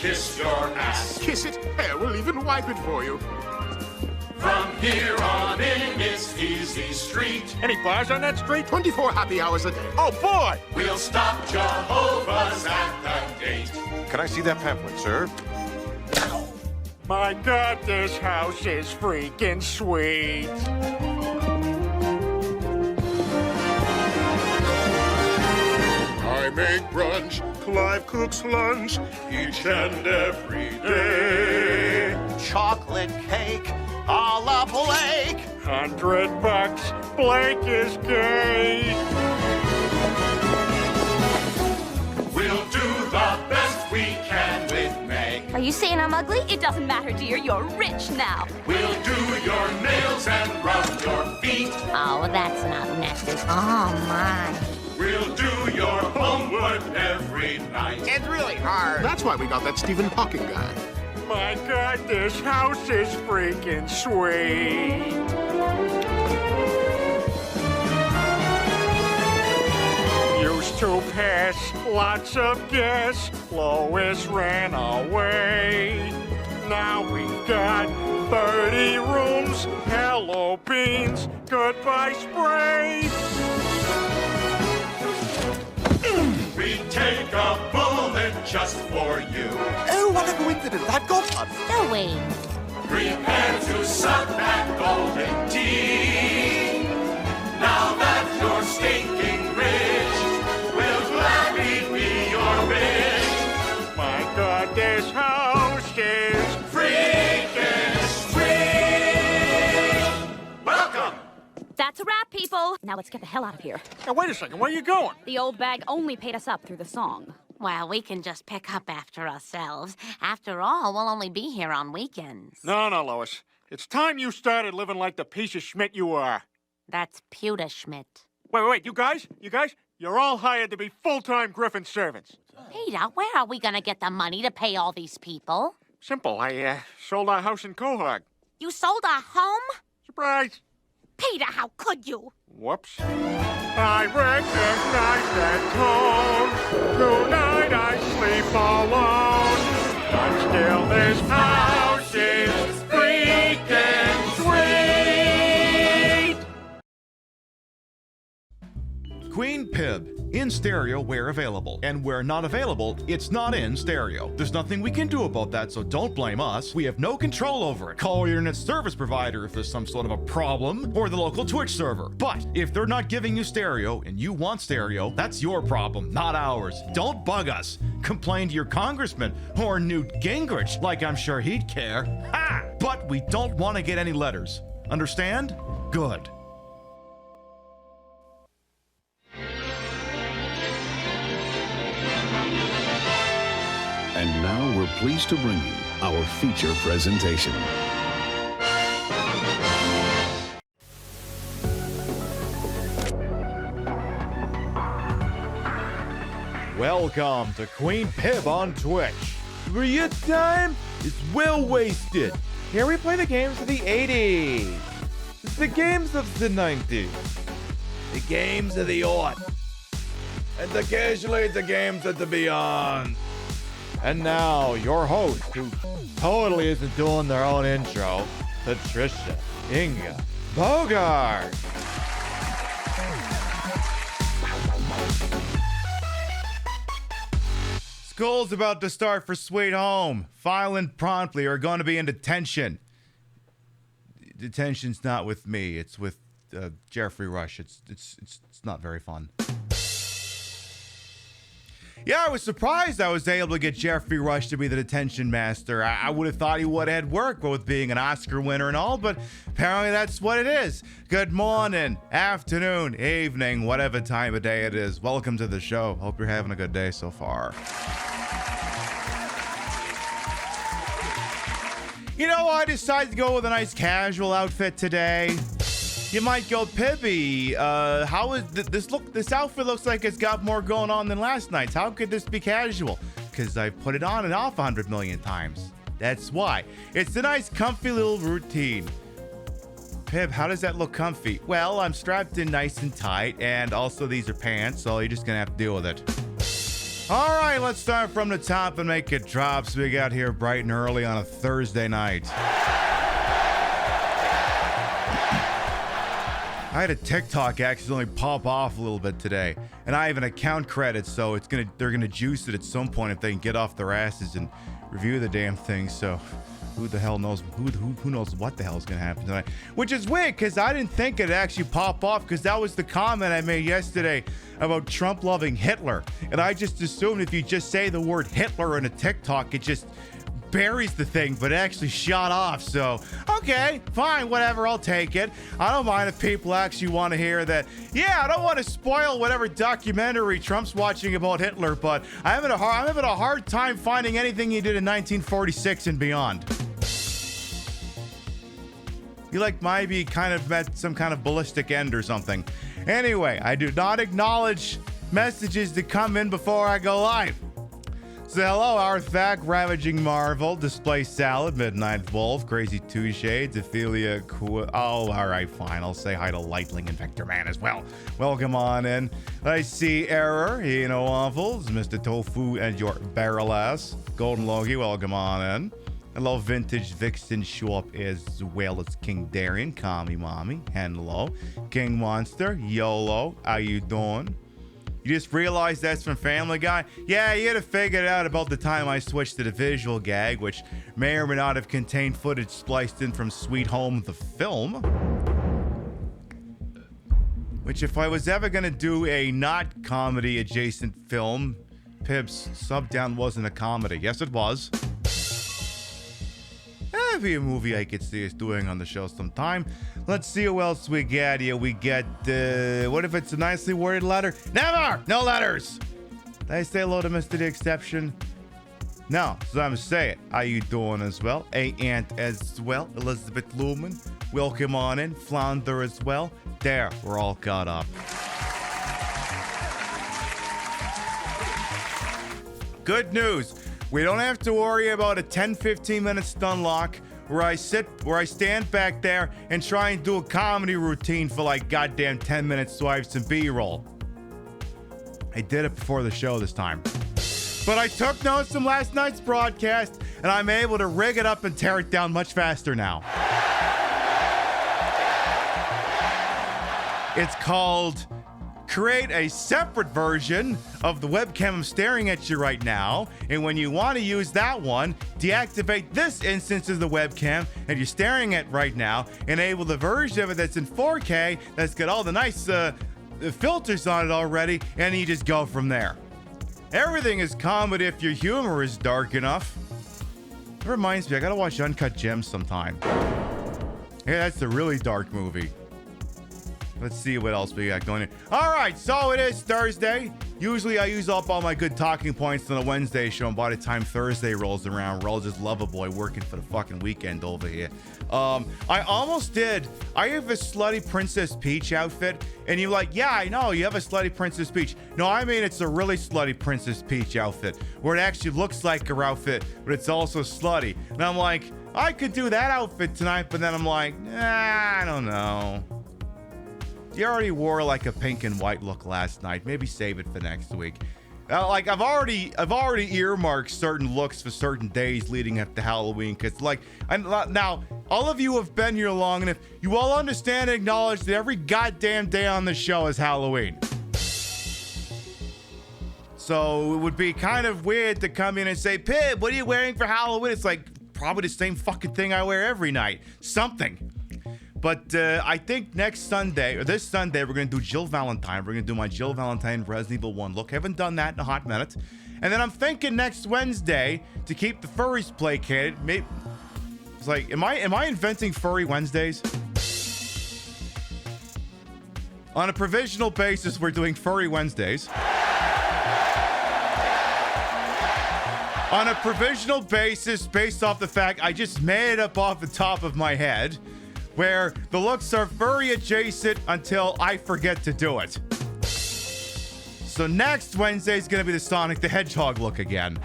kiss your ass. Kiss it? Here, we'll even wipe it for you. From here on in, it's Easy Street. Any bars on that street? 24 happy hours a day. Oh, boy! We'll stop Jehovah's at the gate. Can I see that pamphlet, sir? My God, this house is freaking sweet. I make brunch, Clive cooks lunch, each and every day. Chocolate cake, a la Blake. $100, Blake is gay. We'll do the best we can with Meg. Are you saying I'm ugly? It doesn't matter, dear. You're rich now. We'll do your nails and rub your feet. Oh, that's not necessary. Oh, my. We'll do your homework every night. It's really hard. That's why we got that Stephen Hawking guy. My God, this house is freaking sweet. Used to pass lots of gas. Lois ran away. Now we got 30 rooms. Hello, beans. Goodbye, spray. We take a bullet just for you. Oh, what a coincidence. I've got one. Zoe. Prepare to suck that golden tea. Now that you're stinking rich, we'll gladly be your bitch. My God, this house is Freakin' sweet. Welcome. That's a wrap, people. Now let's get the hell out of here. Now, wait a second. Where are you going? The old bag only paid us up through the song. Well, we can just pick up after ourselves. After all, we'll only be here on weekends. No, Lois. It's time you started living like the piece of schmidt you are. That's Pewter Schmidt. Wait, you guys, you're all hired to be full-time Griffin servants. Peter, where are we gonna get the money to pay all these people? Simple. I sold our house in Quahog. You sold our home? Surprise. Peter, how could you? Whoops. I recognize that tone. Tonight I sleep alone. But still this house is freaking sweet. Queen Pib, in stereo where available. And where not available, it's not in stereo. There's nothing we can do about that, so don't blame us. We have no control over it. Call your internet service provider if there's some sort of a problem, or the local Twitch server. But if they're not giving you stereo and you want stereo, that's your problem, not ours. Don't bug us. Complain to your congressman or Newt Gingrich, like I'm sure he'd care. Ha! But we don't want to get any letters. Understand? Good. And now we're pleased to bring you our feature presentation. Welcome to Queen Pib on Twitch, where your time is well wasted. Here we play the games of the 80s, the games of the 90s, the games of the aughts, and occasionally the games of the beyond. And now, your host, who totally isn't doing their own intro, Patricia Inga Bogart. School's about to start for Sweet Home. File in promptly or are going to be in detention. Detention's not with me. It's with Jeffrey Rush. It's not very fun. Yeah, I was surprised I was able to get Jeffrey Rush to be the detention master. I would have thought he would have had work, both being an Oscar winner and all, but apparently that's what it is. Good morning, afternoon, evening, whatever time of day it is. Welcome to the show. Hope you're having a good day so far. You know, I decided to go with a nice casual outfit today. You might go, Pibby, how is this outfit looks like it's got more going on than last night's. How could this be casual? Because I put it on and off 100 million times. That's why. It's a nice, comfy little routine. Pib, how does that look comfy? Well, I'm strapped in nice and tight, and also these are pants, so you're just gonna have to deal with it. All right, let's start from the top and make it drop. So we got here bright and early on a Thursday night. I had a TikTok accidentally pop off a little bit today, and I have an account credit, so they're gonna juice it at some point if they can get off their asses and review the damn thing. So who the hell knows? Who knows what the hell is gonna happen tonight? Which is weird because I didn't think it'd actually pop off because that was the comment I made yesterday about Trump loving Hitler, and I just assumed if you just say the word Hitler in a TikTok, it just buries the thing, but it actually shot off. So okay, fine, whatever, I'll take it. I don't mind if people actually want to hear that. Yeah, I don't want to spoil whatever documentary Trump's watching about Hitler, but I'm having a hard time finding anything he did in 1946 and beyond. You like maybe kind of met some kind of ballistic end or something. Anyway, I do not acknowledge messages that come in before I go live. So hello, Arthak, Ravaging Marvel, Display Salad, Midnight Wolf, Crazy Two Shades, Ophelia oh, all right, fine. I'll say hi to Lightling and Vector Man as well. Welcome on in. I see Error, Waffles, Mr. Tofu, and your barrel ass. Golden Logie, welcome on in. Hello, Vintage Vixen, show up as well as King Darian, Kami Mommy, hello. King Monster, YOLO, how you doing? You just realized that's from Family Guy? Yeah, you had to figure it out about the time I switched to the visual gag, which may or may not have contained footage spliced in from Sweet Home the film. Which, if I was ever gonna do a not comedy adjacent film, Pib's Sub Down wasn't a comedy. Yes, it was. That'd be a movie I could see us doing on the show sometime. Let's see who else we got here. We get, what if it's a nicely worded letter? Never! No letters! Did I say hello to Mr. The Exception? No, so I'm gonna say it. How you doing as well? A Ant as well. Elizabeth Lumen. Welcome on in. Flounder as well. There, we're all caught up. Good news. We don't have to worry about a 10-15 minute stun lock where I stand back there and try and do a comedy routine for like goddamn 10 minutes so I have some B-roll. I did it before the show this time. But I took notes from last night's broadcast and I'm able to rig it up and tear it down much faster now. It's called create a separate version of the webcam I'm staring at you right now, and when you want to use that one, deactivate this instance of the webcam that you're staring at right now, enable the version of it that's in 4K that's got all the nice filters on it already, and you just go from there. Everything is comedy if your humor is dark enough. It reminds me, I gotta watch Uncut Gems sometime. Yeah, that's a really dark movie. Let's see what else we got going on. All right, so it is Thursday. Usually I use up all my good talking points on a Wednesday show, and by the time Thursday rolls around, we're all just lover boy working for the fucking weekend over here. I almost did. I have a Slutty Princess Peach outfit, and you're like, yeah, I know, you have a Slutty Princess Peach. No, I mean, it's a really Slutty Princess Peach outfit, where it actually looks like her outfit, but it's also slutty. And I'm like, I could do that outfit tonight, but then I'm like, nah, I don't know. You already wore like a pink and white look last night. Maybe save it for next week. Like I've already earmarked certain looks for certain days leading up to Halloween. Cause like now all of you have been here long enough. You all understand and acknowledge that every goddamn day on the show is Halloween. So it would be kind of weird to come in and say, Pib, what are you wearing for Halloween? It's like probably the same fucking thing I wear every night. Something. But I think this Sunday, we're going to do Jill Valentine. We're going to do my Jill Valentine Resident Evil 1 look. Haven't done that in a hot minute. And then I'm thinking next Wednesday, to keep the furries placated, maybe, it's like, am I inventing furry Wednesdays? On a provisional basis, we're doing furry Wednesdays. On a provisional basis, based off the fact I just made it up off the top of my head, where the looks are furry adjacent until I forget to do it. So next Wednesday is going to be the Sonic the Hedgehog look again.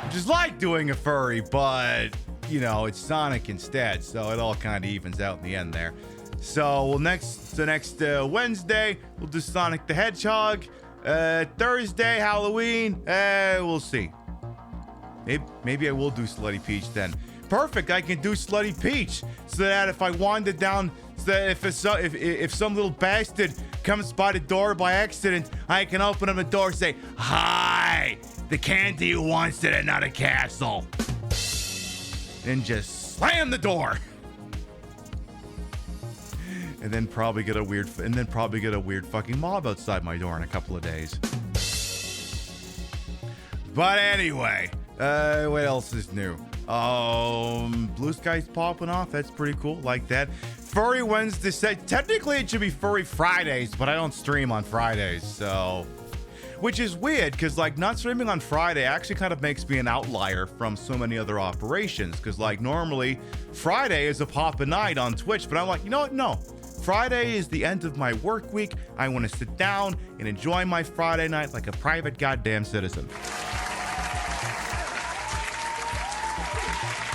Just like doing a furry, but, you know, it's Sonic instead, so it all kind of evens out in the end there. So next Wednesday, we'll do Sonic the Hedgehog. Thursday, Halloween. We'll see. Maybe I will do Slutty Peach then. Perfect. I can do Slutty Peach so that if I wander down, so that if some little bastard comes by the door by accident, I can open up the door and say, "Hi, the candy you wants it another castle," and just slam the door. And then probably get a weird fucking mob outside my door in a couple of days. But anyway, what else is new? Blue Sky's popping off. That's pretty cool. Like that. Furry Wednesday. Technically, it should be Furry Fridays, but I don't stream on Fridays, so. Which is weird, because like not streaming on Friday actually kind of makes me an outlier from so many other operations. Because like normally Friday is a poppin' night on Twitch, but I'm like, you know what? No. Friday is the end of my work week. I want to sit down and enjoy my Friday night like a private goddamn citizen.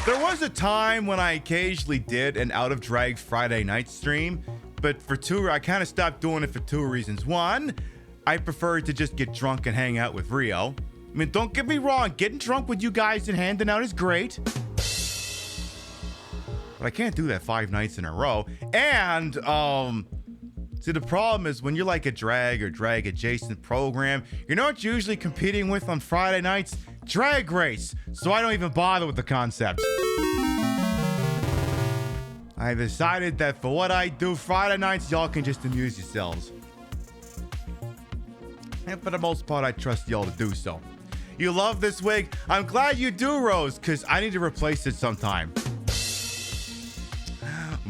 There was a time when I occasionally did an out of drag Friday night stream, but I kind of stopped doing it for two reasons. One, I prefer to just get drunk and hang out with Rio. I mean, don't get me wrong, getting drunk with you guys and handing out is great. But I can't do that 5 nights in a row. And, see, the problem is when you're like a drag or drag adjacent program, you're not usually competing with on Friday nights Drag Race. So I don't even bother with the concept. I decided that for what I do Friday nights, y'all can just amuse yourselves. And for the most part, I trust y'all to do so. You love this wig? I'm glad you do, Rose, because I need to replace it sometime.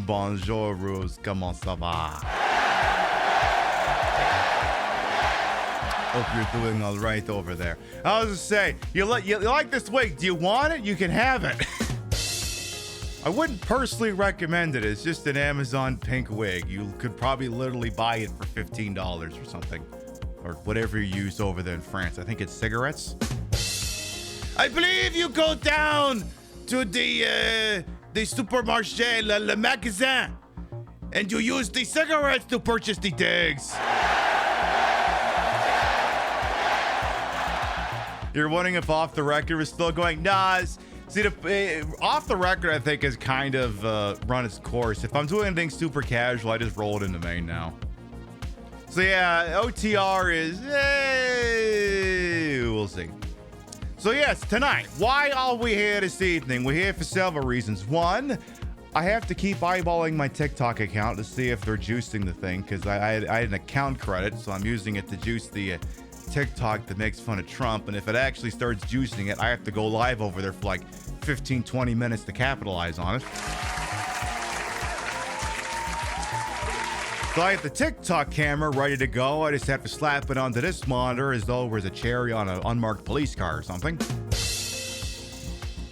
Bonjour, Rose. Comment ça va? Hope you're doing all right over there. I was just saying, you like this wig? Do you want it? You can have it. I wouldn't personally recommend it. It's just an Amazon pink wig. You could probably literally buy it for $15 or something. Or whatever you use over there in France. I think it's cigarettes. I believe you go down to the supermarché, le magasin, and you use the cigarettes to purchase the digs. You're wondering if Off the Record is still going? Nah, see, Off the Record, I think, has kind of run its course. If I'm doing anything super casual, I just roll it into main now. So yeah, OTR is, we'll see. So yes, tonight, why are we here this evening? We're here for several reasons. One, I have to keep eyeballing my TikTok account to see if they're juicing the thing, because I had an account credit, so I'm using it to juice the TikTok that makes fun of Trump, and if it actually starts juicing it, I have to go live over there for like 15-20 minutes to capitalize on it. So I have the TikTok camera ready to go. I just have to slap it onto this monitor as though it was a cherry on an unmarked police car or something.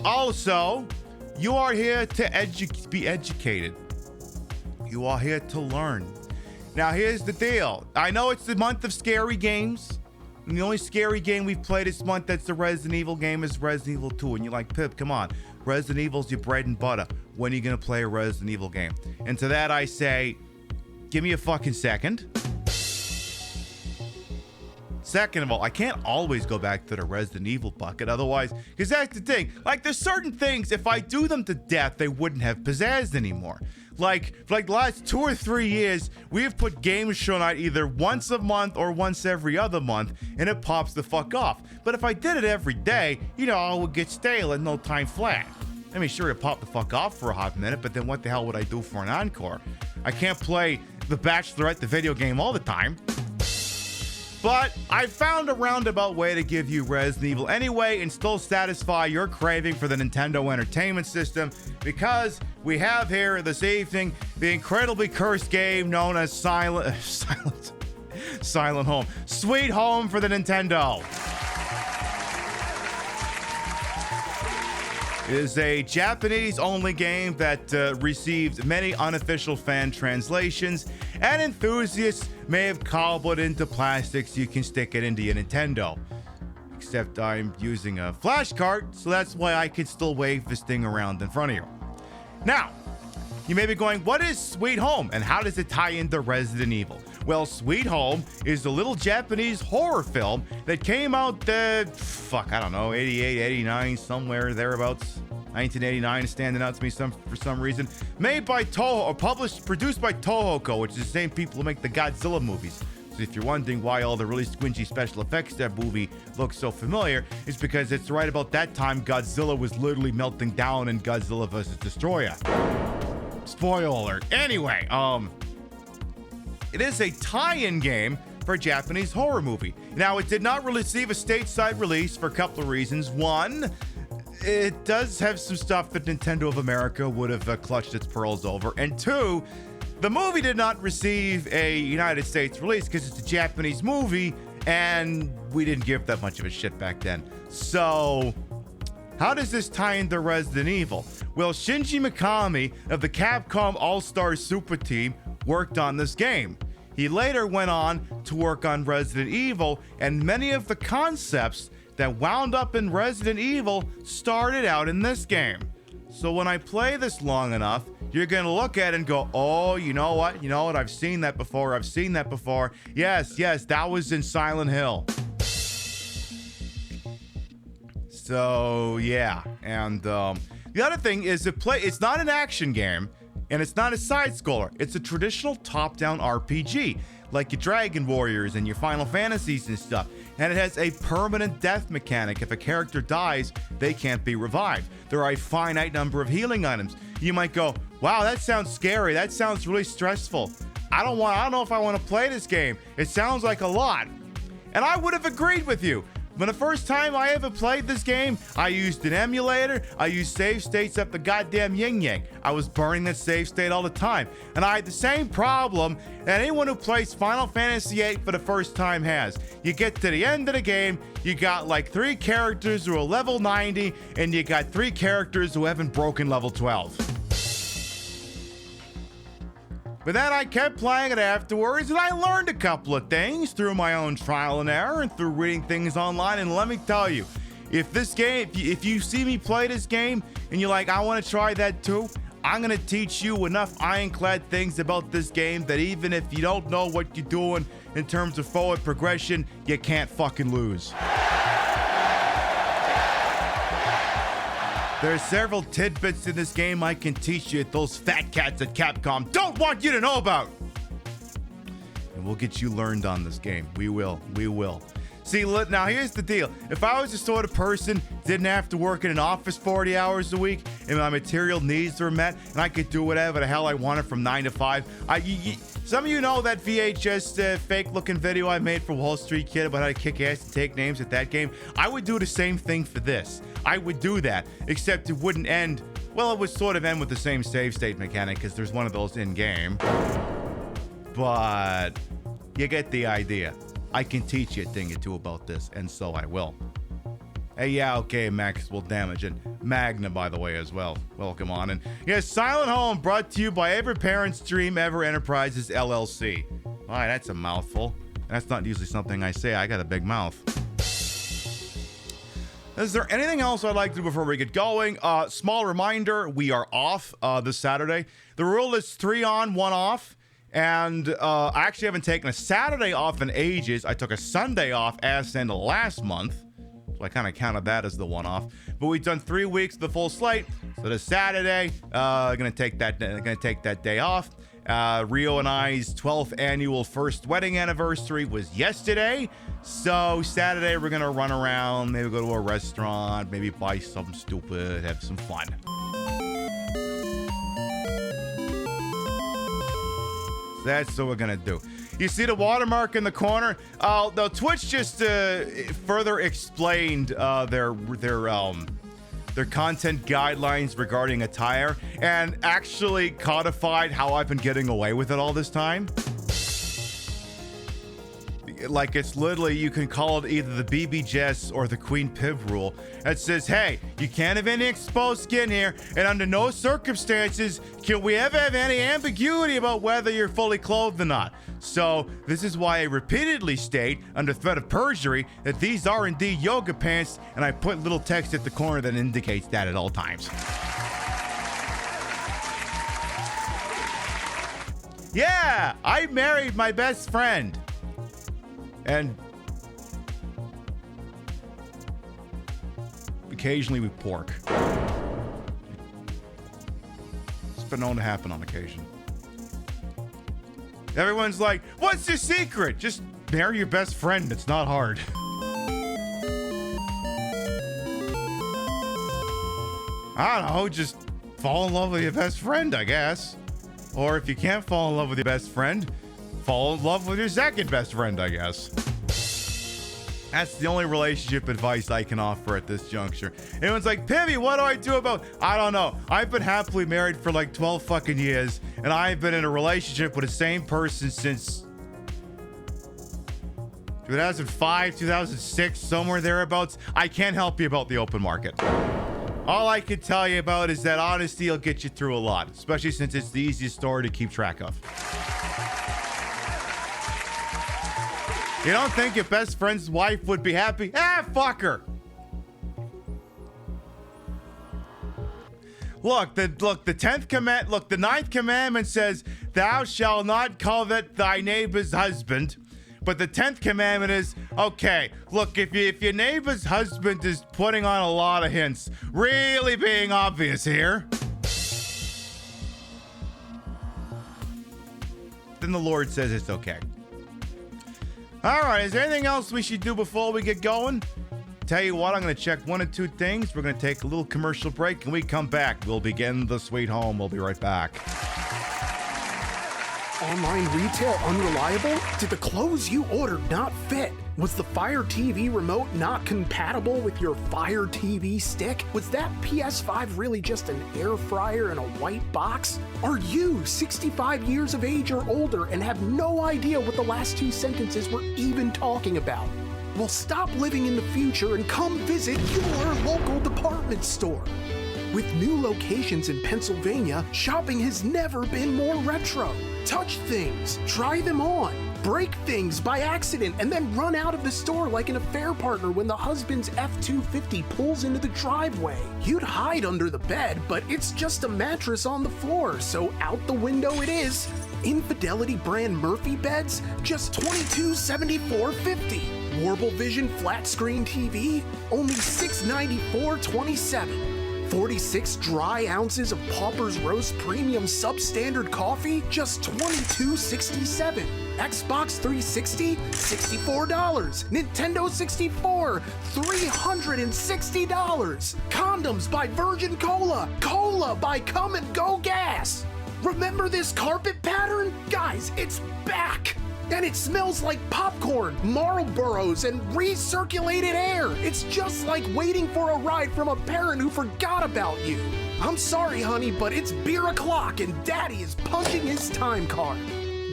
Also, you are here to be educated. You are here to learn. Now, here's the deal. I know it's the month of scary games. And the only scary game we've played this month that's the Resident Evil game is Resident Evil 2. And you're like, Pip, come on. Resident Evil's your bread and butter. When are you going to play a Resident Evil game? And to that I say, give me a fucking second. Second of all, I can't always go back to the Resident Evil bucket otherwise, because that's the thing. Like, there's certain things, if I do them to death, they wouldn't have pizzazz anymore. Like, for like the last 2 or 3 years, we have put games shown out either once a month or once every other month, and it pops the fuck off. But if I did it every day, you know, it would get stale in no time flat. I mean, sure, it popped the fuck off for a hot minute, but then what the hell would I do for an encore? I can't play The Bachelorette, the video game, all the time. But I found a roundabout way to give you Resident Evil anyway and still satisfy your craving for the Nintendo Entertainment System, because we have here this evening the incredibly cursed game known as Silent Home. Sweet Home for the Nintendo. It is a Japanese-only game that received many unofficial fan translations, and enthusiasts may have cobbled into plastic so you can stick it into your Nintendo. Except I'm using a flash cart, so that's why I can still wave this thing around in front of you. Now, You may be going, what is Sweet Home and how does it tie into Resident Evil? Well, Sweet Home is the little Japanese horror film that came out, I don't know, 88, 89, somewhere thereabouts. 1989 is standing out to me for some reason. Made by Toho, or produced by Tohoco, which is the same people who make the Godzilla movies. So if you're wondering why all the really squingy special effects that movie looks so familiar, it's because it's right about that time Godzilla was literally melting down in Godzilla vs. Destroyer. Spoiler alert. Anyway, it is a tie-in game for a Japanese horror movie. Now, it did not receive a stateside release for a couple of reasons. One, it does have some stuff that Nintendo of America would have clutched its pearls over. And two, the movie did not receive a United States release because it's a Japanese movie and we didn't give that much of a shit back then. So, how does this tie into Resident Evil? Well, Shinji Mikami of the Capcom All-Star Super Team worked on this game. He later went on to work on Resident Evil, and many of the concepts that wound up in Resident Evil started out in this game. So when I play this long enough, you're gonna look at it and go, oh, you know what, I've seen that before. Yes, that was in Silent Hill. So yeah, and the other thing is it's not an action game, and it's not a side-scroller. It's a traditional top-down RPG, like your Dragon Warriors and your Final Fantasies and stuff. And it has a permanent death mechanic. If a character dies, they can't be revived. There are a finite number of healing items. You might go, wow, that sounds scary. That sounds really stressful. I don't know if I want to play this game. It sounds like a lot. And I would have agreed with you. When the first time I ever played this game, I used an emulator, I used save states up the goddamn yin-yang. I was burning that save state all the time. And I had the same problem that anyone who plays Final Fantasy VIII for the first time has. You get to the end of the game, you got like 3 characters who are level 90, and you got 3 characters who haven't broken level 12. But then I kept playing it afterwards, and I learned a couple of things through my own trial and error and through reading things online. And let me tell you, if you see me play this game and you're like, I want to try that too, I'm going to teach you enough ironclad things about this game that even if you don't know what you're doing in terms of forward progression, you can't fucking lose. There are several tidbits in this game I can teach you that those fat cats at Capcom don't want you to know about. And we'll get you learned on this game. We will. See, look, now here's the deal. If I was the sort of person didn't have to work in an office 40 hours a week and my material needs were met and I could do whatever the hell I wanted from 9 to 5, some of you know that VHS fake-looking video I made for Wall Street Kid about how to kick ass and take names at that game. I would do the same thing for this. I would do that, except it wouldn't end, well, it would sort of end with the same save state mechanic because there's one of those in-game. But you get the idea. I can teach you a thing or two about this, and so I will. Hey, yeah, okay, Maxwell Damage, and Magna, by the way, as well. Welcome on. And yes, Silent Home brought to you by Every Parent's Dream Ever Enterprises, LLC. All right, that's a mouthful. That's not usually something I say. I got a big mouth. Is there anything else I'd like to do before we get going? Small reminder, we are off this Saturday. The rule is 3 on, 1 off. And I actually haven't taken a Saturday off in ages. I took a Sunday off as in last month. So I kind of counted that as the one-off. But we've done 3 weeks of the full slate. So this Saturday, gonna take that day off. Rio and I's 12th annual first wedding anniversary was yesterday. So Saturday we're gonna run around, maybe go to a restaurant, maybe buy something stupid, have some fun. So that's what we're gonna do. You see the watermark in the corner? The Twitch just further explained their content guidelines regarding attire and actually codified how I've been getting away with it all this time. Like, it's literally, you can call it either the PiBcast or the Queen Pib rule. That says, hey, you can't have any exposed skin here, and under no circumstances can we ever have any ambiguity about whether you're fully clothed or not. So this is why I repeatedly state, under threat of perjury, that these are indeed yoga pants, and I put little text at the corner that indicates that at all times. Yeah, I married my best friend. And occasionally we pork. It's been known to happen on occasion. Everyone's like, what's your secret? Just marry your best friend. It's not hard. I don't know, just fall in love with your best friend, I guess. Or if you can't fall in love with your best friend, fall in love with your second best friend, I guess. That's the only relationship advice I can offer at this juncture. Everyone's like, Pibby, what do I do about... I don't know. I've been happily married for like 12 fucking years, and I've been in a relationship with the same person since 2005, 2006, somewhere thereabouts. I can't help you about the open market. All I can tell you about is that honesty will get you through a lot, especially since it's the easiest story to keep track of. You don't think your best friend's wife would be happy? Ah, fuck her. Look, the 10th command, look, the 9th commandment says, thou shalt not covet thy neighbor's husband. But the 10th commandment is, okay, look, if your neighbor's husband is putting on a lot of hints, really being obvious here, then the Lord says it's okay. All right, is there anything else we should do before we get going? Tell you what, I'm going to check one or two things. We're going to take a little commercial break. When we come back, we'll begin the sweet home. We'll be right back. Online retail unreliable? Did the clothes you ordered not fit? Was the Fire TV remote not compatible with your Fire TV stick? Was that PS5 really just an air fryer in a white box? Are you 65 years of age or older and have no idea what the last two sentences were even talking about? Well, stop living in the future and come visit your local department store. With new locations in Pennsylvania, shopping has never been more retro. Touch things, try them on, break things by accident, and then run out of the store like an affair partner when the husband's F-250 pulls into the driveway. You'd hide under the bed, but it's just a mattress on the floor, so out the window it is. Infidelity brand Murphy beds, just $2274.50. Warble Vision flat screen TV, only $694.27. 46 dry ounces of Pauper's Roast Premium Substandard Coffee, just $22.67. Xbox 360, $64. Nintendo 64, $360. Condoms by Virgin Cola. Cola by Come and Go Gas. Remember this carpet pattern? Guys, it's back! And it smells like popcorn, Marlboros, and recirculated air. It's just like waiting for a ride from a parent who forgot about you. I'm sorry, honey, but it's beer o'clock and Daddy is punching his time card.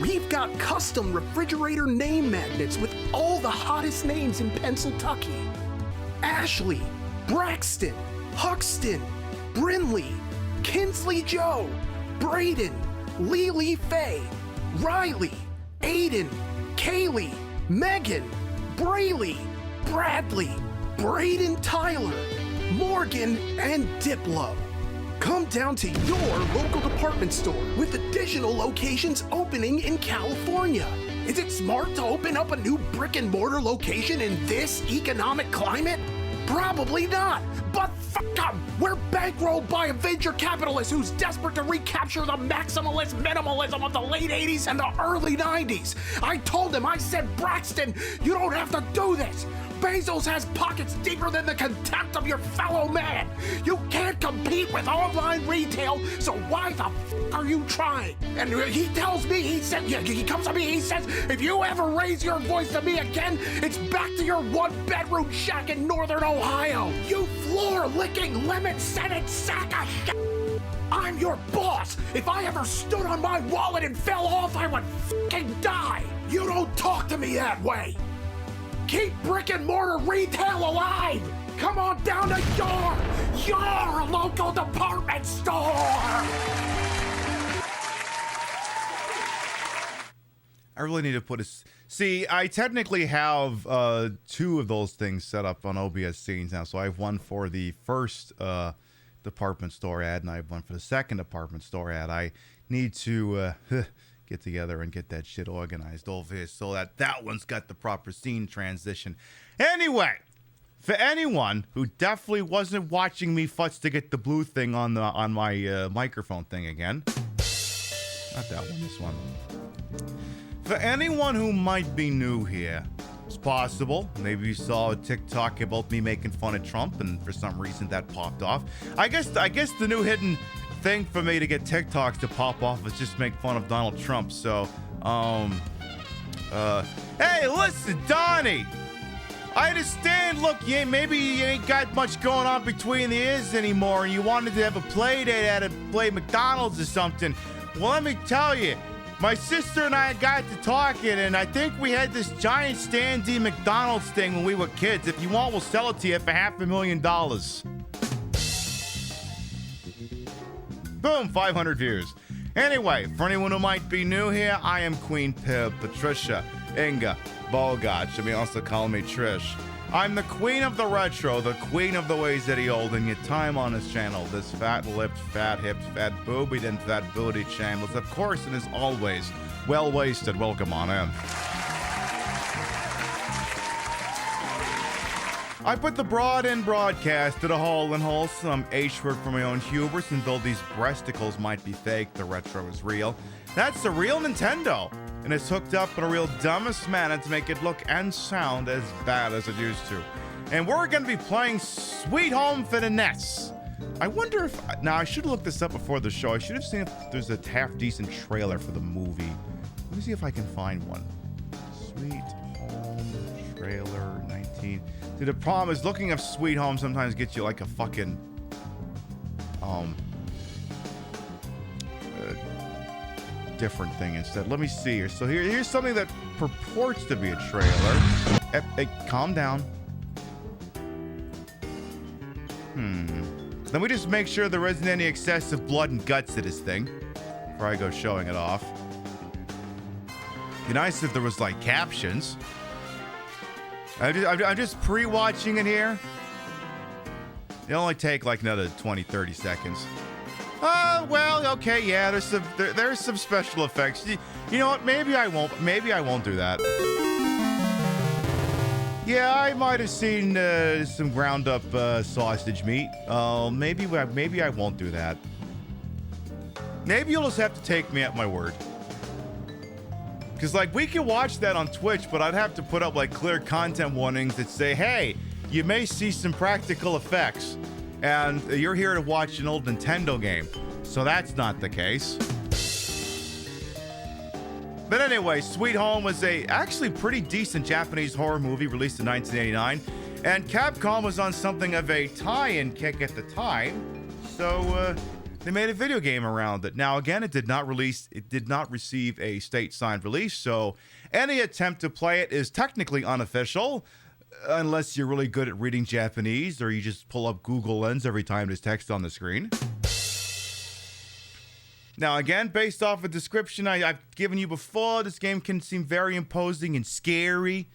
We've got custom refrigerator name magnets with all the hottest names in Pennsylvania. Ashley, Braxton, Huxton, Brinley, Kinsley Joe, Braden, Lily Faye, Riley, Aiden, Kaylee, Megan, Brayley, Bradley, Braden Tyler, Morgan, and Diplo. Come down to your local department store with additional locations opening in California. Is it smart to open up a new brick and mortar location in this economic climate? Probably not, but fuck them! We're bankrolled by a venture capitalist who's desperate to recapture the maximalist minimalism of the late 80s and the early 90s. I told him, I said, Braxton, you don't have to do this. Bezos has pockets deeper than the contempt of your fellow man. You can't compete with online retail, so why the fuck are you trying? And he tells me, he comes to me, he says, if you ever raise your voice to me again, it's back to your one-bedroom shack in northern Ohio. You floor-licking, lemon-scented sack of shit. I'm your boss. If I ever stood on my wallet and fell off, I would fucking die. You don't talk to me that way. Keep brick and mortar retail alive! Come on down to your local department store! I really need to put a... See, I technically have two of those things set up on OBS scenes now. So I have one for the first department store ad, and I have one for the second department store ad. I need to get together and get that shit organized over here so that one's got the proper scene transition. Anyway, for anyone who definitely wasn't watching me futz to get the blue thing on my microphone thing again. Not that one, this one. For anyone who might be new here, it's possible. Maybe you saw a TikTok about me making fun of Trump, and for some reason that popped off. I guess the new hidden thing for me to get TikToks to pop off is just make fun of Donald Trump. So, hey, listen, Donnie. I understand, look, maybe you ain't got much going on between the ears anymore and you wanted to have a play date at a play McDonald's or something. Well, let me tell you, my sister and I got to talking, and I think we had this giant standee McDonald's thing when we were kids. If you want, we'll sell it to you for $500,000. Boom, 500 views. Anyway, for anyone who might be new here, I am Queen Pib, Patricia, Inga, Bogach. You may also call me Trish. I'm the queen of the retro, the queen of the ways that he old, and your time on this channel. This fat-lipped, fat-hipped, fat-boobied, and fat-booty channel is, of course, and is always well-wasted. Welcome on in. I put the broad in broadcast to the whole and wholesome H-word for my own hubris, and though these breasticles might be fake, the retro is real. That's the real Nintendo, and it's hooked up in a real dumbest manner to make it look and sound as bad as it used to. And we're going to be playing Sweet Home for the NES. I wonder if... Now, I should have looked this up before the show. I should have seen if there's a half-decent trailer for the movie. Let me see if I can find one. Sweet Home trailer 19... See, the problem is looking up Sweet Home sometimes gets you like a fucking... different thing instead. Let me see here. So here's something that purports to be a trailer. Hey, calm down. Let me just make sure there isn't any excessive blood and guts to this thing before I go showing it off. Be nice if there was like captions. I'm just pre-watching it here. It'll only take like another 20-30 seconds. Well, okay, yeah, there's some special effects. You know what? Maybe I won't do that. Yeah, I might have seen some ground up sausage meat. Maybe I won't do that. Maybe you'll just have to take me at my word. Because, like, we can watch that on Twitch, but I'd have to put up, like, clear content warnings that say, hey, you may see some practical effects. And you're here to watch an old Nintendo game. So that's not the case. But anyway, Sweet Home was a actually pretty decent Japanese horror movie released in 1989. And Capcom was on something of a tie-in kick at the time. So they made a video game around it. Now, again, it did not receive a state-signed release. So any attempt to play it is technically unofficial. Unless you're really good at reading Japanese or you just pull up Google Lens every time there's text on the screen. Now, again, based off a description I've given you before, this game can seem very imposing and scary.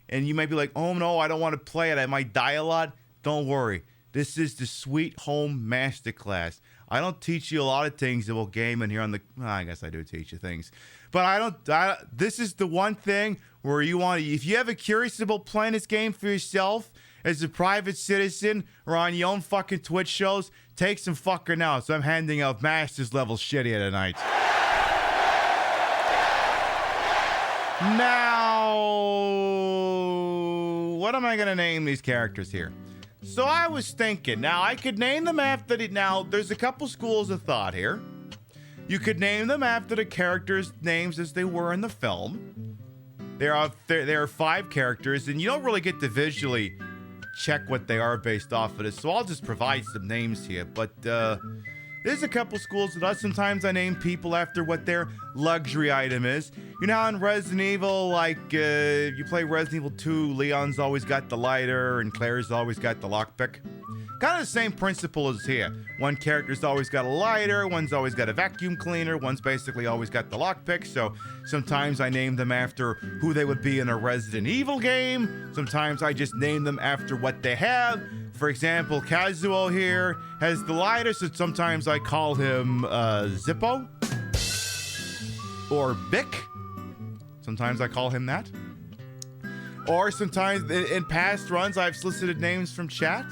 And you might be like, oh no, I don't want to play it. I might die a lot. Don't worry. This is the Sweet Home Masterclass. I don't teach you a lot of things about gaming here on the... Well, I guess I do teach you things. But this is the one thing where you want to... If you ever curious about playing this game for yourself as a private citizen or on your own fucking Twitch shows, take some fucking notes. I'm handing out Masters level shit here tonight. Now, what am I going to name these characters here? So I was thinking, now I could name them after now there's a couple schools of thought here. You could name them after the characters' names as they were in the film. There are 5 characters, and you don't really get to visually check what they are based off of this, so I'll just provide some names here. But there's a couple schools that sometimes I name people after what their luxury item is. You know how in Resident Evil, like, you play Resident Evil 2, Leon's always got the lighter and Claire's always got the lockpick? Kind of the same principle as here. One character's always got a lighter, one's always got a vacuum cleaner, one's basically always got the lockpick, so sometimes I name them after who they would be in a Resident Evil game. Sometimes I just name them after what they have. For example, Kazuo here has the lighter, so sometimes I call him Zippo. or Bick. Sometimes I call him that. Or sometimes in past runs, I've solicited names from chat.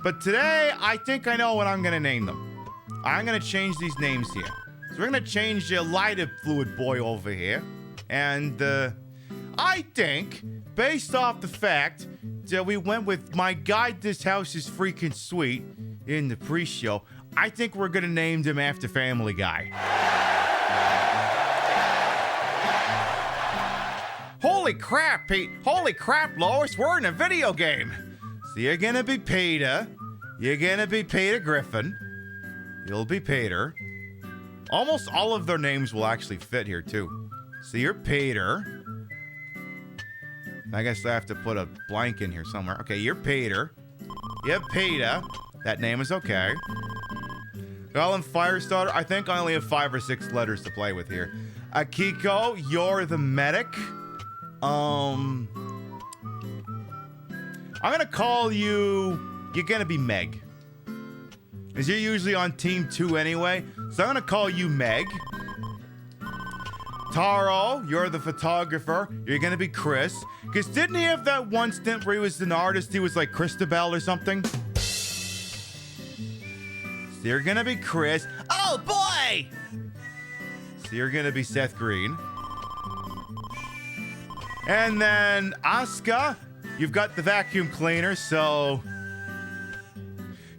But today, I think I know what I'm going to name them. I'm going to change these names here. So we're going to change the lighter fluid boy over here. And I think, based off the fact that we went with My Guide This House is Freaking Sweet in the pre-show, I think we're going to name him after Family Guy. Holy crap, Pete. Holy crap, Lois. We're in a video game. So you're going to be Peter. You're going to be Peter Griffin. You'll be Peter. Almost all of their names will actually fit here, too. So you're Peter. I guess I have to put a blank in here somewhere. Okay, you're Peter. You're Peter. That name is okay. Colin Firestarter. I think I only have 5 or 6 letters to play with here. Akiko, you're the medic. I'm gonna call you... You're gonna be Meg. Because you're usually on team 2 anyway. So I'm gonna call you Meg. Taro, you're the photographer. You're gonna be Chris. Because didn't he have that one stint where he was an artist? He was like Christabel or something? So you're gonna be Chris. Oh boy! So you're gonna be Seth Green. And then Asuka, you've got the vacuum cleaner, so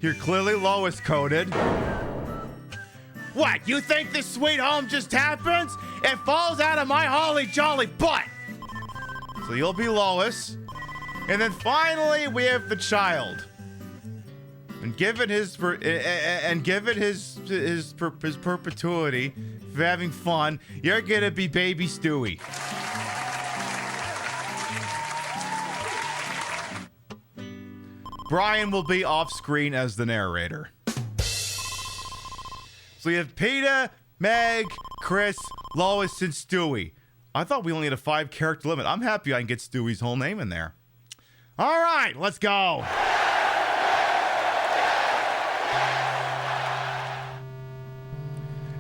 you're clearly Lois coded. What, you think this sweet home just happens? It falls out of my holly jolly butt. So you'll be Lois. And then finally we have the child. And given his perpetuity for having fun, you're gonna be baby Stewie. Brian will be off screen as the narrator. So you have Peter, Meg, Chris, Lois, and Stewie. I thought we only had a 5-character limit. I'm happy I can get Stewie's whole name in there. All right, let's go.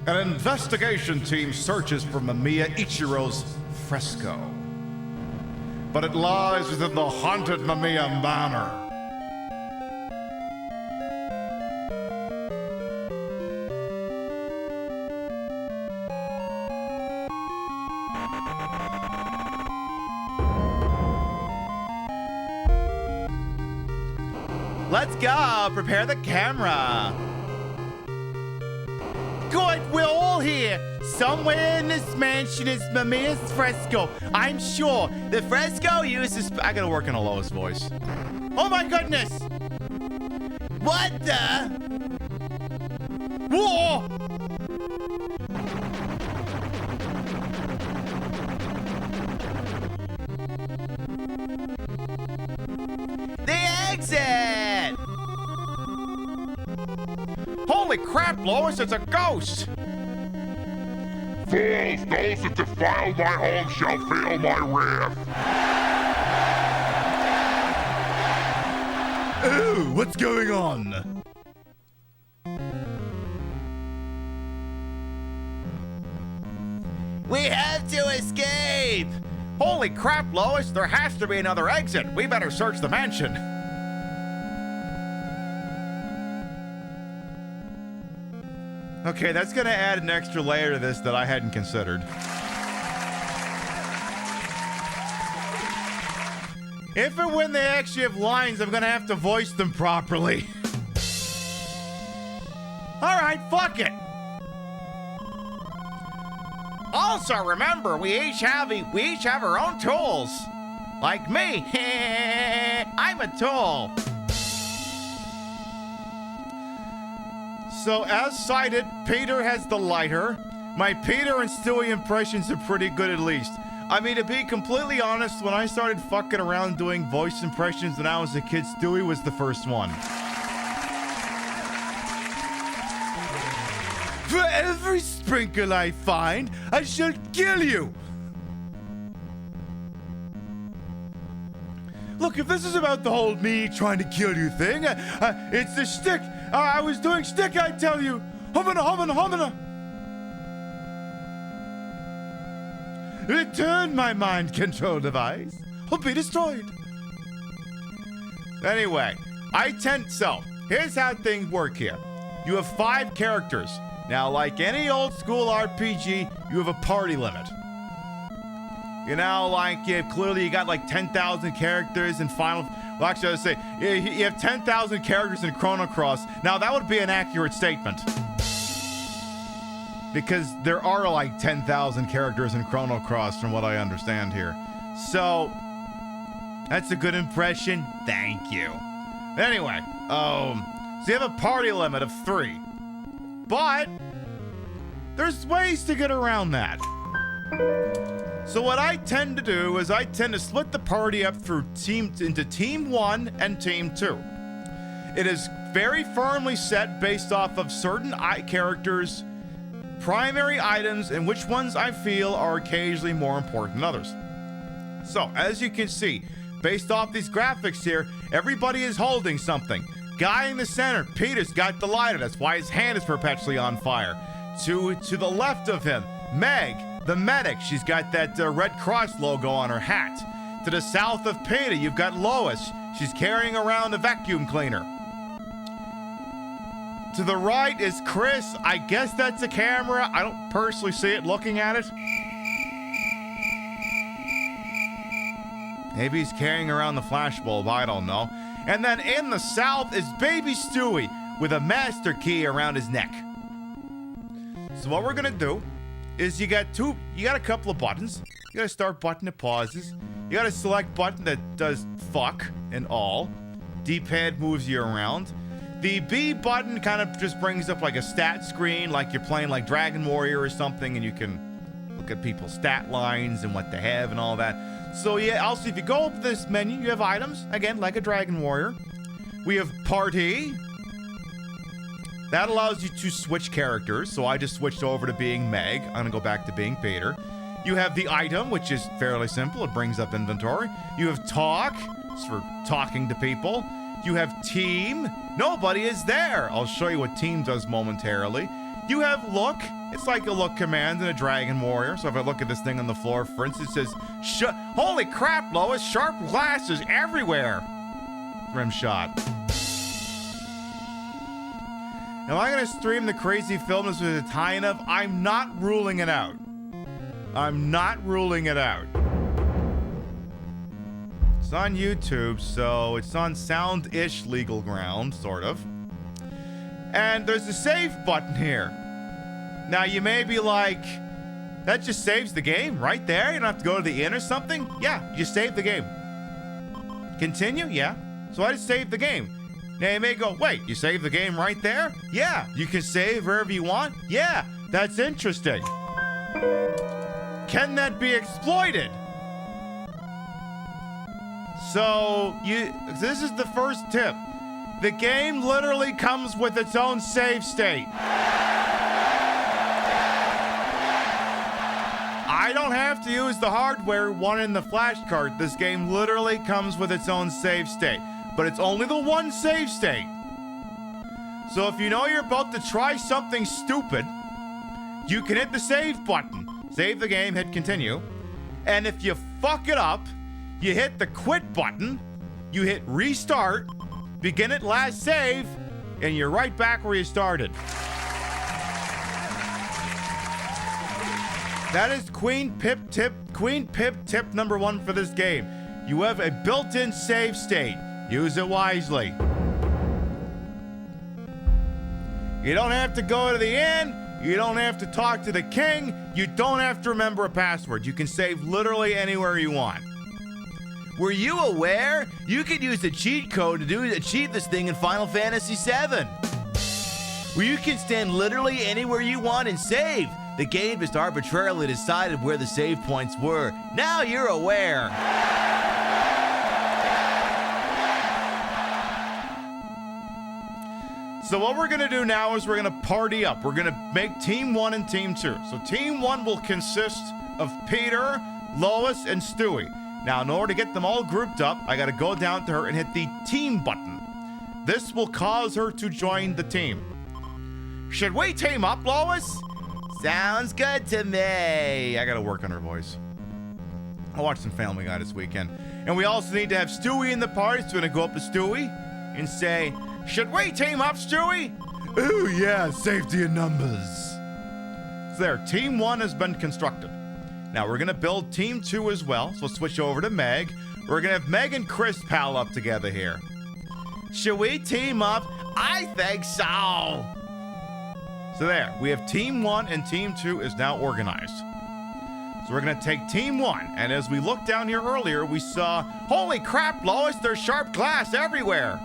An investigation team searches for Mamiya Ichiro's fresco. But it lies within the haunted Mamiya Manor. Let's go! Prepare the camera! Good, we're all here! Somewhere in this mansion is Mamiya's fresco. I'm sure the fresco uses... I gotta work on a Lois voice. Oh my goodness! What the? Whoa! Exit! Holy crap, Lois, it's a ghost! Fools, those that defile my home shall feel my wrath. Ooh, what's going on? We have to escape! Holy crap, Lois, there has to be another exit. We better search the mansion. Okay, that's gonna add an extra layer to this that I hadn't considered. If and when they actually have lines, I'm gonna have to voice them properly. Alright, fuck it! Also, remember, we each have our own tools. Like me. I'm a tool. So, as cited, Peter has the lighter. My Peter and Stewie impressions are pretty good at least. I mean, to be completely honest, when I started fucking around doing voice impressions when I was a kid, Stewie was the first one. For every sprinkle I find, I shall kill you. Look, if this is about the whole me trying to kill you thing, it's the shtick. I was doing shtick, I tell you. Humana, humana, humana. Return my mind control device or be destroyed. Anyway, here's how things work here. You have 5 characters. Now, like any old school RPG, you have a party limit. You know, like, clearly you got like 10,000 characters in Final... Well, actually, I would say, you have 10,000 characters in Chrono Cross. Now, that would be an accurate statement. Because there are like 10,000 characters in Chrono Cross, from what I understand here. So, that's a good impression. Thank you. Anyway, so you have a party limit of 3. But there's ways to get around that. So what I tend to do is I tend to split the party up into Team 1 and Team 2. It is very firmly set based off of certain characters, primary items, and which ones I feel are occasionally more important than others. So, as you can see, based off these graphics here, everybody is holding something. Guy in the center, Peter's got the lighter. That's why his hand is perpetually on fire. To the left of him, Meg, the medic. She's got that Red Cross logo on her hat. To the south of Peter, you've got Lois. She's carrying around a vacuum cleaner. To the right is Chris. I guess that's a camera. I don't personally see it looking at it. Maybe he's carrying around the flashbulb. I don't know. And then in the south is Baby Stewie with a master key around his neck. So what we're gonna do is you got a couple of buttons. You got a start button that pauses. You got a select button that does fuck and all. D-pad moves you around. The B button kind of just brings up like a stat screen, like you're playing like Dragon Warrior or something, and you can look at people's stat lines and what they have and all that. So yeah, also if you go up this menu, you have items, again, like a Dragon Warrior. We have Party. That allows you to switch characters, so I just switched over to being Meg. I'm gonna go back to being Peter. You have the item, which is fairly simple. It brings up inventory. You have Talk, it's for talking to people. You have Team. Nobody is there. I'll show you what Team does momentarily. You have Look. It's like a look command in a Dragon Warrior. So if I look at this thing on the floor, for instance, it says, holy crap, Lois, sharp glasses everywhere. Rim shot. Am I going to stream the crazy films with a tie-in of? I'm not ruling it out. I'm not ruling it out. It's on YouTube, so it's on sound-ish legal ground, sort of. And there's a save button here. Now, you may be like, that just saves the game right there? You don't have to go to the inn or something? Yeah, you save the game. Continue? Yeah. So I just saved the game. Now, you may go, wait, you saved the game right there? Yeah. You can save wherever you want? Yeah. That's interesting. Can that be exploited? So, this is the first tip. The game literally comes with its own save state. I don't have to use the hardware one in the flash card. This game literally comes with its own save state. But it's only the one save state. So if you know you're about to try something stupid, you can hit the save button. Save the game, hit continue. And if you fuck it up, you hit the quit button, you hit restart, begin at last save, and you're right back where you started. That is Queen Pip tip number 1 for this game. You have a built-in save state. Use it wisely. You don't have to go to the inn. You don't have to talk to the king. You don't have to remember a password. You can save literally anywhere you want. Were you aware you could use a cheat code to achieve this thing in Final Fantasy VII? Where you can stand literally anywhere you want and save. The game just arbitrarily decided where the save points were. Now you're aware. So what we're going to do now is we're going to party up. We're going to make Team 1 and Team 2. So Team 1 will consist of Peter, Lois, and Stewie. Now, in order to get them all grouped up, I got to go down to her and hit the team button. This will cause her to join the team. Should we team up, Lois? Sounds good to me. I got to work on her voice. I'll watch some Family Guy this weekend. And we also need to have Stewie in the party. So we're going to go up to Stewie and say, should we team up, Stewie? Ooh, yeah, safety in numbers. So there, Team 1 has been constructed. Now we're going to build Team 2 as well. So we'll switch over to Meg. We're going to have Meg and Chris pal up together here. Should we team up? I think so. So there, we have Team 1 and Team 2 is now organized. So we're going to take Team 1, and as we looked down here earlier, we saw, holy crap, Lois, there's sharp glass everywhere.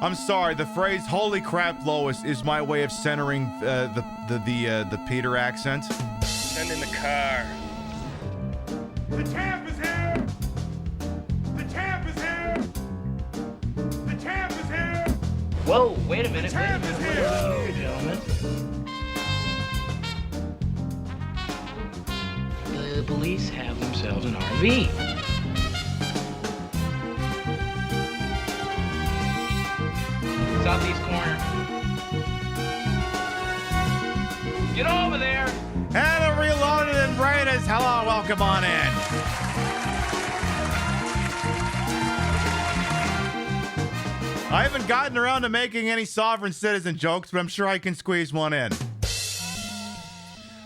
I'm sorry, the phrase "holy crap, Lois" is my way of centering the Peter accent. Send in the car. The champ is here! The champ is here! The champ is here! Whoa, wait a minute. The champ is here! Here, gentlemen. The police have themselves an RV. Southeast corner. Get over there! And a reloaded and Raiders. Hello, welcome on in. I haven't gotten around to making any sovereign citizen jokes, but I'm sure I can squeeze one in.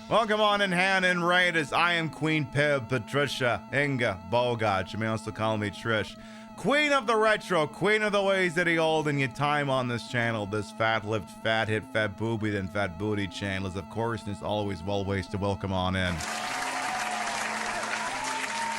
Welcome on in, Hannah and Raiders. I am Queen Pib, Patricia, Inga, Bogart. You may also call me Trish. Queen of the retro, queen of the ways that he old in your time on this channel, this fat-lipped, fat-hit, fat booby, then fat booty channel is, of course, and it's always well-ways to welcome on in.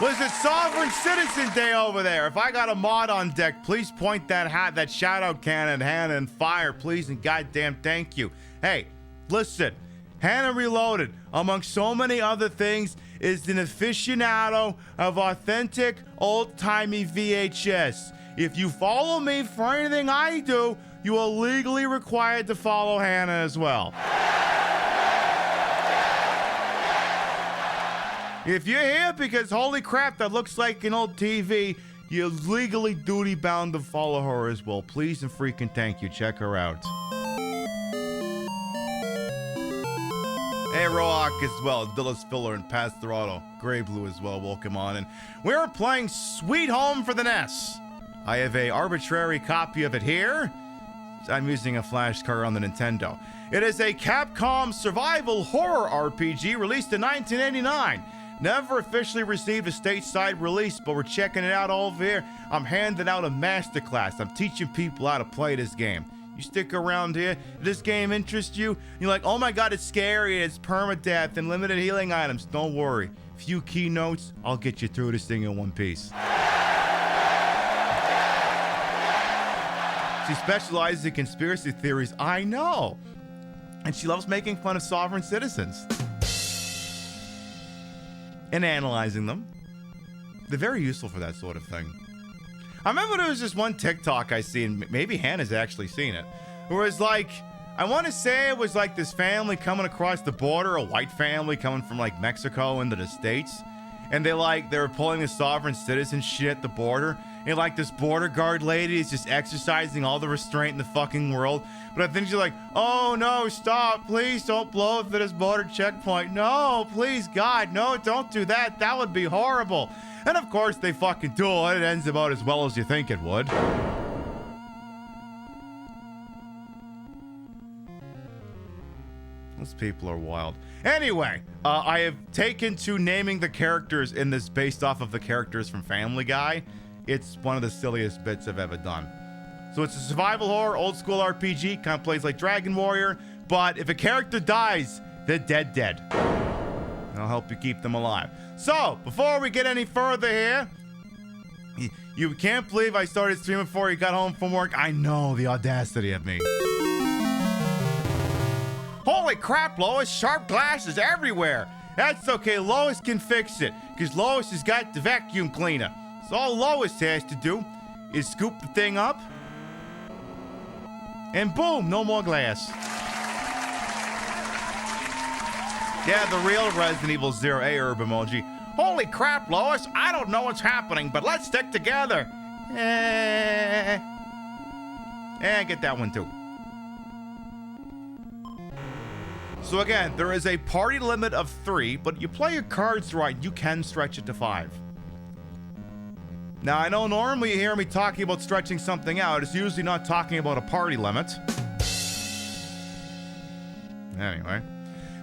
Was it Sovereign Citizen Day over there? If I got a mod on deck, please point that shadow cannon at Hannah and fire, please, and goddamn thank you. Hey, listen, Hannah Reloaded, among so many other things, is an aficionado of authentic, old-timey VHS. If you follow me for anything I do, you are legally required to follow Hannah as well. If you're here because, holy crap, that looks like an old TV, you're legally duty-bound to follow her as well. Please and freaking thank you. Check her out. Hey, Roak as well, Dillis Filler and Pastorado, Grey Blue as well, welcome on. And we're playing Sweet Home for the NES. I have a arbitrary copy of it here. I'm using a flashcard on the Nintendo. It is a Capcom survival horror RPG released in 1989. Never officially received a stateside release, but we're checking it out over here. I'm handing out a masterclass. I'm teaching people how to play this game. You stick around here, this game interests you, you're like, oh my god, it's scary, it's permadeath and limited healing items. Don't worry. Few keynotes, I'll get you through this thing in one piece. She specializes in conspiracy theories, I know. And she loves making fun of sovereign citizens. And analyzing them. They're very useful for that sort of thing. I remember there was just one TikTok I seen, maybe Hannah's actually seen it, where it's like, I want to say it was like this family coming across the border, a white family coming from like Mexico into the States, and they were pulling the sovereign citizen shit at the border, and like this border guard lady is just exercising all the restraint in the fucking world, but I think she's like, oh no, stop, please don't blow up for this border checkpoint, no, please God, no, don't do that, that would be horrible. And of course they fucking do it. It ends about as well as you think it would. Those people are wild. Anyway, I have taken to naming the characters in this based off of the characters from Family Guy. It's one of the silliest bits I've ever done. So it's a survival horror, old school RPG, kind of plays like Dragon Warrior, but if a character dies, they're dead. And I'll help you keep them alive. So, before we get any further here, you can't believe I started streaming before you got home from work. I know, the audacity of me. Holy crap, Lois, sharp glasses everywhere. That's okay, Lois can fix it, because Lois has got the vacuum cleaner. So all Lois has to do is scoop the thing up, and boom, no more glass. Yeah, the real Resident Evil 0A herb emoji. Holy crap, Lois, I don't know what's happening, but let's stick together. Get that one too. So again, there is a party limit of 3, but you play your cards right, you can stretch it to 5. Now, I know normally you hear me talking about stretching something out. It's usually not talking about a party limit. Anyway,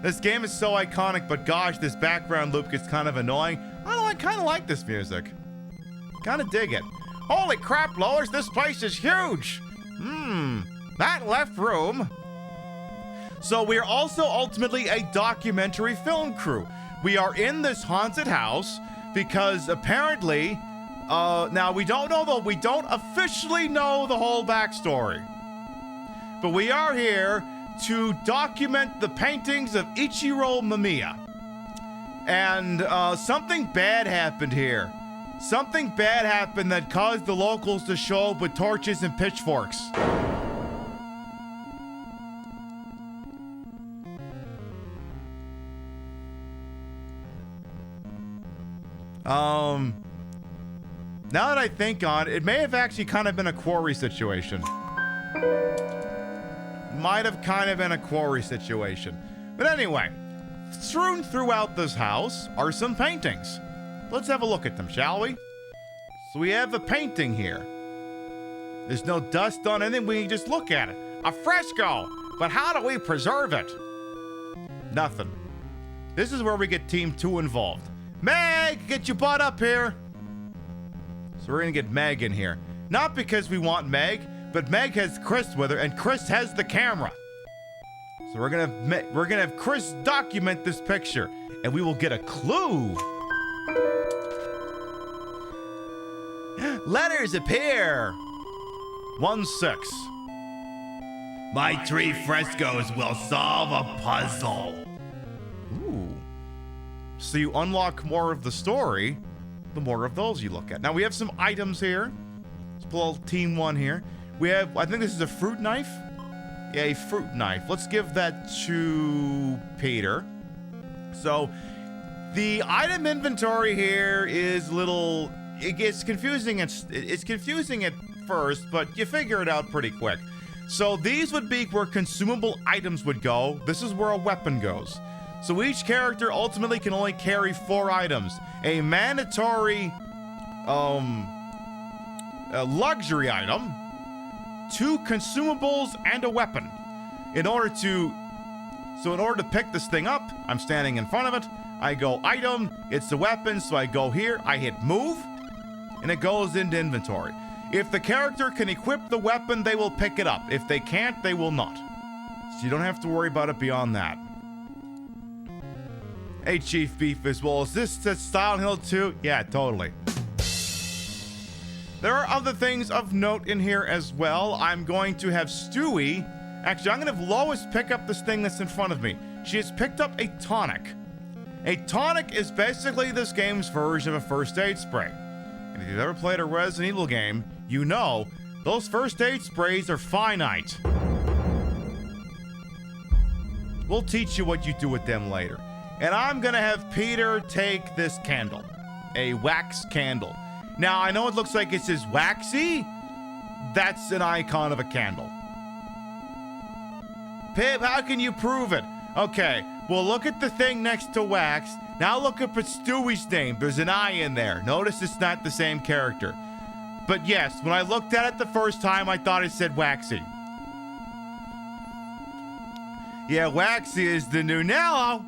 this game is so iconic, but gosh, this background loop gets kind of annoying. I don't know, I kind of like this music. Kind of dig it. Holy crap, Lois, this place is huge. That left room. So we're also ultimately a documentary film crew. We are in this haunted house because apparently, now we don't know though, we don't officially know the whole backstory. But we are here to document the paintings of Ichiro Mamiya. And something bad happened here. Something bad happened that caused the locals to show up with torches and pitchforks. Now that I think on it, it may have actually kind of been a quarry situation. Might have kind of been a quarry situation. But anyway, strewn throughout this house are some paintings. Let's have a look at them, shall we? So we have a painting here. There's no dust on anything, we can just look at it. A fresco! But how do we preserve it? Nothing. This is where we get Team 2 involved. Meg, get your butt up here! So we're gonna get Meg in here. Not because we want Meg, but Meg has Chris with her, and Chris has the camera. So we're gonna have Chris document this picture, and we will get a clue. Letters appear. 1-6. My 3 frescoes will solve a puzzle. Ooh. So you unlock more of the story, the more of those you look at. Now we have some items here. Let's pull Team 1 here. We have, I think this is a fruit knife. Yeah, a fruit knife. Let's give that to Peter. So the item inventory here is little, it gets confusing. It's confusing at first, but you figure it out pretty quick. So these would be where consumable items would go. This is where a weapon goes. So each character ultimately can only carry 4 items. A mandatory a luxury item, 2 consumables, and a weapon. In order to pick this thing up, I'm standing in front of it. I go item, it's the weapon, so I go here, I hit move, and it goes into inventory. If the character can equip the weapon, they will pick it up. If they can't, they will not. So you don't have to worry about it beyond that. Hey, Chief Beef as well. Is this Silent Hill 2? Yeah, totally. There are other things of note in here as well. I'm going to have Stewie. Actually, I'm going to have Lois pick up this thing that's in front of me. She has picked up a tonic. A tonic is basically this game's version of a first aid spray. And if you've ever played a Resident Evil game, you know those first aid sprays are finite. We'll teach you what you do with them later. And I'm gonna have Peter take this candle, a wax candle. Now, I know it looks like it says waxy. That's an icon of a candle. Pib, how can you prove it? Okay, well, look at the thing next to wax. Now look up at Stewie's name. There's an I in there. Notice it's not the same character. But yes, when I looked at it the first time, I thought it said waxy. Yeah, waxy is the new Nello.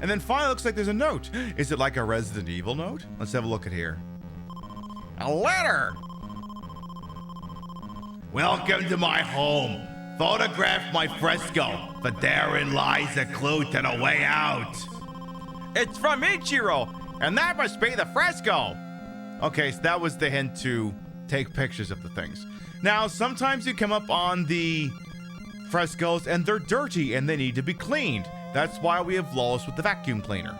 And then finally, looks like there's a note. Is it like a Resident Evil note? Let's have a look at here. A letter! Welcome to my home. Photograph my fresco, but therein lies a clue to the way out. It's from Ichiro, and that must be the fresco. Okay, so that was the hint to take pictures of the things. Now, sometimes you come up on the frescoes and they're dirty and they need to be cleaned. That's why we have Lois with the vacuum cleaner.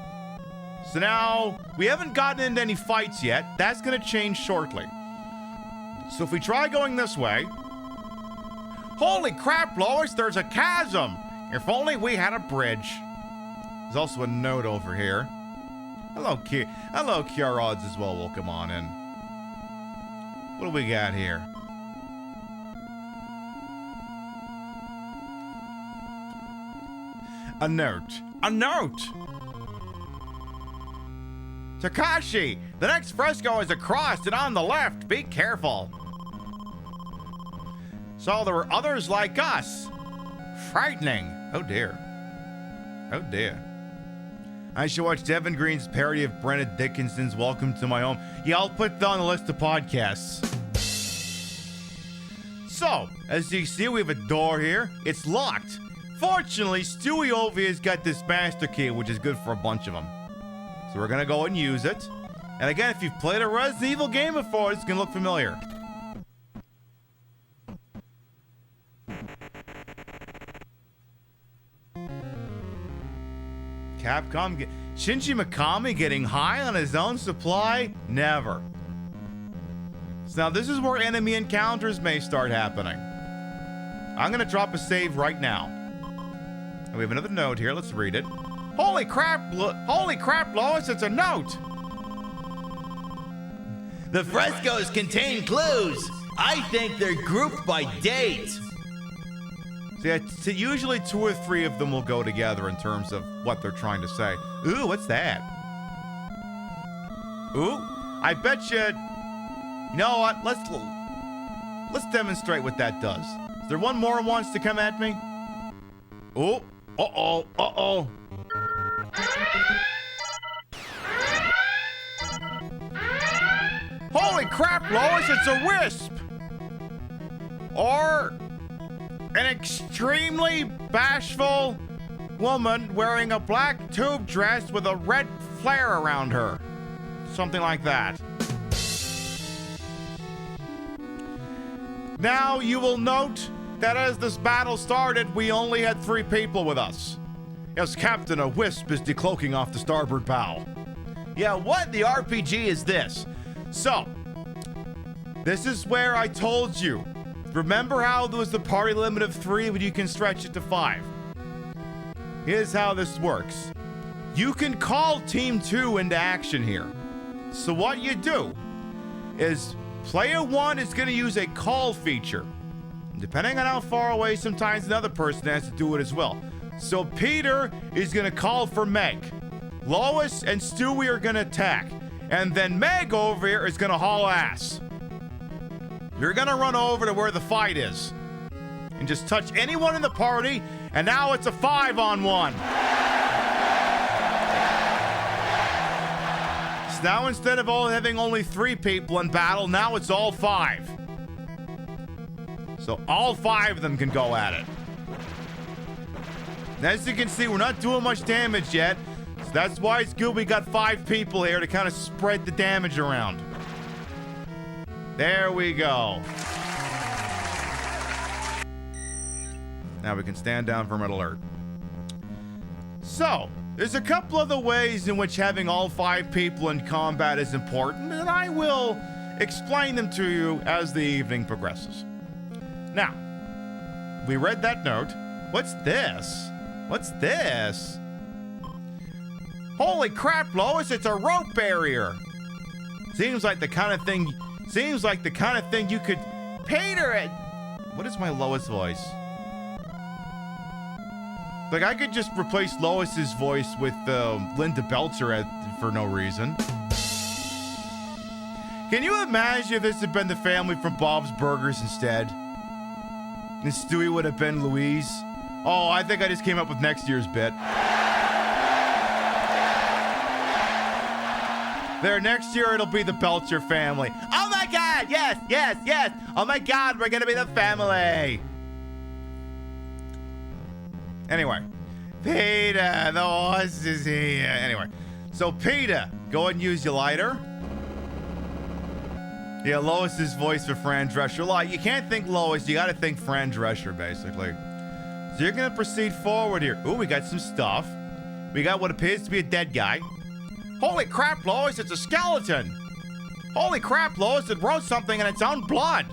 So now, we haven't gotten into any fights yet. That's going to change shortly. So if we try going this way... Holy crap, Lois, there's a chasm! If only we had a bridge. There's also a note over here. Hello, Kierods as well. Welcome on in. What do we got here? A note. A note! Takashi, the next fresco is across and on the left. Be careful. So there were others like us. Frightening. Oh dear. Oh dear. I should watch Devin Green's parody of Brenna Dickinson's Welcome to My Home. Yeah, I'll put that on the list of podcasts. So, as you see, we have a door here. It's locked. Fortunately, Stewie over here's got this master key, which is good for a bunch of them. So we're gonna go and use it. And again, if you've played a Resident Evil game before, it's gonna look familiar. Capcom, Shinji Mikami getting high on his own supply? Never. So now this is where enemy encounters may start happening. I'm gonna drop a save right now. And we have another note here, let's read it. Holy crap, Lois, it's a note! The frescoes contain clues. I think they're grouped by date. So usually 2 or 3 of them will go together in terms of what they're trying to say. Ooh, what's that? Ooh, I bet you... You know what? Let's demonstrate what that does. Is there one more who wants to come at me? Oh, uh-oh, uh-oh. Holy crap, Lois, it's a wisp! Or an extremely bashful woman wearing a black tube dress with a red flare around her. Something like that. Now, you will note that as this battle started, we only had 3 people with us. Yes, Captain, a wisp is decloaking off the starboard bow. Yeah, what the RPG is this? So, this is where I told you. Remember how there was the party limit of 3, but you can stretch it to 5. Here's how this works. You can call Team 2 into action here. So what you do is player 1 is going to use a call feature. Depending on how far away, sometimes another person has to do it as well. So Peter is going to call for Meg. Lois and Stewie are going to attack. And then Meg over here is going to haul ass. You're going to run over to where the fight is. And just touch anyone in the party. And now it's a 5-on-1. So now instead of having only 3 people in battle, now it's all 5. So all 5 of them can go at it. And as you can see, we're not doing much damage yet. So that's why it's good we got 5 people here to kind of spread the damage around. There we go. Now we can stand down for red alert. So, there's a couple other ways in which having all 5 people in combat is important, and I will explain them to you as the evening progresses. Now, we read that note. What's this? What's this? Holy crap, Lois, it's a rope barrier. Seems like the kind of thing you could Peter it. What is my Lois voice? Like, I could just replace Lois's voice with Linda Belcher for no reason. Can you imagine if this had been the family from Bob's Burgers instead? And Stewie would have been Louise? Oh, I think I just came up with next year's bit. There, next year it'll be the Belcher family. Oh my God, yes, yes, yes. Oh my God, we're gonna be the family. Anyway, Peter, the horse is here. Anyway, so Peter, go ahead and use your lighter. Yeah, Lois's voice for Fran Drescher. You can't think Lois, you gotta think Fran Drescher, basically. So you're gonna proceed forward here. Ooh, we got some stuff. We got what appears to be a dead guy. Holy crap, Lois, it's a skeleton. Holy crap, Lois, it wrote something in its own blood.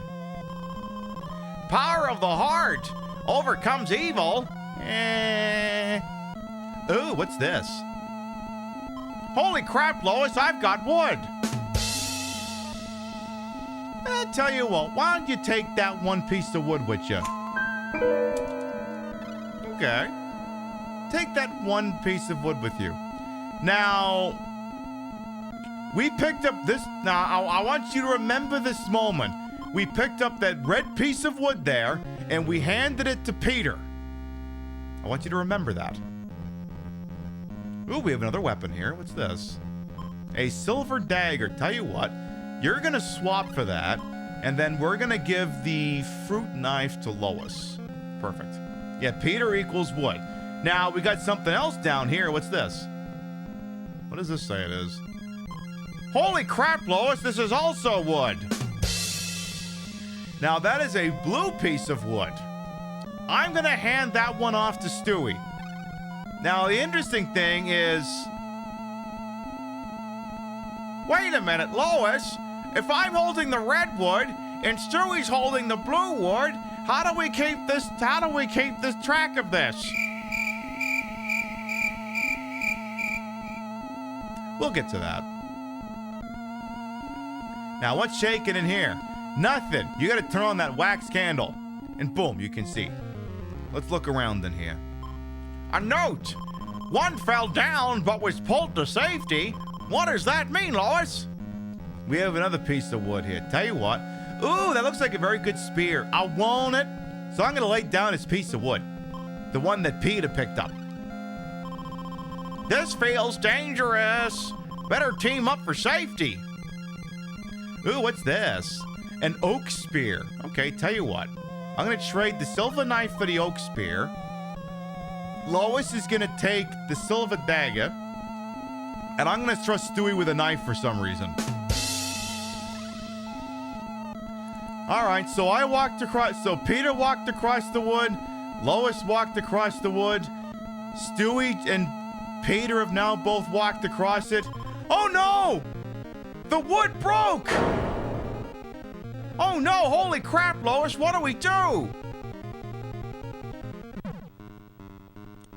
Power of the heart overcomes evil. Ooh, what's this? Holy crap, Lois, I've got wood. I'll tell you what, why don't you take that one piece of wood with you? Okay. take that one piece of wood with you. Now, we picked up this. Now, I want you to remember this moment. We picked up that red piece of wood there, and we handed it to Peter. I want you to remember that. Ooh, we have another weapon here. What's this? A silver dagger. Tell you what, you're going to swap for that, and then we're going to give the fruit knife to Lois. Perfect. Yeah, Peter equals wood. Now, we got something else down here. What's this? What does this say it is? Holy crap, Lois, this is also wood. Now, that is a blue piece of wood. I'm going to hand that one off to Stewie. Now, the interesting thing is... Wait a minute, Lois. If I'm holding the red wood and Stewie's holding the blue wood, how do we keep this track of this? We'll get to that. Now, what's shaking in here? Nothing. You gotta turn on that wax candle. And boom, you can see. Let's look around in here. A note! One fell down but was pulled to safety. What does that mean, Lois? We have another piece of wood here. Tell you what. Ooh, that looks like a very good spear. I want it. So I'm gonna lay down this piece of wood. The one that Peter picked up. This feels dangerous. Better team up for safety. Ooh, what's this? An oak spear. Okay, tell you what. I'm going to trade the silver knife for the oak spear. Lois is going to take the silver dagger. And I'm going to trust Stewie with a knife for some reason. Alright, so I walked across... So Peter walked across the wood. Lois walked across the wood. Stewie and Peter have now both walked across it. Oh no! The wood broke! Oh no, holy crap, Lois, what do we do?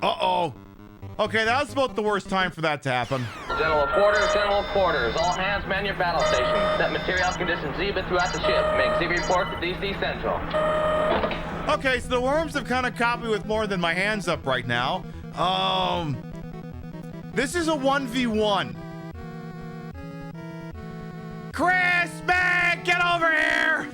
Uh-oh. Okay, that was about the worst time for that to happen. General quarters. All hands man your battle stations. Set material conditions zebra throughout the ship. Make Z report to DC Central. Okay, so the worms have kind of caught me with more than my hands up right now. This is a 1v1. Chris, Meg, get over here!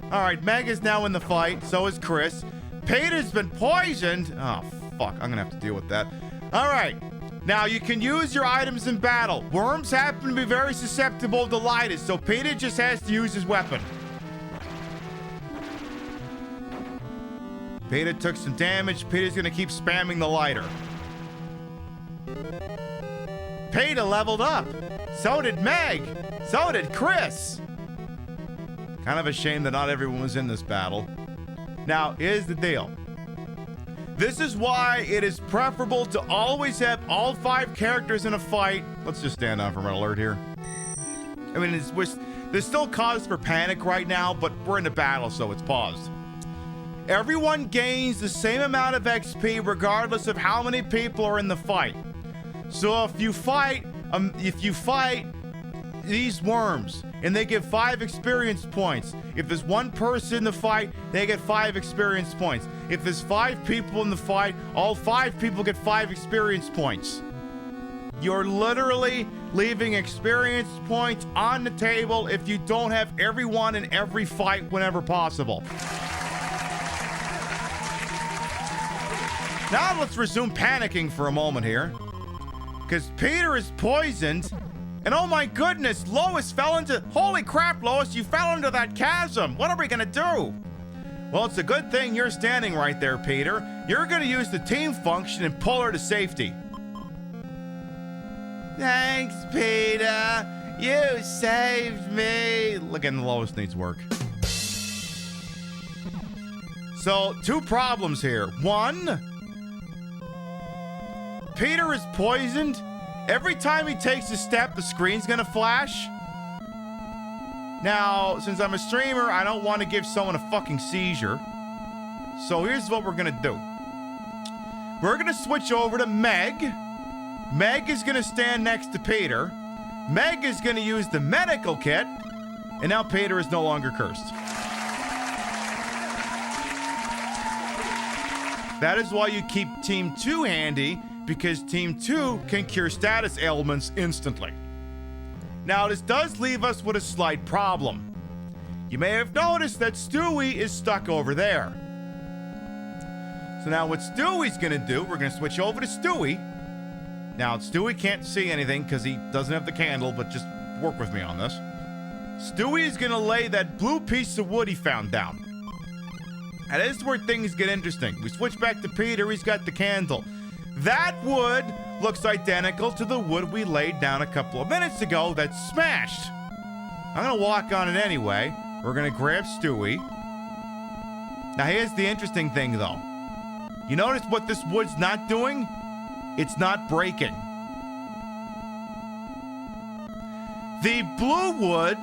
Alright, Meg is now in the fight, so is Chris. Peter's been poisoned. Oh, fuck, I'm gonna have to deal with that. Alright, now you can use your items in battle. Worms happen to be very susceptible to lighters, so Peter just has to use his weapon. Peter took some damage. Peter's gonna keep spamming the lighter. Peter leveled up. So did Meg. So did Chris. Kind of a shame that not everyone was in this battle. Now, here's the deal. This is why it is preferable to always have all 5 characters in a fight. Let's just stand on for red alert here. I mean, there's still cause for panic right now, but we're in a battle, so it's paused. Everyone gains the same amount of XP regardless of how many people are in the fight. So if you fight these worms and they get 5 experience points, if there's one person in the fight, they get 5 experience points. If there's 5 people in the fight, all 5 people get 5 experience points. You're literally leaving experience points on the table if you don't have everyone in every fight whenever possible. Now let's resume panicking for a moment here. Because Peter is poisoned. And oh my goodness, Lois fell into... Holy crap, Lois, you fell into that chasm. What are we going to do? Well, it's a good thing you're standing right there, Peter. You're going to use the team function and pull her to safety. Thanks, Peter. You saved me. Look, and Lois needs work. So, 2 problems here. 1... Peter is poisoned. Every time he takes a step, the screen's gonna flash. Now, since I'm a streamer, I don't want to give someone a fucking seizure. So here's what we're gonna do. We're gonna switch over to Meg. Meg is gonna stand next to Peter. Meg is going to use the medical kit, and now Peter is no longer cursed. That is why you keep Team 2 handy, because Team 2 can cure status ailments instantly. Now, this does leave us with a slight problem. You may have noticed that Stewie is stuck over there. So now what Stewie's going to do, we're going to switch over to Stewie. Now, Stewie can't see anything because he doesn't have the candle, but just work with me on this. Stewie is going to lay that blue piece of wood he found down. And this is where things get interesting. We switch back to Peter, he's got the candle. That wood looks identical to the wood we laid down a couple of minutes ago that's smashed. I'm going to walk on it anyway. We're going to grab Stewie. Now, here's the interesting thing, though. You notice what this wood's not doing? It's not breaking. The blue wood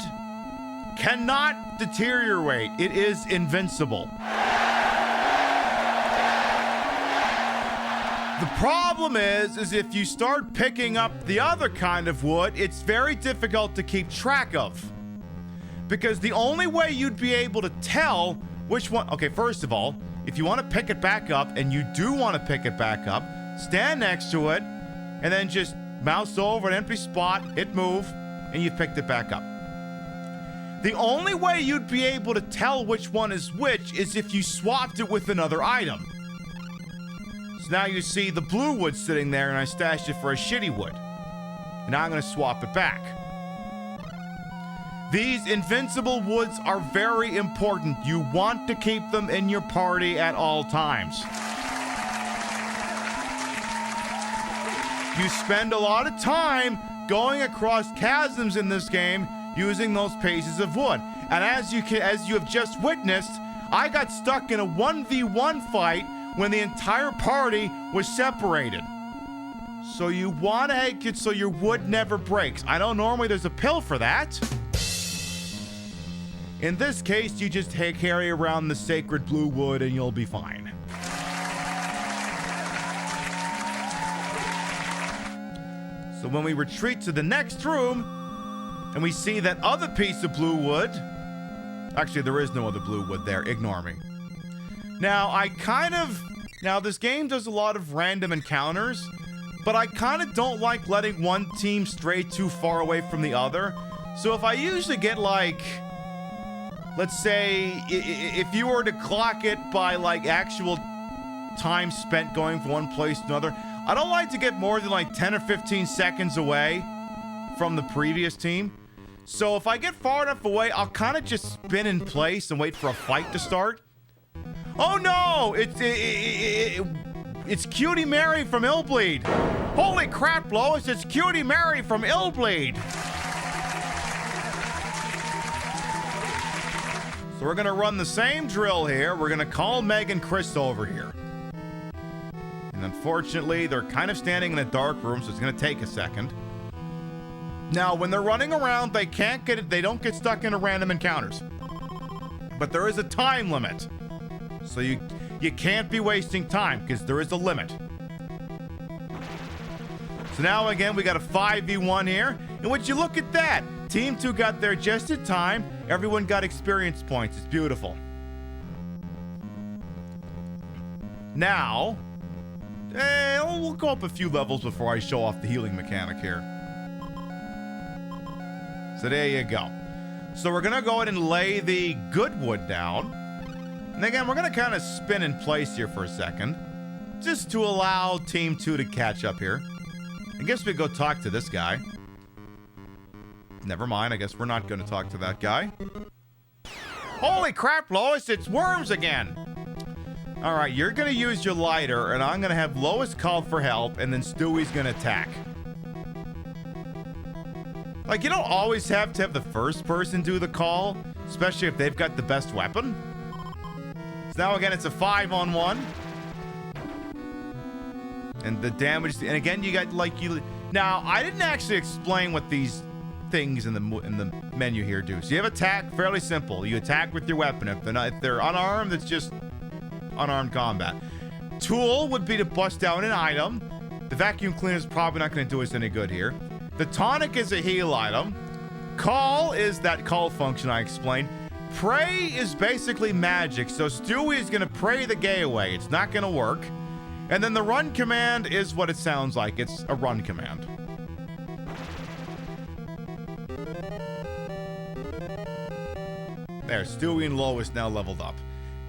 cannot deteriorate. It is invincible. The problem is if you start picking up the other kind of wood, it's very difficult to keep track of. Because the only way you'd be able to tell which one... Okay, first of all, if you want to pick it back up, and you do want to pick it back up, stand next to it, and then just mouse over an empty spot, hit move, and you've picked it back up. The only way you'd be able to tell which one is which is if you swapped it with another item. So now you see the blue wood sitting there, and I stashed it for a shitty wood. And now I'm going to swap it back. These invincible woods are very important. You want to keep them in your party at all times. You spend a lot of time going across chasms in this game using those pieces of wood. And as you have just witnessed, I got stuck in a 1v1 fight when the entire party was separated. So you want to make it so your wood never breaks. I know normally there's a pill for that. In this case, you just carry around the sacred blue wood and you'll be fine. So when we retreat to the next room, and we see that other piece of blue wood... Actually, there is no other blue wood there. Ignore me. Now, Now, this game does a lot of random encounters, but I kind of don't like letting one team stray too far away from the other. So if I usually get, like... Let's say, if you were to clock it by, like, actual time spent going from one place to another, I don't like to get more than, like, 10 or 15 seconds away from the previous team. So if I get far enough away, I'll kind of just spin in place and wait for a fight to start. Oh, no! It's Cutie Mary from Illbleed. Holy crap, Lois, it's Cutie Mary from Illbleed. So we're going to run the same drill here. We're going to call Meg and Chris over here. And unfortunately, they're kind of standing in a dark room, so it's going to take a second. Now, when they're running around, they don't get stuck into random encounters. But there is a time limit. So you can't be wasting time, because there is a limit. So now, again, we got a 5v1 here. And would you look at that? Team 2 got there just in time. Everyone got experience points. It's beautiful. Now, we'll go up a few levels before I show off the healing mechanic here. So there you go. So we're going to go ahead and lay the good wood down. And again, we're going to kind of spin in place here for a second, just to allow Team 2 to catch up here. I guess we go talk to this guy. Never mind, I guess we're not going to talk to that guy. Holy crap, Lois, it's worms again. All right, you're going to use your lighter, and I'm going to have Lois call for help, and then Stewie's going to attack. Like, you don't always have to have the first person do the call, especially if they've got the best weapon. So now, again, it's a 5-on-1. And the damage, and again, you got, like, now, I didn't actually explain what these things in the menu here do. So you have attack, fairly simple. You attack with your weapon. If they're unarmed, it's just unarmed combat. Tool would be to bust down an item. The vacuum cleaner is probably not going to do us any good here. The tonic is a heal item. Call is that call function I explained. Pray is basically magic, so Stewie is going to pray the gay away. It's not going to work. And then the run command is what it sounds like. It's a run command. There, Stewie and Lois now leveled up.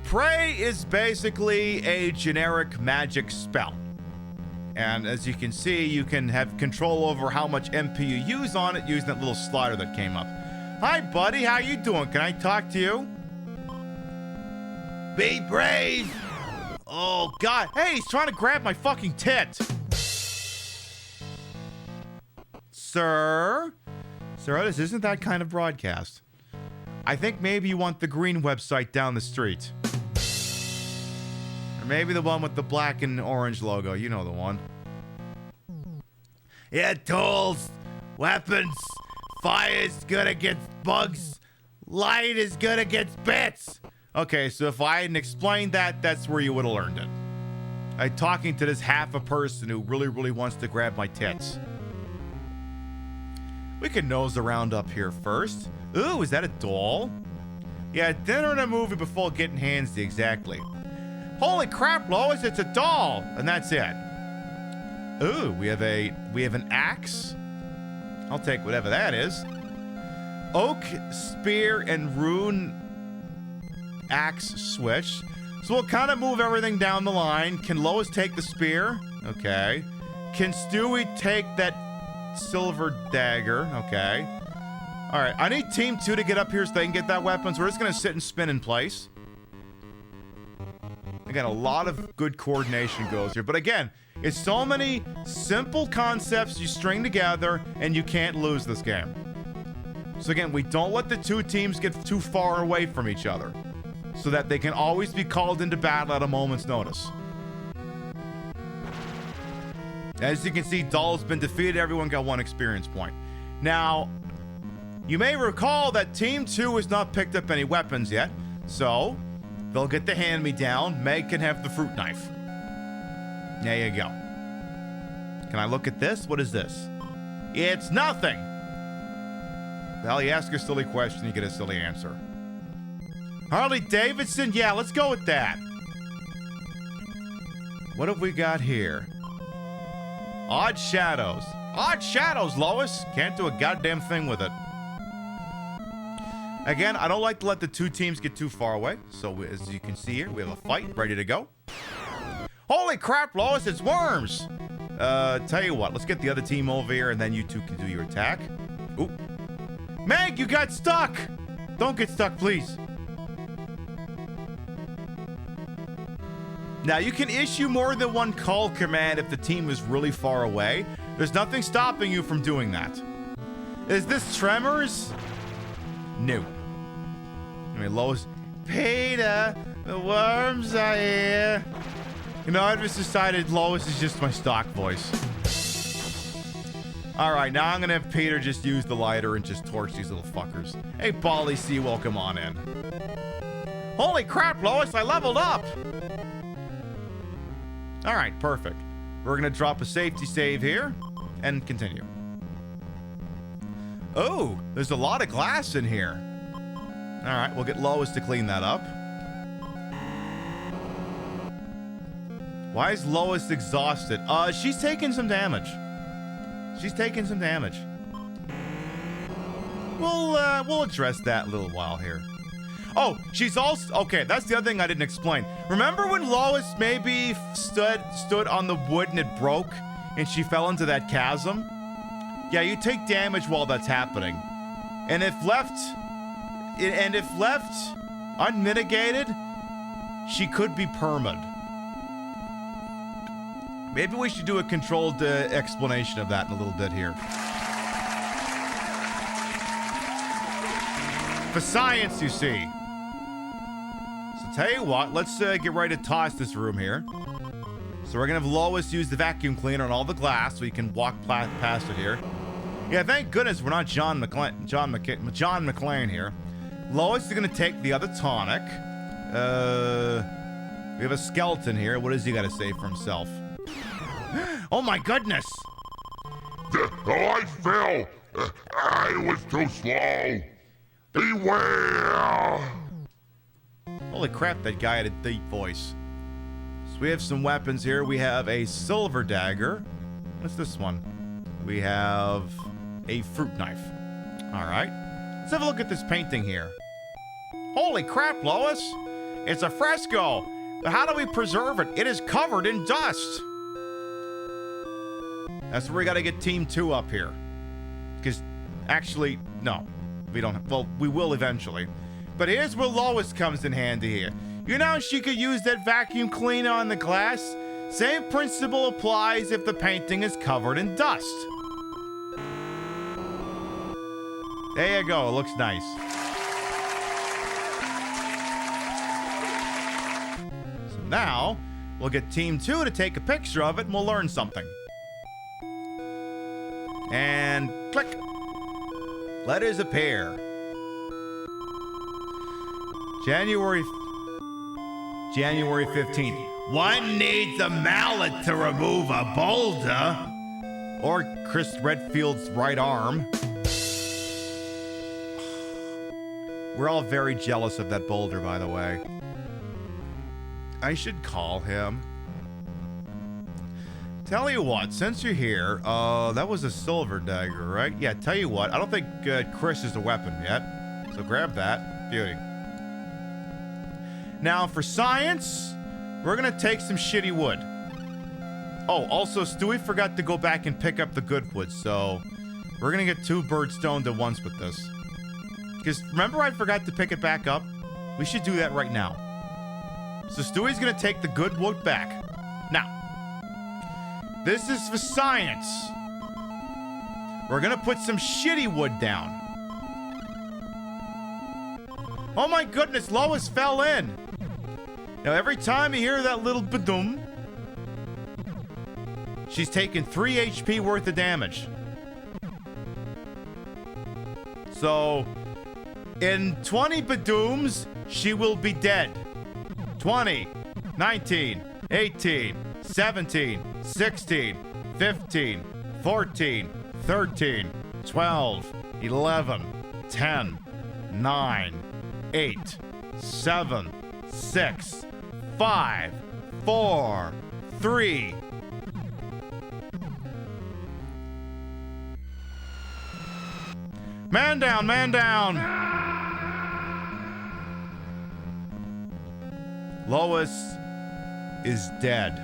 Pray is basically a generic magic spell. And as you can see, you can have control over how much MP you use on it using that little slider that came up. Hi, buddy. How you doing? Can I talk to you? Be brave. Oh, God. Hey, he's trying to grab my fucking tit. Sir? Sir, this isn't that kind of broadcast. I think maybe you want the green website down the street. Or maybe the one with the black and orange logo. You know the one. Yeah, tools, weapons, fire is good against bugs, light is good against bits. Okay, so if I hadn't explained that, that's where you would have learned it. I'm talking to this half a person who really wants to grab my tits. We can nose around up here first. Ooh, is that a doll? Yeah, dinner and a movie before getting handsy, exactly. Holy crap, Lois, it's a doll! And that's it. Ooh, we have an axe. I'll take whatever that is. Oak, spear, and rune axe switch. So we'll kind of move everything down the line. Can Lois take the spear? Okay. Can Stewie take that silver dagger? Okay. All right, I need Team 2 to get up here so they can get that weapon. So we're just going to sit and spin in place. Again, a lot of good coordination goes here. But again, it's so many simple concepts you string together, and you can't lose this game. So again, we don't let the two teams get too far away from each other so that they can always be called into battle at a moment's notice. As you can see, Doll's been defeated. Everyone got 1 experience point. Now, you may recall that Team 2 has not picked up any weapons yet, so they'll get the hand-me-down. Meg can have the fruit knife. There you go. Can I look at this? What is this? It's nothing. Well, you ask a silly question, you get a silly answer. Harley Davidson? Yeah, let's go with that. What have we got here? Odd shadows. Odd shadows, Lois. Can't do a goddamn thing with it. Again, I don't like to let the two teams get too far away. So as you can see here, we have a fight ready to go. Holy crap, Lois, it's worms. Tell you what, let's get the other team over here and then you two can do your attack. Ooh. Meg, you got stuck. Don't get stuck, please. Now, you can issue more than one call command if the team is really far away. There's nothing stopping you from doing that. Is this Tremors? No. I mean, Lois. Peter, the worms are here. You know, I just decided Lois is just my stock voice. All right, now I'm going to have Peter just use the lighter and just torch these little fuckers. Hey, Bally C, welcome on in. Holy crap, Lois, I leveled up. All right, perfect. We're going to drop a safety save here and continue. Oh, there's a lot of glass in here. All right, we'll get Lois to clean that up. Why is Lois exhausted? She's taking some damage. She's taking some damage. We'll address that in a little while here. Oh, she's also... Okay, that's the other thing I didn't explain. Remember when Lois maybe stood on the wood and it broke and she fell into that chasm? Yeah, you take damage while that's happening. And if left unmitigated, she could be permed. Maybe we should do a controlled explanation of that in a little bit here. For science, you see. So tell you what, let's get ready to toss this room here. So we're gonna have Lois use the vacuum cleaner on all the glass so we can walk past it here. Yeah, thank goodness we're not John McClane here. Lois is gonna take the other tonic. We have a skeleton here. What does he gotta say for himself? Oh my goodness! Oh, I fell. I was too slow. Beware. Holy crap, that guy had a deep voice. So we have some weapons here. We have a silver dagger. What's this one? We have a fruit knife. All right. Let's have a look at this painting here. Holy crap, Lois. It's a fresco. But how do we preserve it? It is covered in dust. That's where we got to get Team 2 up here. Because, actually, no. We don't. Well, we will eventually. But here's where Lois comes in handy here. You know, she could use that vacuum cleaner on the glass. Same principle applies if the painting is covered in dust. There you go. It looks nice. So now, we'll get Team 2 to take a picture of it and we'll learn something. And click. Letters appear. January 15th. One needs a mallet to remove a boulder. Or Chris Redfield's right arm. We're all very jealous of that boulder, by the way. I should call him. Tell you what, since you're here, that was a silver dagger, right? Yeah, tell you what, I don't think Chris is a weapon yet. So grab that. Beauty. Now, for science, we're going to take some shitty wood. Oh, also, Stewie forgot to go back and pick up the good wood, so we're going to get 2 birds stoned at once with this. Because remember I forgot to pick it back up? We should do that right now. So Stewie's going to take the good wood back. Now, this is for science. We're going to put some shitty wood down. Oh my goodness, Lois fell in. Now, every time you hear that little badoom, she's taken 3 HP worth of damage. So, in 20 badooms, she will be dead. 20, 19, 18, 17, 16, 15, 14, 13, 12, 11, 10, 9, 8, 7, 6, 5, 4, 3. Man down, man down. Lois is dead.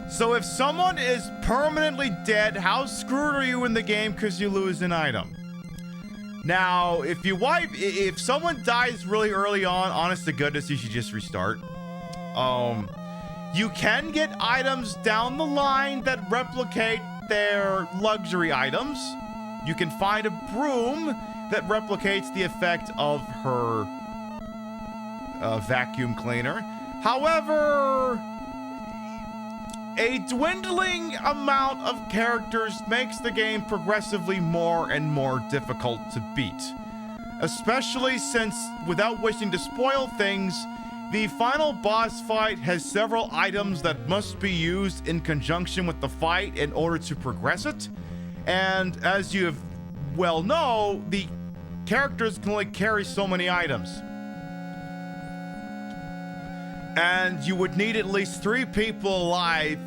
So if someone is permanently dead, how screwed are you in the game because you lose an item? Now, if someone dies really early on, honest to goodness, you should just restart. You can get items down the line that replicate their luxury items. You can find a broom that replicates the effect of her vacuum cleaner. However, a dwindling amount of characters makes the game progressively more and more difficult to beat. Especially since, without wishing to spoil things, the final boss fight has several items that must be used in conjunction with the fight in order to progress it. And as you well know, the characters can only carry so many items. And you would need at least 3 people alive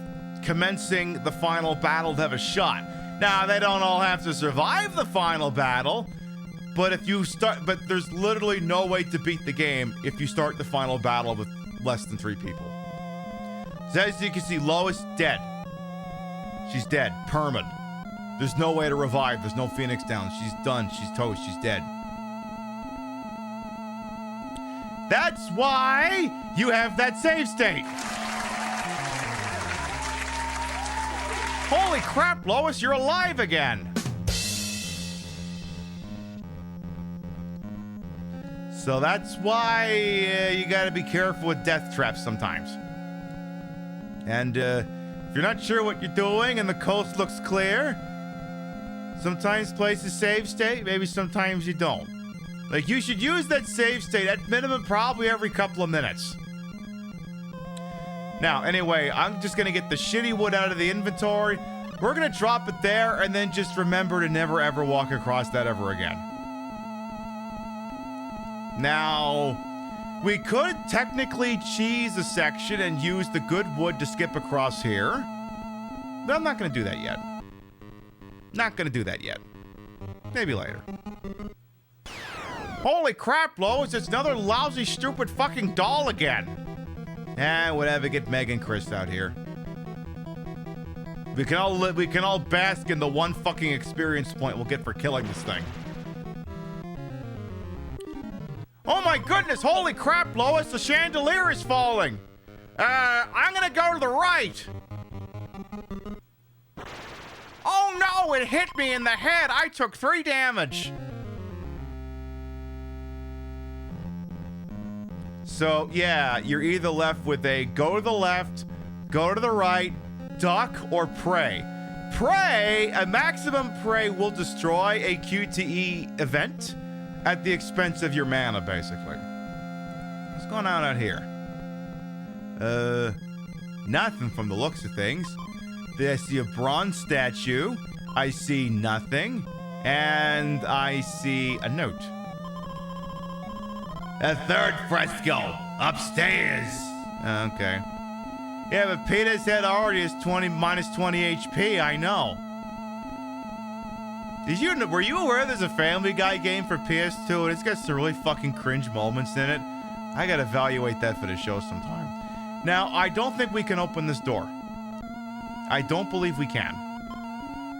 commencing the final battle to have a shot. Now, they don't all have to survive the final battle, but there's literally no way to beat the game if you start the final battle with less than 3 people. So as you can see, Lois dead. She's dead, permanent. There's no way to revive. There's no Phoenix down. She's done. She's toast. She's dead. That's why you have that save state. Holy crap, Lois, you're alive again. So that's why you gotta be careful with death traps sometimes. And if you're not sure what you're doing and the coast looks clear, sometimes places save state, maybe sometimes you don't. Like, you should use that save state at minimum probably every couple of minutes. Now, anyway, I'm just gonna get the shitty wood out of the inventory. We're gonna drop it there and then just remember to never ever walk across that ever again. Now, we could technically cheese a section and use the good wood to skip across here. But I'm not gonna do that yet. Not gonna do that yet. Maybe later. Holy crap, Lois, it's another lousy, stupid fucking doll again. Whatever, get Meg and Chris out here. We can all bask in the one fucking experience point we'll get for killing this thing. Oh my goodness, holy crap, Lois, the chandelier is falling. I'm gonna go to the right. Oh no, it hit me in the head. I took 3 damage. So, yeah, you're either left with a go to the left, go to the right, duck, or pray. Pray, a maximum pray will destroy a QTE event at the expense of your mana, basically. What's going on out here? Nothing from the looks of things. I see a bronze statue. I see nothing. And I see a note. A 3rd fresco upstairs. Okay. Yeah, but Peter's head already is minus 20 HP. I know. Were you aware there's a Family Guy game for PS2 and it's got some really fucking cringe moments in it? I gotta evaluate that for the show sometime. Now, I don't think we can open this door. I don't believe we can.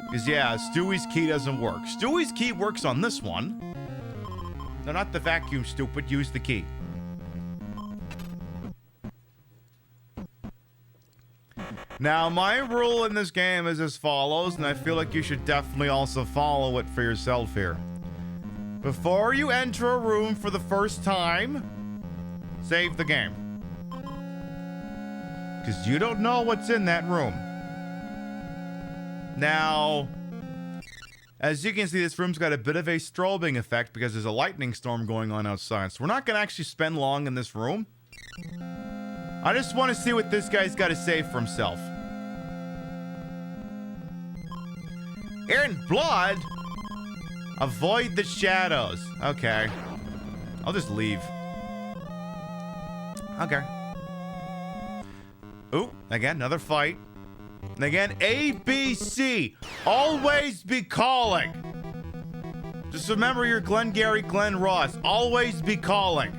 Because, yeah, Stewie's key doesn't work. Stewie's key works on this one. No, not the vacuum, stupid. Use the key. Now, my rule in this game is as follows, and I feel like you should definitely also follow it for yourself here. Before you enter a room for the first time, save the game. Because you don't know what's in that room. Now, as you can see, this room's got a bit of a strobing effect because there's a lightning storm going on outside. So we're not going to actually spend long in this room. I just want to see what this guy's got to say for himself. In blood, avoid the shadows. Okay. I'll just leave. Okay. Ooh, again, another fight. And again, ABC. Always be calling. Just remember your Glengarry Glen Ross. Always be calling.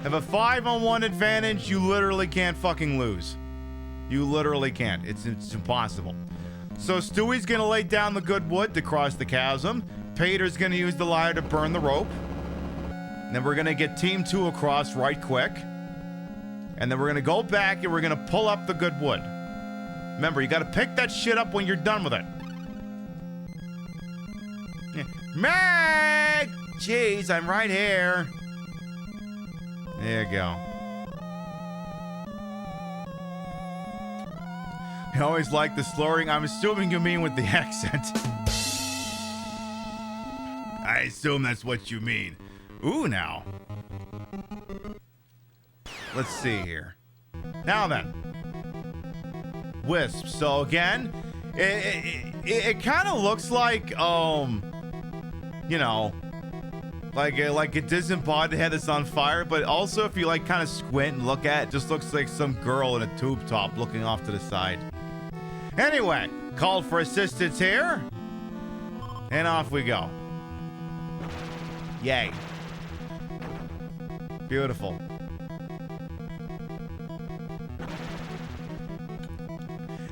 Have a 5-on-1 advantage, you literally can't fucking lose. You literally can't. It's impossible. So Stewie's gonna lay down the good wood to cross the chasm. Peter's gonna use the lyre to burn the rope. And then we're gonna get Team 2 across right quick. And then we're gonna go back and we're gonna pull up the good wood. Remember, you gotta pick that shit up when you're done with it. Yeah. Meg! Jeez, I'm right here. There you go. I always like the slurring. I'm assuming you mean with the accent. I assume that's what you mean. Ooh, now. Let's see here. Now then. Wisp. So again, it kind of looks like, you know, like a disembodied head that's on fire, but also if you like kind of squint and look at it, just looks like some girl in a tube top looking off to the side. Anyway, called for assistance here. And off we go. Yay. Beautiful.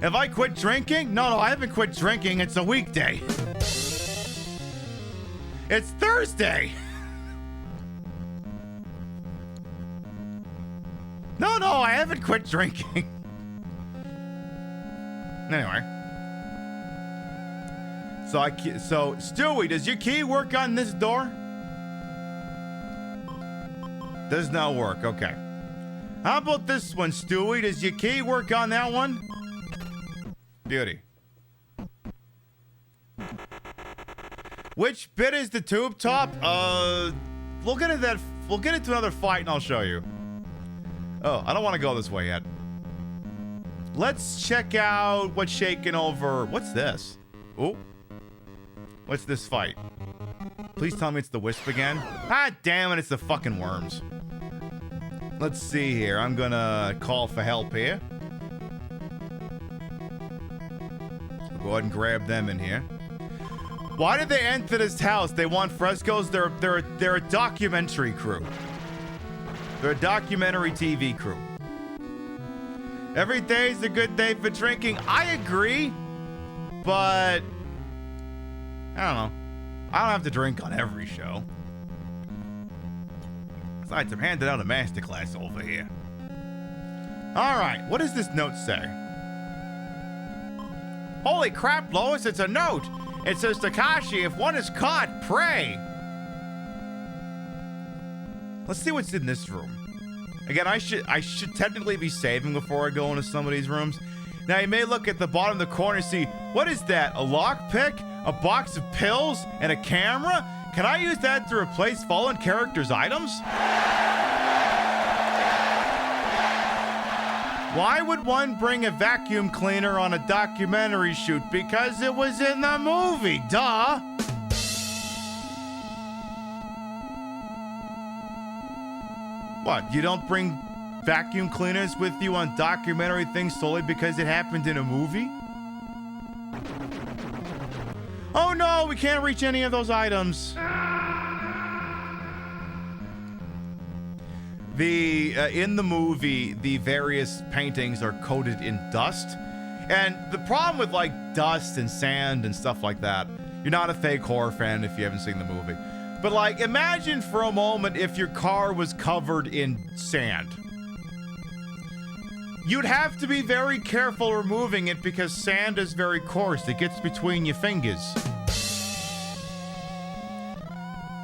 Have I quit drinking? No, I haven't quit drinking. It's a weekday. It's Thursday. No, I haven't quit drinking. Anyway. So Stewie, does your key work on this door? Does not work. Okay. How about this one, Stewie? Does your key work on that one? Beauty. Which bit is the tube top? Looking at that We'll get into another fight and I'll show you. Oh, I don't want to go this way yet. Let's check out what's shaking over. What's this? Oh. What's this fight? Please tell me it's the Wisp again. Ah, damn it, it's the fucking worms. Let's see here. I'm gonna call for help here. Go ahead and grab them in here. Why did they enter this house? They want frescoes. They're a documentary crew. They're a documentary TV crew. Every day's a good day for drinking. I agree, but I don't know. I don't have to drink on every show. Besides, I'm handing out a masterclass over here. All right, what does this note say? Holy crap, Lois, it's a note. It says, Takashi, if one is caught, pray. Let's see what's in this room. Again, I should technically be saving before I go into some of these rooms. Now, you may look at the bottom of the corner and see, what is that? A lockpick? A box of pills? And a camera? Can I use that to replace fallen characters' items? Why would one bring a vacuum cleaner on a documentary shoot? Because it was in the movie, duh! What, you don't bring vacuum cleaners with you on documentary things solely because it happened in a movie? Oh no, we can't reach any of those items. In the movie, the various paintings are coated in dust. And the problem with like dust and sand and stuff like that, you're not a fake horror fan if you haven't seen the movie. But like, imagine for a moment if your car was covered in sand. You'd have to be very careful removing it because sand is very coarse. It gets between your fingers.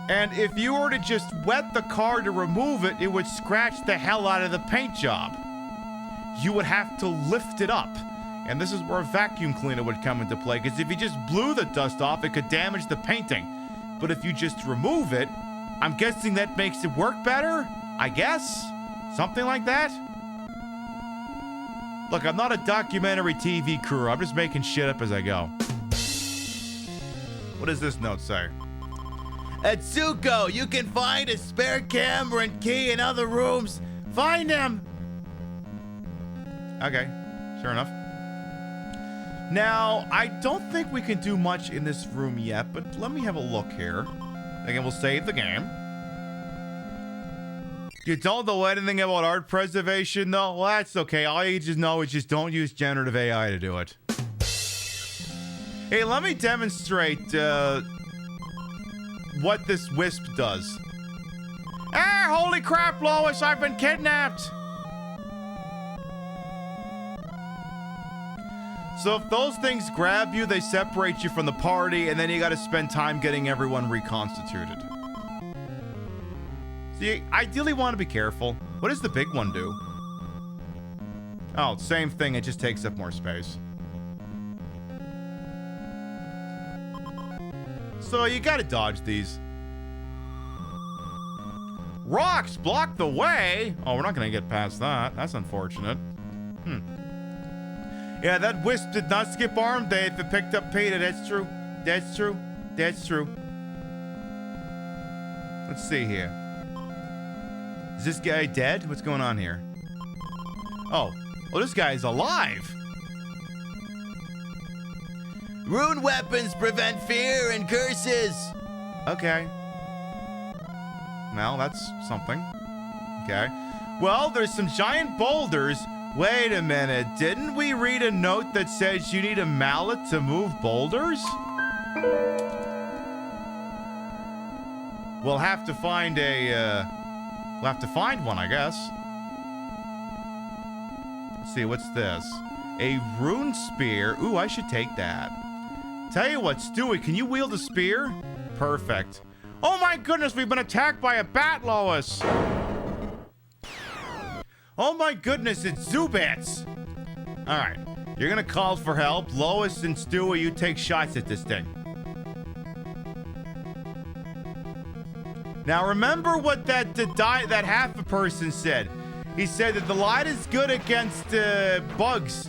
And if you were to just wet the car to remove it, it would scratch the hell out of the paint job. You would have to lift it up. And this is where a vacuum cleaner would come into play, because if you just blew the dust off, it could damage the painting. But if you just remove it, I'm guessing that makes it work better? I guess? Something like that? Look, I'm not a documentary TV crew. I'm just making shit up as I go. What does this note say? Atsuko, you can find a spare camera and key in other rooms. Find them. Okay, sure enough. Now, I don't think we can do much in this room yet, but let me have a look here. Again, we'll save the game. You don't know anything about art preservation, though? Well, that's okay. All you just know is just don't use generative AI to do it. Hey, let me demonstrate what this wisp does. Ah, holy crap, Lois, I've been kidnapped. So if those things grab you, they separate you from the party, and then you gotta spend time getting everyone reconstituted. So you ideally want to be careful. What does the big one do? Oh, same thing, it just takes up more space. So you gotta dodge these. Rocks block the way! Oh, we're not gonna get past that. That's unfortunate. Yeah, that wisp did not skip arm day if it picked up Peter. That's true. That's true. That's true. Let's see here. Is this guy dead? What's going on here? Oh. Well, this guy's alive. Rune weapons prevent fear and curses. Okay. Well, that's something. Okay. Well, there's some giant boulders. Wait a minute. Didn't we read a note that says you need a mallet to move boulders? We'll have to find a, we'll have to find one, I guess. Let's see, what's this? A rune spear. Ooh, I should take that. Tell you what, Stewie, can you wield a spear? Perfect. Oh my goodness, we've been attacked by a bat, Lois. Oh my goodness, it's Zubats. All right, you're gonna call for help. Lois and Stewie, you take shots at this thing. Now remember what that half a person said. He said that the light is good against bugs,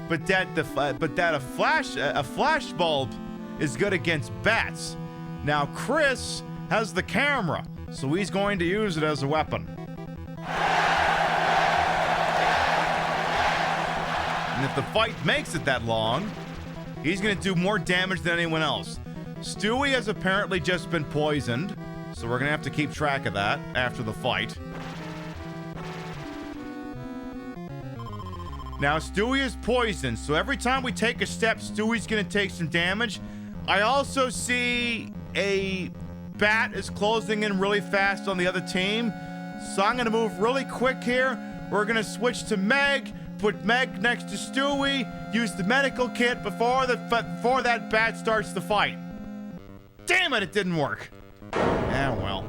but that a flash bulb is good against bats. Now Chris has the camera, so he's going to use it as a weapon. And if the fight makes it that long, he's going to do more damage than anyone else. Stewie has apparently just been poisoned, so we're going to have to keep track of that after the fight. Now, Stewie is poisoned, so every time we take a step, Stewie's going to take some damage. I also see a bat is closing in really fast on the other team, so I'm going to move really quick here. We're going to switch to Meg, put Meg next to Stewie, use the medical kit before that bat starts the fight. Damn it, it didn't work. Ah, well.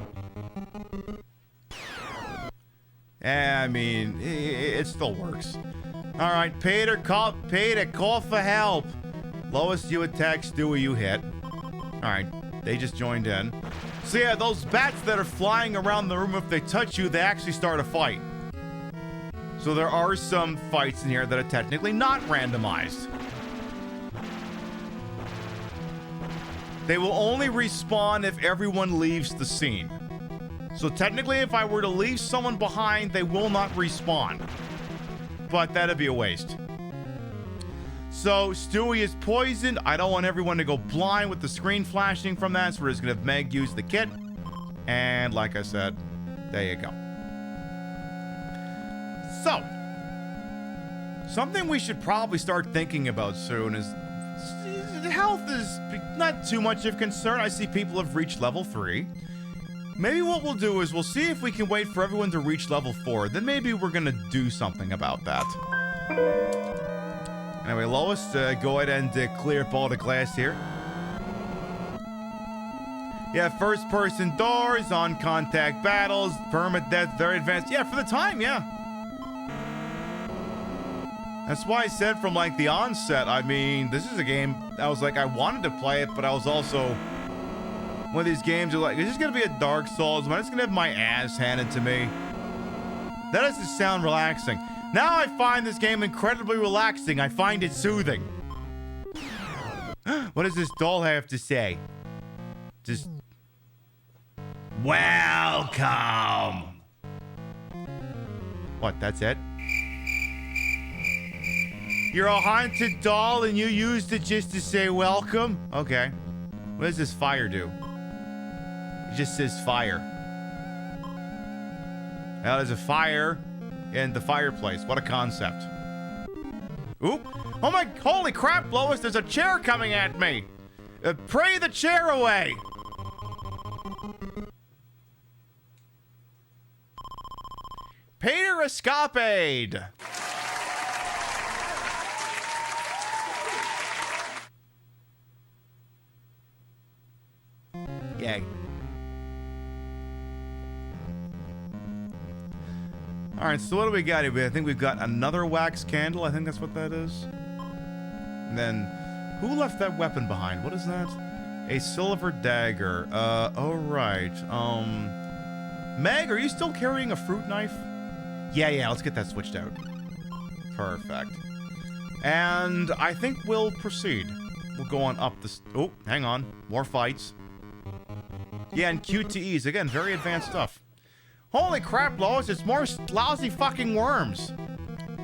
I mean, it still works. All right, Peter, call for help. Lois, you attack. Stewie, you hit. All right, they just joined in. So yeah, those bats that are flying around the room, if they touch you, they actually start a fight. So there are some fights in here that are technically not randomized. They will only respawn if everyone leaves the scene. So technically, if I were to leave someone behind, they will not respawn. But that'd be a waste. So Stewie is poisoned. I don't want everyone to go blind with the screen flashing from that, so we're just gonna have Meg use the kit. And like I said, there you go. So, something we should probably start thinking about soon is health is not too much of concern. I see people have reached level 3. Maybe what we'll do is we'll see if we can wait for everyone to reach level 4. Then maybe we're going to do something about that. Anyway, Lois, go ahead and clear up all the glass here. Yeah, first person doors, on contact battles, permit death, very advanced. Yeah, for the time, yeah. That's why I said from like the onset, I mean, this is a game, I was like, I wanted to play it, but I was also, one of these games are like, is this going to be a Dark Souls? Am I just going to have my ass handed to me? That doesn't sound relaxing. Now I find this game incredibly relaxing. I find it soothing. What does this doll have to say? Just, welcome. What, that's it? You're a haunted doll and you used it just to say welcome? Okay. What does this fire do? It just says fire. Now there's a fire in the fireplace. What a concept. Oop. Oh my, holy crap, Lois, there's a chair coming at me. Pray the chair away. Peter escapade. Yay. All right, so what do we got here? I think we've got another wax candle. I think that's what that is. And then, who left that weapon behind? What is that? A silver dagger. Oh, right. Meg, are you still carrying a fruit knife? Yeah, let's get that switched out. Perfect. And I think we'll proceed. We'll go on up this... Oh, hang on. More fights. Yeah, and QTEs. Again, very advanced stuff. Holy crap, Lois, it's more lousy fucking worms.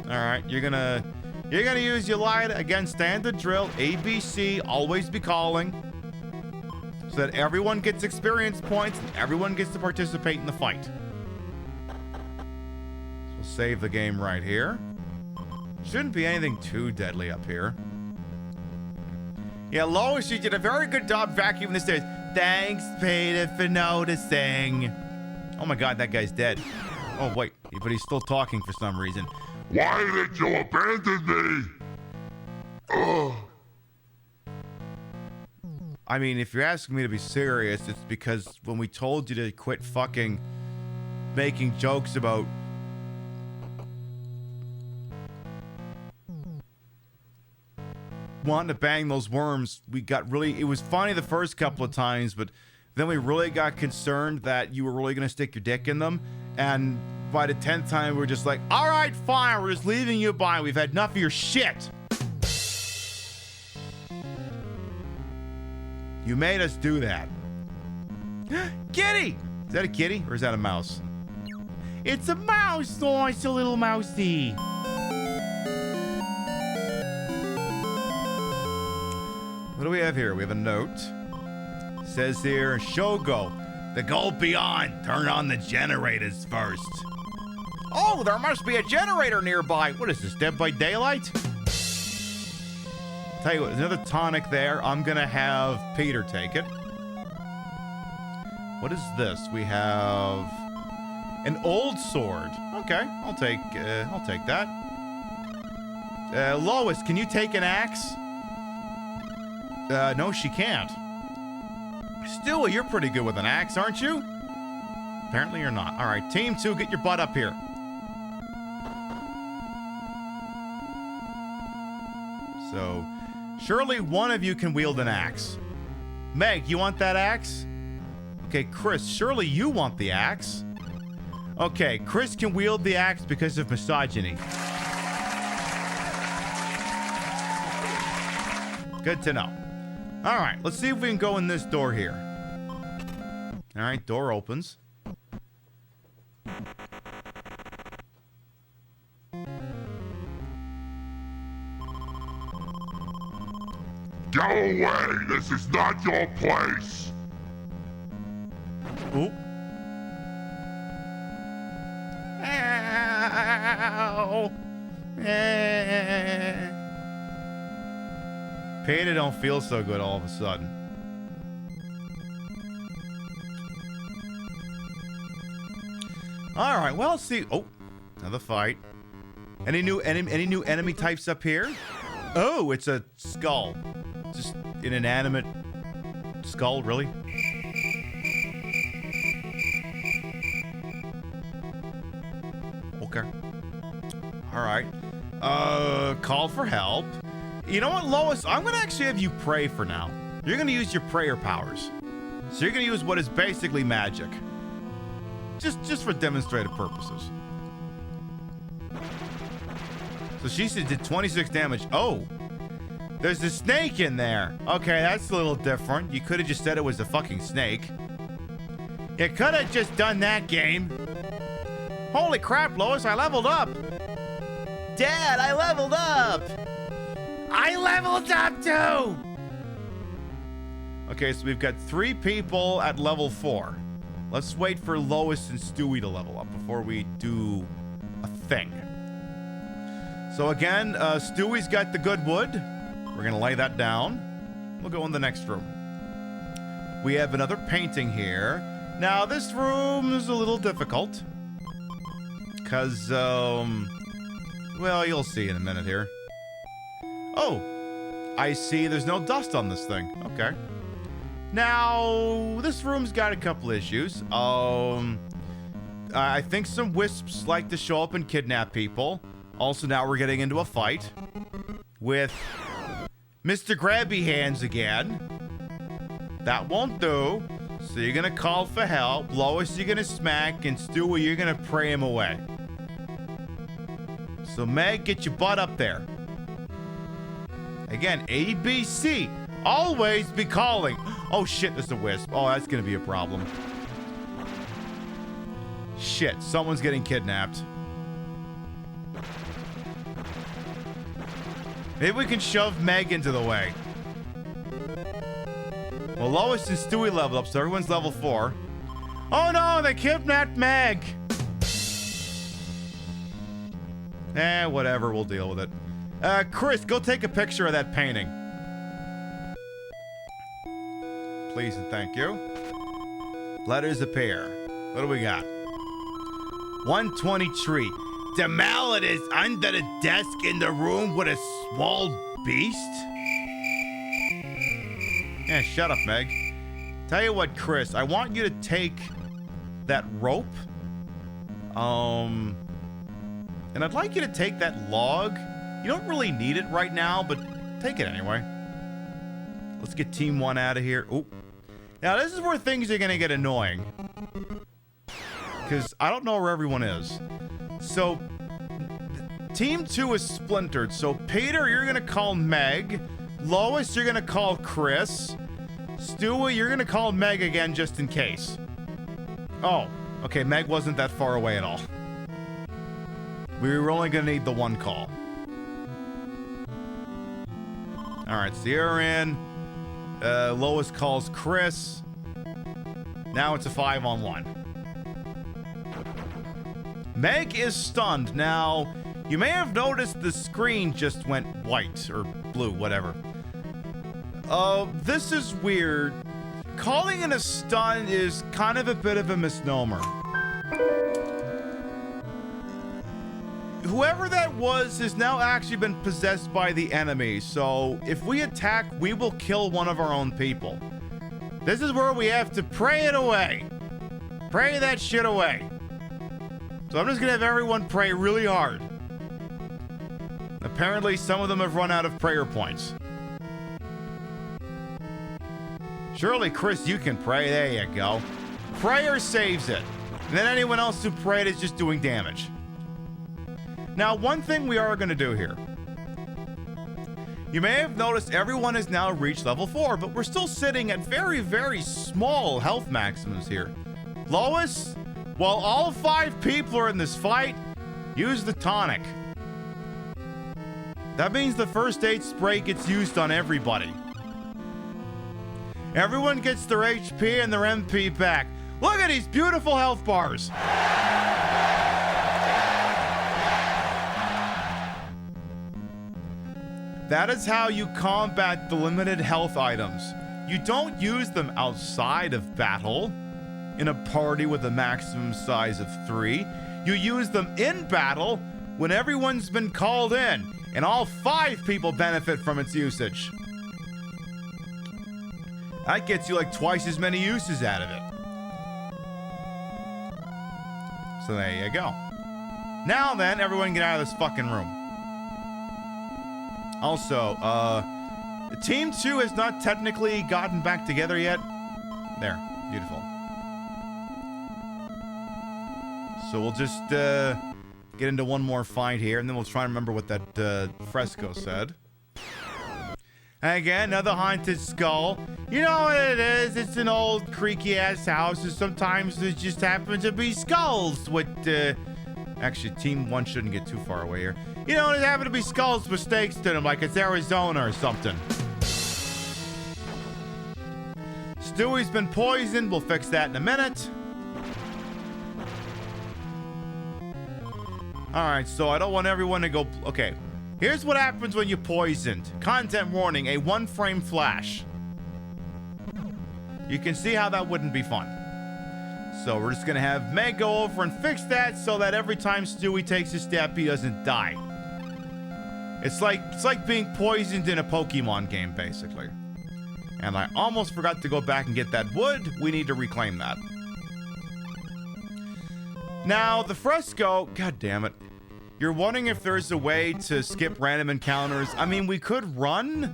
Alright, you're gonna use your light. Again, standard drill, ABC, always be calling. So that everyone gets experience points and everyone gets to participate in the fight. So we'll save the game right here. Shouldn't be anything too deadly up here. Yeah, Lois, you did a very good job vacuuming the stairs. Thanks, Peter, for noticing. Oh my god, that guy's dead. Oh, wait, but he's still talking for some reason. Why did you abandon me? Ugh. I mean, if you're asking me to be serious, it's because when we told you to quit fucking making jokes about... wanting to bang those worms, we got really... It was funny the first couple of times, but Then we really got concerned that you were really going to stick your dick in them. And by the 10th time, we were just like, all right, fine. We're just leaving you by. We've had enough of your shit. You made us do that. Kitty! Is that a kitty or is that a mouse? It's a mouse. Oh, it's a little mousey. What do we have here? We have a note. It says here, Shogo, the goal beyond. Turn on the generators first. Oh, there must be a generator nearby. What is this, Dead by Daylight? Tell you what, there's another tonic there. I'm gonna have Peter take it. What is this? We have an old sword. Okay, I'll take that. Lois, can you take an axe? No, she can't. Stewie, you're pretty good with an axe, aren't you? Apparently you're not. All right, Team 2, get your butt up here. So, surely one of you can wield an axe. Meg, you want that axe? Okay, Chris, surely you want the axe. Okay, Chris can wield the axe because of misogyny. Good to know. All right, let's see if we can go in this door here. All right, door opens. Go away! This is not your place! Oop. Ow. Peter don't feel so good all of a sudden. All right, well, let's see. Oh, another fight. Any new enemy types up here? Oh, it's a skull. Just an inanimate skull, really? Okay. All right. Call for help. You know what, Lois? I'm going to actually have you pray for now. You're going to use your prayer powers. So you're going to use what is basically magic. Just for demonstrative purposes. So she did 26 damage. Oh, there's a snake in there. Okay, that's a little different. You could have just said it was a fucking snake. You could have just done that, game. Holy crap, Lois, I leveled up. Dad, I leveled up. I leveled up too. Okay, so we've got 3 people at level 4. Let's wait for Lois and Stewie to level up before we do a thing. So again, Stewie's got the good wood. We're gonna lay that down. We'll go in the next room. We have another painting here. Now this room is a little difficult. Cause, well, you'll see in a minute here. Oh, I see there's no dust on this thing. Okay. Now, this room's got a couple issues. I think some wisps like to show up and kidnap people. Also, now we're getting into a fight with Mr. Grabby Hands again. That won't do. So you're gonna call for help. Lois, you're gonna smack, and Stewie, you're gonna pray him away. So Meg, get your butt up there. Again, ABC. Always be calling. Oh shit, there's a wisp. Oh, that's gonna be a problem. Shit, someone's getting kidnapped. Maybe we can shove Meg into the way. Well, Lois and Stewie leveled up, so everyone's level 4. Oh no, they kidnapped Meg. Whatever, we'll deal with it. Chris, go take a picture of that painting. Please and thank you. Letters appear. What do we got? 123. The mallet is under the desk in the room with a small beast? Yeah, shut up, Meg. Tell you what, Chris, I want you to take that rope. And I'd like you to take that log. You don't really need it right now, but take it anyway. Let's get Team 1 out of here. Oh, Now, this is where things are going to get annoying. Because I don't know where everyone is. So, Team 2 is splintered. So, Peter, you're going to call Meg. Lois, you're going to call Chris. Stewie, you're going to call Meg again just in case. Oh, okay, Meg wasn't that far away at all. We were only going to need the one call. All right, so you're in. Lois calls Chris. Now it's a 5-on-1. Meg is stunned. Now, you may have noticed the screen just went white or blue, whatever. This is weird. Calling it a stun is kind of a bit of a misnomer. Whoever that was has now actually been possessed by the enemy, so if we attack, we will kill one of our own people. This is where we have to pray it away. Pray that shit away. So I'm just gonna have everyone pray really hard. Apparently, some of them have run out of prayer points. Surely, Chris, you can pray. There you go. Prayer saves it. And then anyone else who prayed is just doing damage. Now, one thing we are going to do here. You may have noticed everyone has now reached level 4, but we're still sitting at very, very small health maximums here. Lois, while all 5 people are in this fight, use the tonic. That means the first aid spray gets used on everybody. Everyone gets their HP and their MP back. Look at these beautiful health bars. That is how you combat the limited health items. You don't use them outside of battle in a party with a maximum size of 3. You use them in battle when everyone's been called in, and all 5 people benefit from its usage. That gets you like twice as many uses out of it. So there you go. Now then, everyone get out of this fucking room. Also, Team 2 has not technically gotten back together yet. There, beautiful. So we'll just get into one more fight here, and then we'll try and remember what that fresco said. Again, another haunted skull. You know what it is? It's an old creaky-ass house, and sometimes there just happen to be skulls with, actually, Team 1 shouldn't get too far away here. You know, there happen to be skulls with stakes to them, like it's Arizona or something. Stewie's been poisoned. We'll fix that in a minute. Alright, so I don't want everyone to go... Okay. Here's what happens when you're poisoned. Content warning, a 1-frame flash. You can see how that wouldn't be fun. So we're just gonna have Meg go over and fix that so that every time Stewie takes a step, he doesn't die. It's like being poisoned in a Pokemon game, basically. And I almost forgot to go back and get that wood. We need to reclaim that. Now, the fresco, god damn it. You're wondering if there's a way to skip random encounters. I mean, we could run,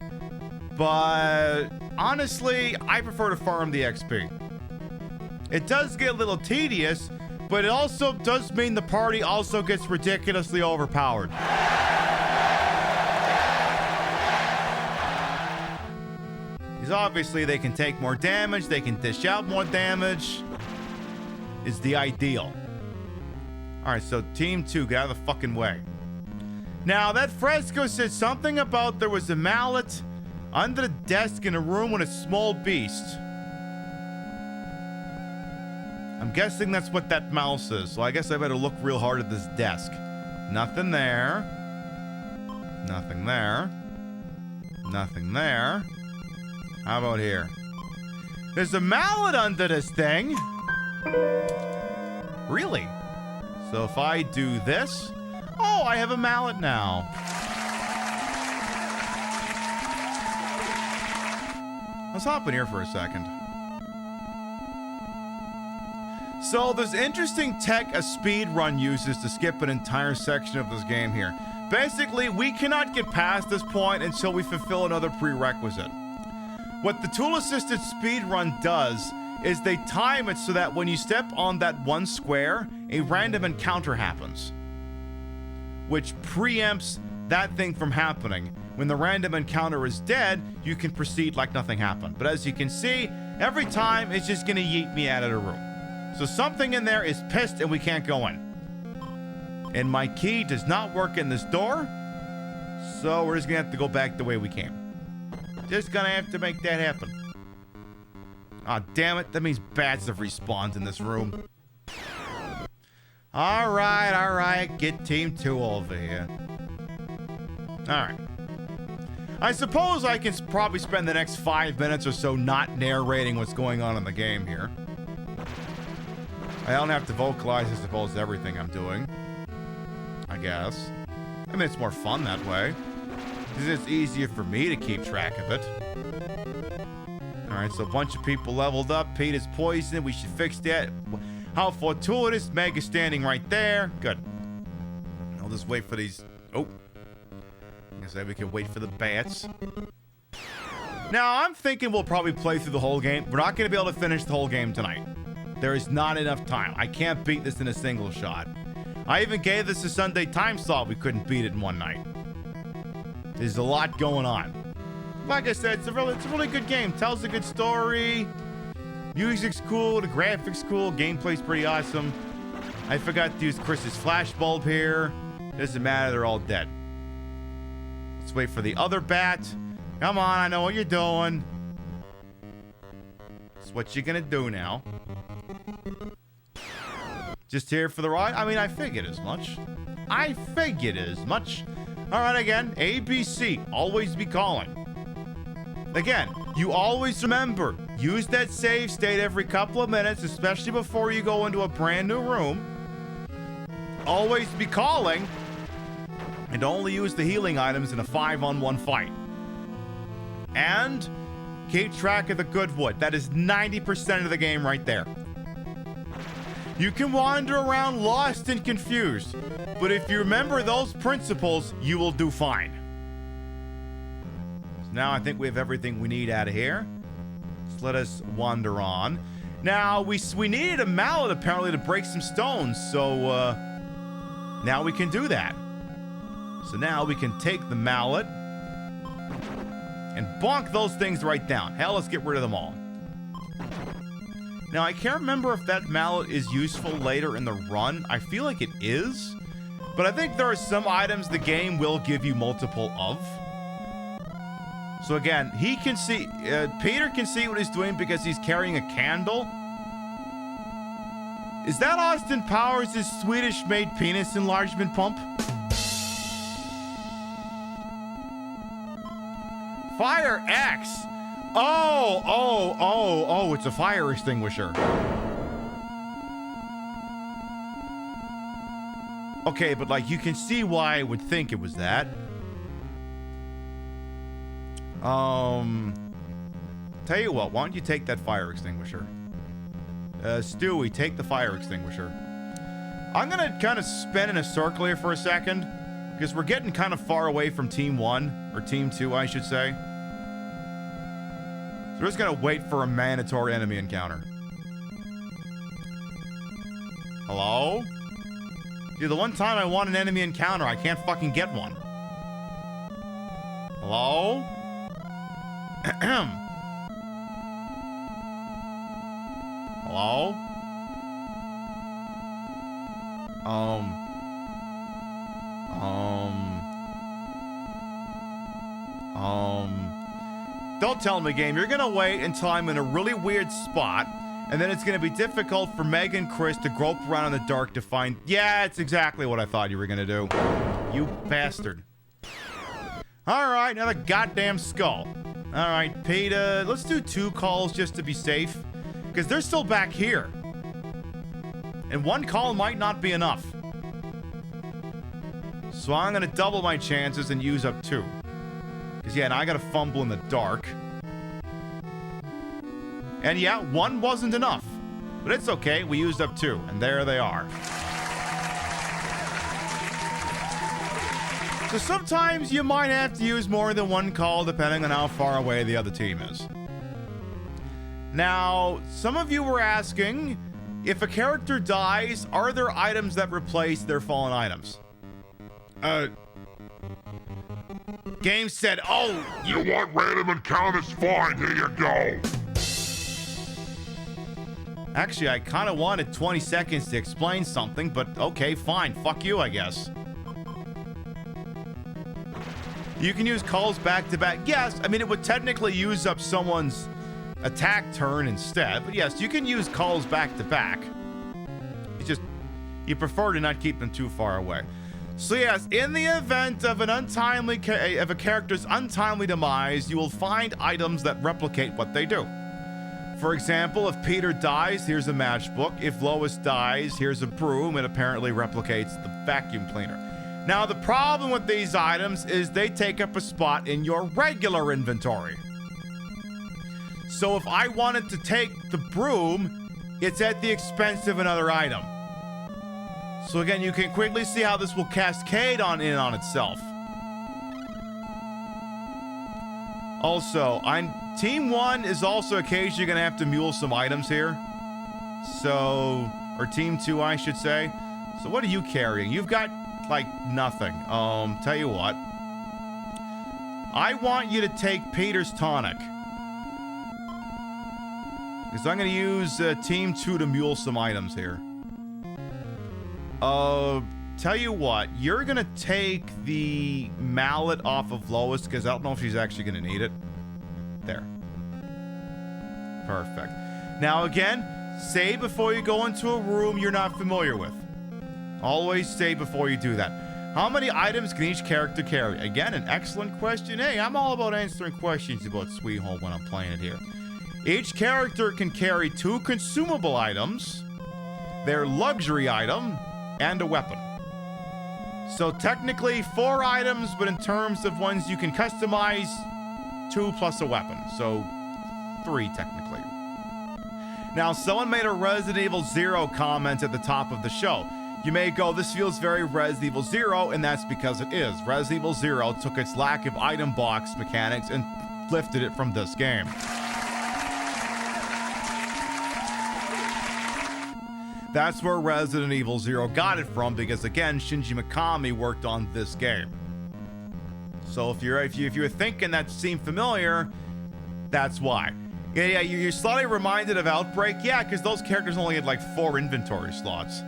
but honestly, I prefer to farm the XP. It does get a little tedious, but it also does mean the party also gets ridiculously overpowered. Because obviously they can take more damage, they can dish out more damage. Is the ideal. Alright, so Team 2, get out of the fucking way. Now, that fresco said something about there was a mallet under the desk in a room with a small beast. I'm guessing that's what that mouse is, so I guess I better look real hard at this desk. Nothing there. Nothing there. Nothing there. How about here? There's a mallet under this thing. Really? So if I do this... Oh, I have a mallet now. Let's hop in here for a second. So there's interesting tech a speedrun uses to skip an entire section of this game here. Basically, we cannot get past this point until we fulfill another prerequisite. What the tool-assisted speedrun does is they time it so that when you step on that one square, a random encounter happens, which preempts that thing from happening. When the random encounter is dead, you can proceed like nothing happened. But as you can see, every time it's just gonna yeet me out of the room. So something in there is pissed and we can't go in. And my key does not work in this door, so we're just gonna have to go back the way we came. Just gonna have to make that happen. Aw, damn it. That means bats have respawned in this room. All right. Get team 2 over here. All right. I suppose I can probably spend the next 5 minutes or so not narrating what's going on in the game here. I don't have to vocalize, I suppose, everything I'm doing. I guess. I mean, it's more fun that way. It's easier for me to keep track of it. Alright, so a bunch of people leveled up. Pete is poisoned. We should fix that. How fortuitous. Meg is standing right there. Good. I'll just wait for these. Oh. I guess we can wait for the bats. Now, I'm thinking we'll probably play through the whole game. We're not going to be able to finish the whole game tonight. There is not enough time. I can't beat this in a single shot. I even gave this a Sunday time slot. We couldn't beat it in one night. There's a lot going on. Like I said, it's a really good game. Tells a good story. Music's cool. The graphics cool. Gameplay's pretty awesome. I forgot to use Chris's flashbulb here. Doesn't matter. They're all dead. Let's wait for the other bat. Come on. I know what you're doing. It's what you're gonna do now. Just here for the ride? I mean, I figured as much. All right, again, ABC. Always be calling. Again, you always remember, use that save state every couple of minutes, especially before you go into a brand new room. Always be calling, and only use the healing items in a 5-on-1 fight. And keep track of the good wood. That is 90% of the game right there. You can wander around lost and confused, but if you remember those principles, you will do fine. So now I think we have everything we need out of here. So let us wander on. Now, we needed a mallet apparently to break some stones, so now we can do that. So now we can take the mallet and bonk those things right down. Hell, let's get rid of them all. Now, I can't remember if that mallet is useful later in the run. I feel like it is, but I think there are some items the game will give you multiple of. So again, he can see, Peter can see what he's doing because he's carrying a candle. Is that Austin Powers' Swedish-made penis enlargement pump? Fire X! Oh, it's a fire extinguisher. Okay, but like you can see why I would think it was that. Tell you what, why don't you take that fire extinguisher? Stewie, take the fire extinguisher. I'm gonna kind of spin in a circle here for a second, because we're getting kind of far away from Team 1, or Team 2, I should say. So we're just gonna wait for a mandatory enemy encounter. Hello? Dude, the one time I want an enemy encounter, I can't fucking get one. Hello? Hello? Don't tell me, game. You're gonna wait until I'm in a really weird spot, and then it's gonna be difficult for Meg and Chris to grope around in the dark to find... Yeah, it's exactly what I thought you were gonna do. You bastard. Alright, another goddamn skull. Alright, Peter, let's do 2 calls just to be safe, because they're still back here. And 1 call might not be enough. So I'm gonna double my chances and use up 2. Because, yeah, now I gotta fumble in the dark. And, yeah, 1 wasn't enough. But it's okay, we used up 2. And there they are. So sometimes you might have to use more than 1 call depending on how far away the other team is. Now, some of you were asking, if a character dies, are there items that replace their fallen items? Game said, oh, You want random encounters? Fine, here you go. actually, I kind of wanted 20 seconds to explain something, but okay, fine. Fuck you, I guess. You can use calls back to back. Yes, I mean, it would technically use up someone's attack turn instead, but yes, you can use calls back to back. It's just, you prefer to not keep them too far away. So yes, in the event of an untimely of a character's untimely demise, you will find items that replicate what they do. For example, if Peter dies, here's a matchbook. If Lois dies, here's a broom. It apparently replicates the vacuum cleaner. Now, the problem with these items is they take up a spot in your regular inventory. So if I wanted to take the broom, it's at the expense of another item. So again, you can quickly see how this will cascade on itself. Also, Team 1 is also occasionally going to have to mule some items here. So, or Team 2, I should say. So what are you carrying? You've got, like, nothing. Tell you what. I want you to take Peter's tonic. Because I'm going to use Team 2 to mule some items here. Tell you what, you're gonna take the mallet off of Lois because I don't know if she's actually gonna need it. There. Perfect. Now again, say before you go into a room you're not familiar with. Always say before you do that. How many items can each character carry? Again, an excellent question. Hey, I'm all about answering questions about Sweet Home when I'm playing it here. Each character can carry 2 consumable items, their luxury item, and a weapon. So technically 4 items, but in terms of ones you can customize, 2 plus a weapon. So 3 technically. Now, someone made a Resident Evil 0 comment at the top of the show. You may go, this feels very Resident Evil 0, and that's because it is. Resident Evil 0 took its lack of item box mechanics and lifted it from this game. That's where Resident Evil 0 got it from, because again, Shinji Mikami worked on this game. So if you're thinking that seemed familiar, that's why. Yeah, you're slightly reminded of Outbreak, yeah, because those characters only had like 4 inventory slots.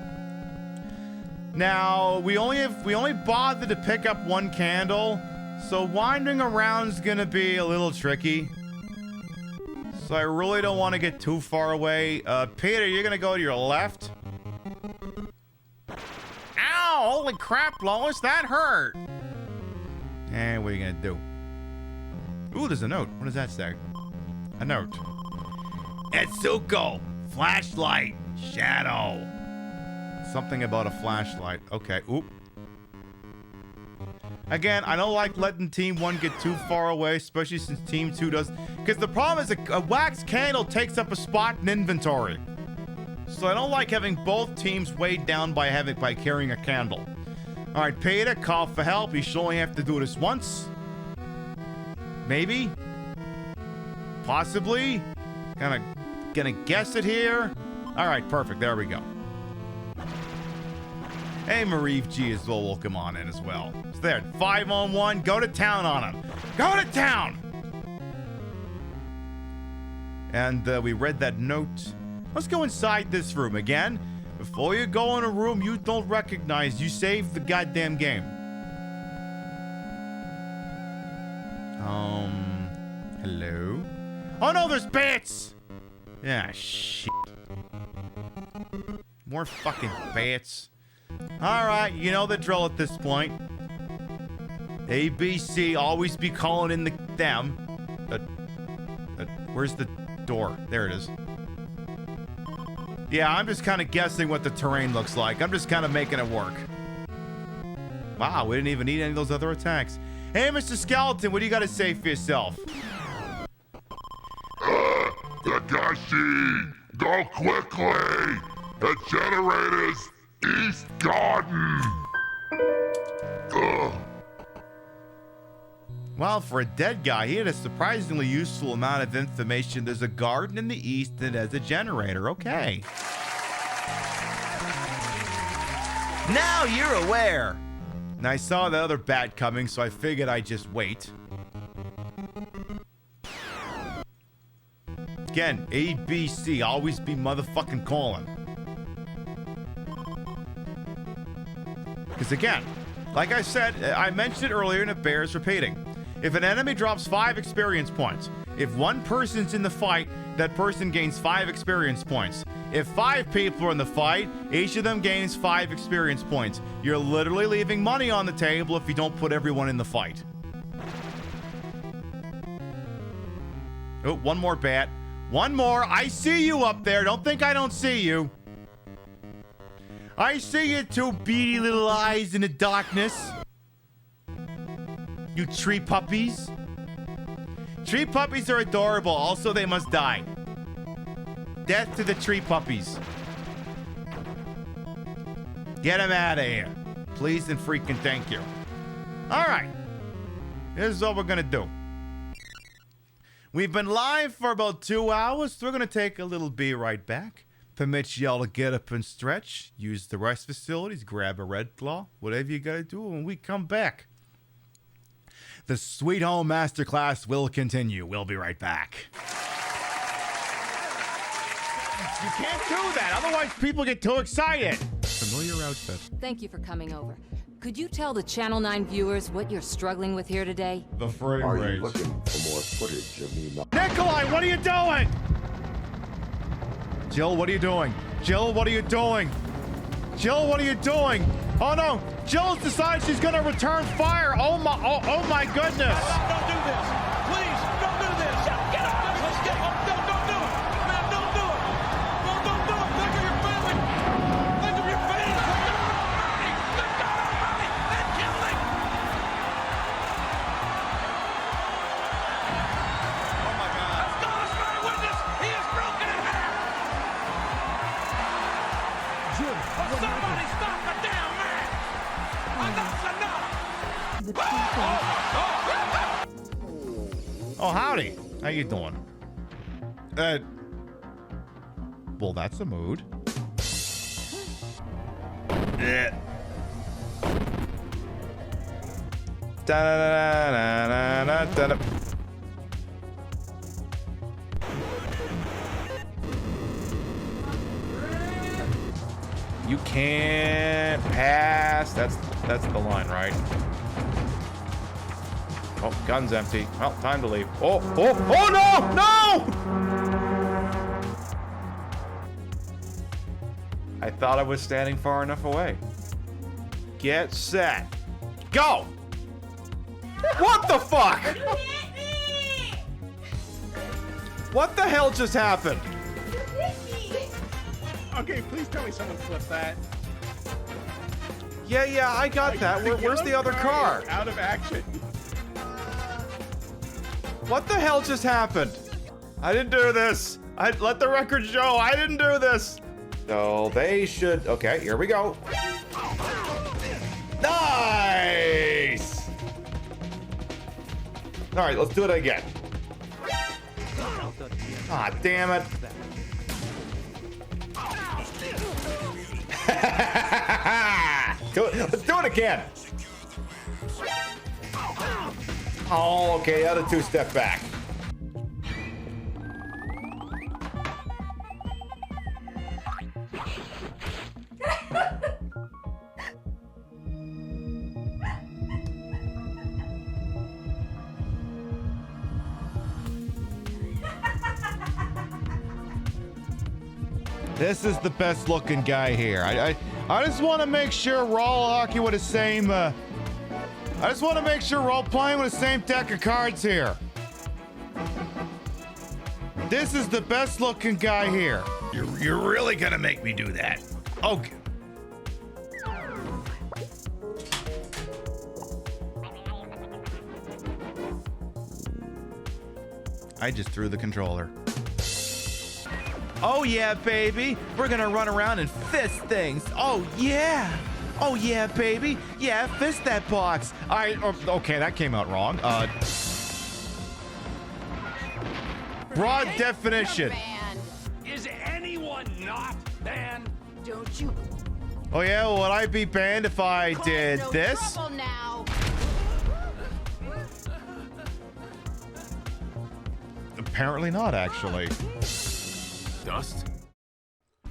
Now we only bothered to pick up 1 candle, so wandering around is gonna be a little tricky. So I really don't want to get too far away. Peter, you're gonna go to your left. Ow! Holy crap, Lois, that hurt! And what are you gonna do? Ooh, there's a note. What does that say? A note. Etsuko, flashlight, shadow. Something about a flashlight. Okay, oop. Again, I don't like letting Team 1 get too far away, especially since Team 2 does. Because the problem is a wax candle takes up a spot in inventory. So I don't like having both teams weighed down by carrying a candle. Alright, Peter, call for help. You should only have to do this once. Maybe. Possibly. Gonna guess it here. Alright, perfect. There we go. Hey, Mareve G as well will come on in as well. It's there. 5-on-1. Go to town on him. Go to town! And we read that note. Let's go inside this room again. Before you go in a room you don't recognize, you save the goddamn game. Hello? Oh no, there's bats! Yeah, shit. More fucking bats. Alright, you know the drill at this point. ABC, always be calling in them. Where's the door? There it is. Yeah, I'm just kind of guessing what the terrain looks like. I'm just kind of making it work. Wow, we didn't even need any of those other attacks. Hey, Mr. Skeleton, what do you got to say for yourself? Takashi, go quickly! The generator's East Garden! Well, for a dead guy, he had a surprisingly useful amount of information. There's a garden in the east that has a generator. Okay. Now you're aware. And I saw the other bat coming, so I figured I'd just wait. Again, A, B, C. Always be motherfucking calling. Because again, like I said, I mentioned it earlier and it bears repeating. If an enemy drops 5 experience points, if one person's in the fight, that person gains 5 experience points. If 5 people are in the fight, each of them gains 5 experience points. You're literally leaving money on the table if you don't put everyone in the fight. Oh, one more bat. One more. I see you up there. Don't think I don't see you. I see you, 2 beady little eyes in the darkness. You tree puppies. Tree puppies are adorable. Also, they must die. Death to the tree puppies. Get them out of here. Please and freaking thank you. All right. This is what we're going to do. We've been live for about 2 hours. So we're going to take a little be right back. Permit y'all to get up and stretch. Use the rest facilities. Grab a Red Claw. Whatever you got to do when we come back. The Sweet Home Masterclass will continue. We'll be right back. You can't do that. Otherwise, people get too excited. Familiar outfit. Thank you for coming over. Could you tell the Channel 9 viewers what you're struggling with here today? The frame rate. Are you looking for more footage of me? Nikolai, what are you doing? Jill, what are you doing? Jill, what are you doing? Jill, what are you doing? Oh no! Jill's decided she's gonna return fire. Oh my goodness! Don't do this. Please, don't do this. Get up. Let's get up. Don't do it. Man, don't do it. Don't do it. Think of your family. Think of your family. Let go of money. Let kill me. Oh my God. Let's go. Let's try witness. He is broken in half. Jim, Somebody stop the damn man. Enough's enough. Oh, howdy. How you doing? Well, that's a mood. Yeah. Da-da-da-da-da-da-da. You can't pass. That's the line, right? Oh, gun's empty. Well, time to leave. Oh no! No! I thought I was standing far enough away. Get set. Go! What the fuck? What the hell just happened? Okay, please tell me someone flipped that. Yeah, I got that. Where's the other car? Out of action. What the hell just happened? I didn't do this. Let the record show I didn't do this. So they should. Okay, here we go. Nice. All right, let's do it again. Ah, damn it. Let's do it again. Oh, okay, the other 2 step back. This is the best looking guy here. I just want to make sure we're all hockey with the same. I just want to make sure we're all playing with the same deck of cards here. This is the best looking guy here. You're really gonna make me do that? Okay. I just threw the controller. Oh yeah, baby. We're gonna run around and fist things. Oh yeah. Oh, yeah, baby. Yeah, fist that box. Okay, that came out wrong. Broad definition. Is anyone not banned? Don't you? Oh, yeah, would I be banned if I did this? Now. Apparently not, actually. Dust?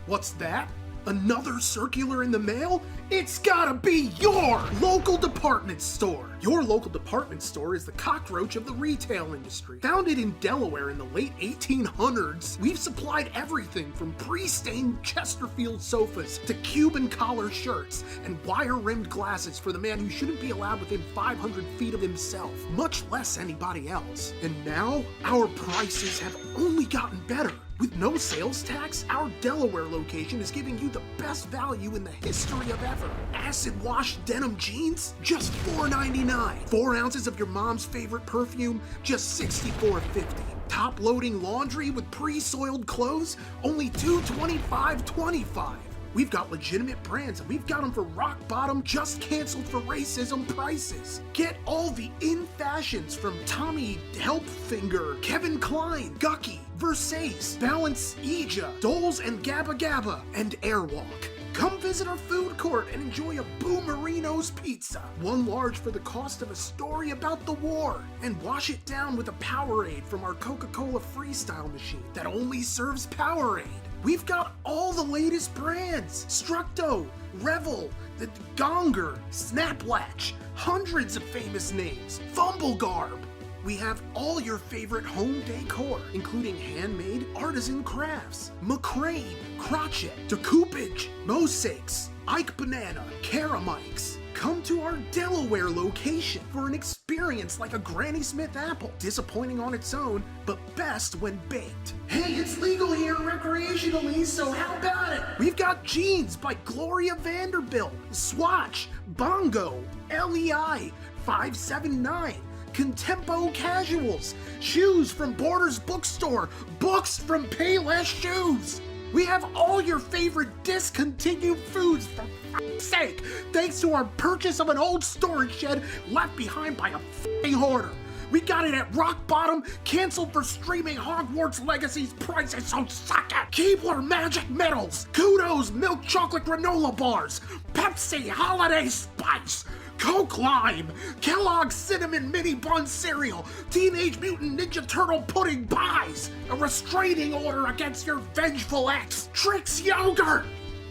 What's that? Another circular in the mail? It's gotta be your local department store. Your local department store is the cockroach of the retail industry. Founded in Delaware in the late 1800s, we've supplied everything from pre-stained Chesterfield sofas to Cuban collar shirts and wire-rimmed glasses for the man who shouldn't be allowed within 500 feet of himself, much less anybody else. And now, our prices have only gotten better. With no sales tax, our Delaware location is giving you the best value in the history of ever. Acid wash denim jeans, just $4.99. 4 ounces of your mom's favorite perfume, just $64.50. Top loading laundry with pre-soiled clothes, only $225.25. We've got legitimate brands, and we've got them for rock bottom, just canceled for racism prices. Get all the in fashions from Tommy Helpfinger, Kevin Klein, Gucky, Versace, Balance Ija, Doles and Gabba Gabba, and Airwalk. Come visit our food court and enjoy a Boomerino's pizza. 1 large for the cost of a story about the war. And wash it down with a Powerade from our Coca-Cola Freestyle machine that only serves Powerade. We've got all the latest brands. Structo, Revel, the Gonger, Snaplatch, hundreds of famous names. Fumblegarb. We have all your favorite home decor, including handmade artisan crafts. McCrane, Crotchet, Decoupage, Mosaics, Ike Banana, Karamikes. Come to our Delaware location for an experience like a Granny Smith apple. Disappointing on its own, but best when baked. Hey, it's legal here recreationally, so how about it? We've got jeans by Gloria Vanderbilt, Swatch, Bongo, LEI, 579. Contempo Casuals, shoes from Borders Bookstore, books from Payless Shoes. We have all your favorite discontinued foods, for f***ing sake, thanks to our purchase of an old storage shed left behind by a f***ing hoarder. We got it at rock bottom, canceled for streaming Hogwarts Legacy's prices, so suck it! Keebler Magic Metals, Kudos Milk Chocolate Granola Bars, Pepsi Holiday Spice, Coke Lime, Kellogg's Cinnamon Mini Bun Cereal, Teenage Mutant Ninja Turtle Pudding Pies, a restraining order against your vengeful ex, Trix Yogurt!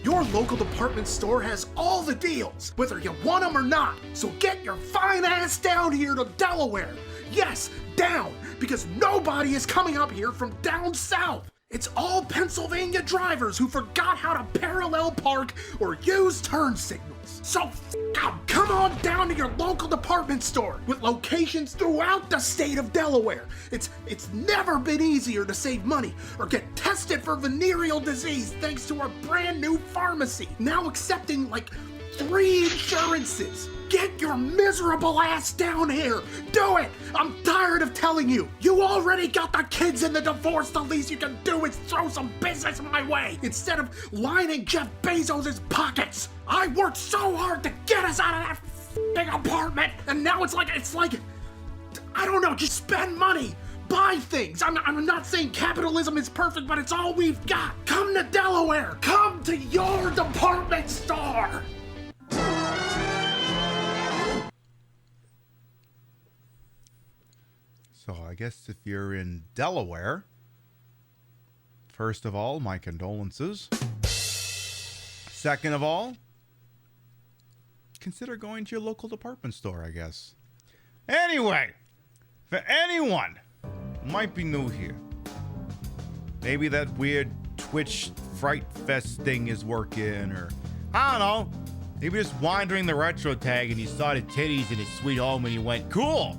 Your local department store has all the deals, whether you want them or not, so get your fine ass down here to Delaware. Yes, down, because nobody is coming up here from down south. It's all Pennsylvania drivers who forgot how to parallel park or use turn signals. So come on down to your local department store with locations throughout the state of Delaware. It's never been easier to save money or get tested for venereal disease thanks to our brand new pharmacy, now accepting like 3 insurances. Get your miserable ass down here. Do it. I'm tired of telling you. You already got the kids in the divorce. The least you can do is throw some business my way instead of lining Jeff Bezos' pockets. I worked so hard to get us out of that big apartment, and now it's like, I don't know, just spend money. Buy things. I'm not saying capitalism is perfect, but it's all we've got. Come to Delaware. Come to your department store. So I guess if you're in Delaware, first of all, my condolences. Second of all, consider going to your local department store, I guess. Anyway, for anyone who might be new here, maybe that weird Twitch Fright Fest thing is working, or I don't know, maybe just wandering the retro tag and you saw the titties in his sweet home and you went, cool.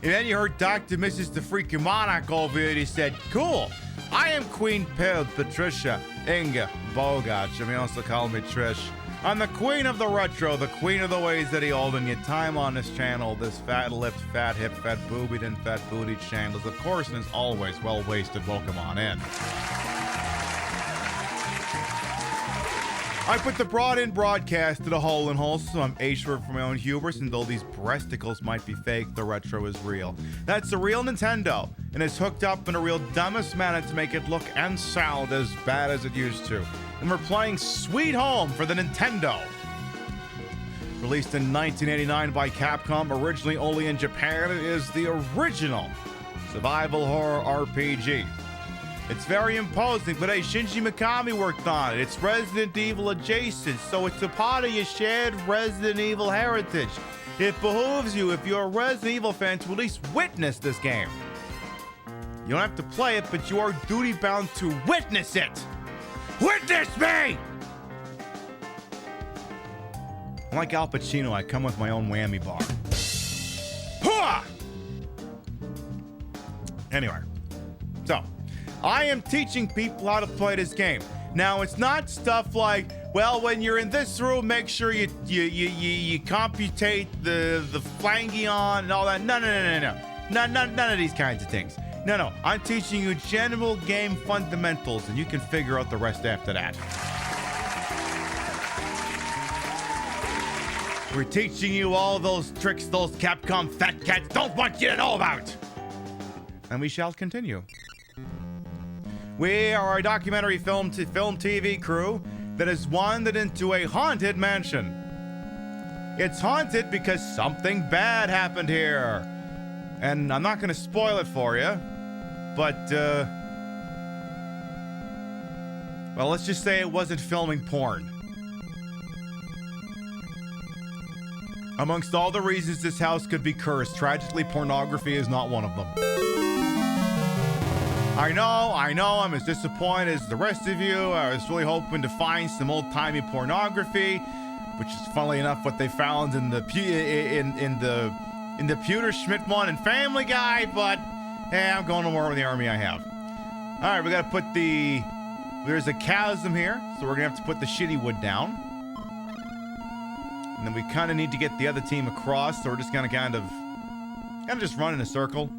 And then you heard Dr. Mrs. the Freakin Monarch over here and he said, cool, I am Queen Pib, Patricia Inga Bogart. You may also call me Trish. I'm the queen of the retro, the queen of the ways that he old, and your time on this channel, this fat lipped, fat hip, fat boobied, and fat bootied channel is, of course, and as always, well wasted. Welcome on in. I put the brought-in broadcast to the hole in wholesome. I'm Ashford for my own hubris, and though these breasticles might be fake, the retro is real. That's a real Nintendo, and it's hooked up in a real dumbest manner to make it look and sound as bad as it used to. And we're playing Sweet Home for the Nintendo. Released in 1989 by Capcom, originally only in Japan, it is the original survival horror RPG. It's very imposing, but hey, Shinji Mikami worked on it. It's Resident Evil adjacent, so it's a part of your shared Resident Evil heritage. It behooves you, if you're a Resident Evil fan, to at least witness this game. You don't have to play it, but you are duty-bound to witness it. Witness me! I'm like Al Pacino, I come with my own whammy bar. Hooah! Anyway, so I am teaching people how to play this game. Now, it's not stuff like, well, when you're in this room, make sure you computate the flangion and all that. No. None of these kinds of things. No. I'm teaching you general game fundamentals, and you can figure out the rest after that. We're teaching you all those tricks those Capcom fat cats don't want you to know about. And we shall continue. We are a documentary film TV crew that has wandered into a haunted mansion. It's haunted because something bad happened here. And I'm not going to spoil it for you, but, well, let's just say it wasn't filming porn. Amongst all the reasons this house could be cursed, tragically, pornography is not one of them. I know, I'm as disappointed as the rest of you. I was really hoping to find some old-timey pornography, which is funnily enough what they found in the Pewter Schmidt one and Family Guy, but hey, I'm going to war with the army I have. All right, we got to put there's a chasm here, so we're gonna have to put the shitty wood down. And then we kind of need to get the other team across, so we're just gonna kind of just run in a circle.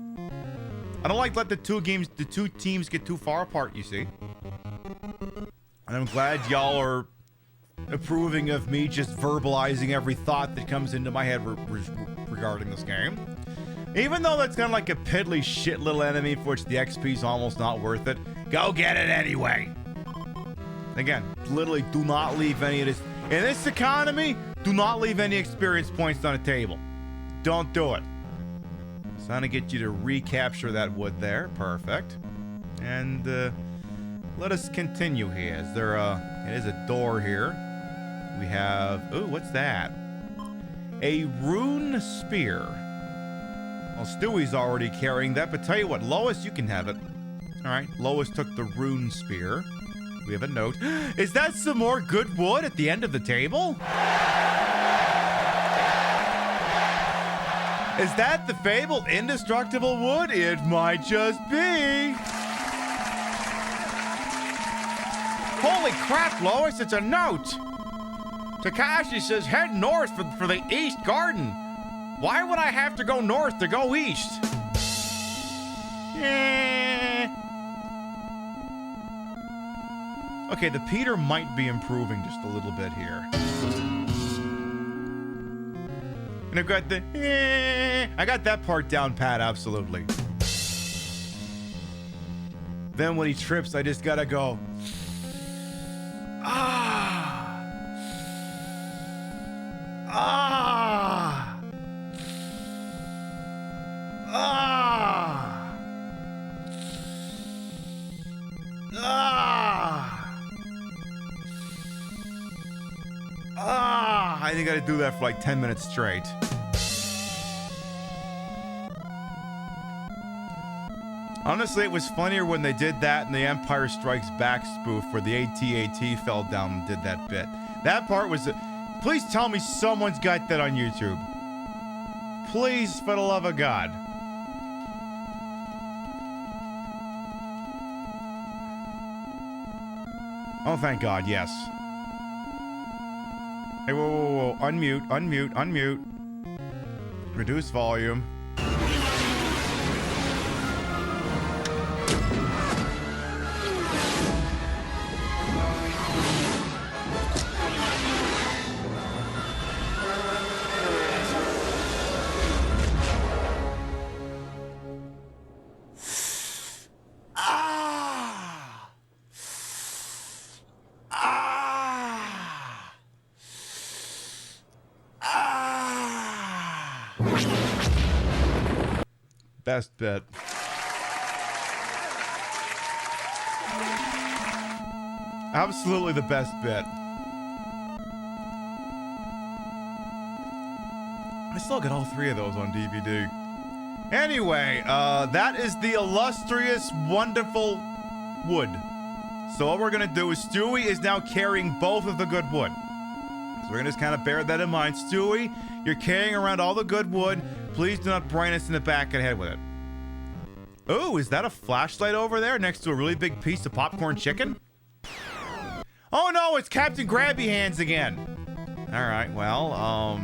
I don't like let the two teams get too far apart, you see. And I'm glad y'all are approving of me just verbalizing every thought that comes into my head regarding this game. Even though that's kind of like a piddly shit little enemy for which the XP's almost not worth it, go get it anyway. Again, literally do not leave any of this. In this economy, do not leave any experience points on the table. Don't do it. So I'm gonna get you to recapture that wood there. Perfect. And let us continue here. Is there it is a door here. We have, ooh, what's that? A rune spear. Well, Stewie's already carrying that, but tell you what, Lois, you can have it. All right, Lois took the rune spear. We have a note. Is that some more good wood at the end of the table? Is that the fabled indestructible wood? It might just be. Holy crap, Lois, it's a note. Takashi says head north for the East Garden. Why would I have to go north to go east? Okay, the Peter might be improving just a little bit here. And I've got I got that part down pat, absolutely. Then when he trips, I just gotta go. I think I gotta do that for like 10 minutes straight. Honestly, it was funnier when they did that in the Empire Strikes Back spoof where the AT-AT fell down and did that bit. That part was... Please tell me someone's got that on YouTube. Please, for the love of God. Oh, thank God, yes. Hey, whoa. Unmute. Reduce volume. Best bit. Absolutely the best bit. I still got all 3 of those on DVD. Anyway, that is the illustrious, wonderful wood. So what we're going to do is Stewie is now carrying both of the good wood. So we're going to just kind of bear that in mind. Stewie, you're carrying around all the good wood. Please do not brain us in the back of the head with it. Oh, is that a flashlight over there next to a really big piece of popcorn chicken? Oh no, it's Captain Grabby Hands again. All right, well,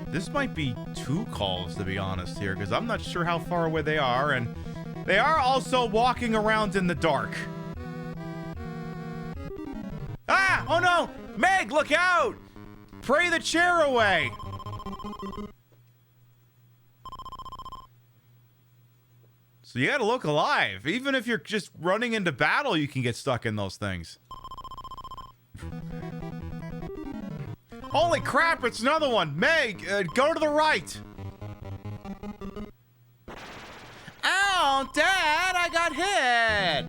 this might be 2 calls, to be honest here, because I'm not sure how far away they are, and they are also walking around in the dark. Ah! Oh no! Meg, look out! Pray the chair away! So you gotta look alive. Even if you're just running into battle, you can get stuck in those things. Holy crap, it's another one! Meg, go to the right! Ow, Dad, I got hit!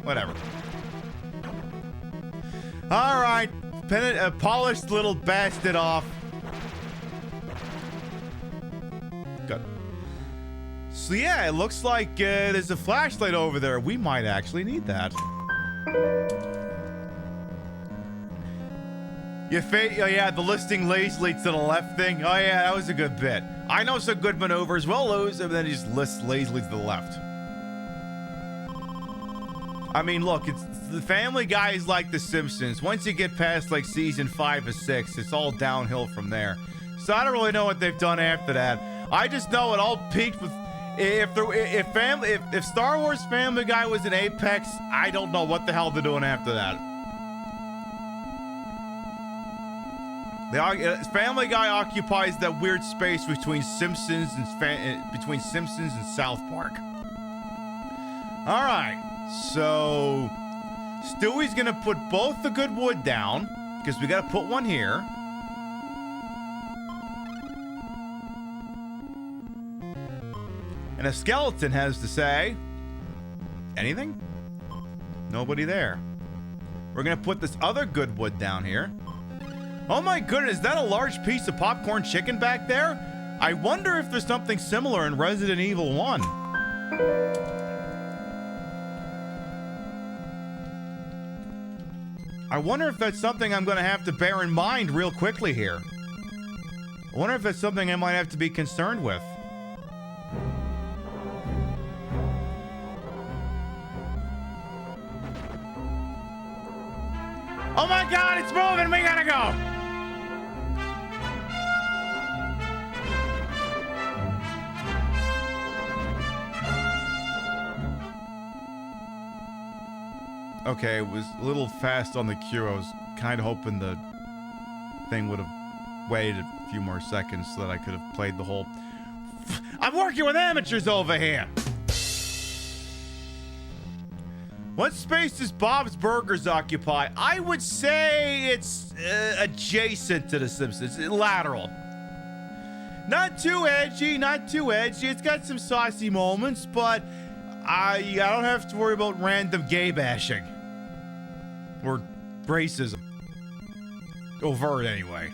Whatever. Alright, polished little bastard off. Good. So yeah, it looks like there's a flashlight over there. We might actually need that. Oh yeah, the listing lazily to the left thing. Oh yeah, that was a good bit. I know some good maneuvers. We'll lose, and then he just lists lazily to the left. I mean, look, it's the Family Guy is like The Simpsons. Once you get past like season 5 or 6, it's all downhill from there. So I don't really know what they've done after that. I just know it all peaked with if Star Wars Family Guy was an apex, I don't know what the hell they're doing after that. Family Guy occupies that weird space between Simpsons and South Park. All right, so Stewie's gonna put both the good wood down because we gotta put one here. And a skeleton has to say, anything? Nobody there. We're gonna put this other good wood down here. Oh my goodness, is that a large piece of popcorn chicken back there? I wonder if there's something similar in Resident Evil 1. I wonder if that's something I'm gonna have to bear in mind real quickly here. I wonder if that's something I might have to be concerned with. Oh my God, it's moving, we gotta go! Okay, it was a little fast on the cue. I was kind of hoping the thing would have waited a few more seconds so that I could have played the whole... I'm working with amateurs over here! What space does Bob's Burgers occupy? I would say it's adjacent to The Simpsons. Lateral. Not too edgy, not too edgy. It's got some saucy moments, but I don't have to worry about random gay bashing. Or racism. Overt, anyway.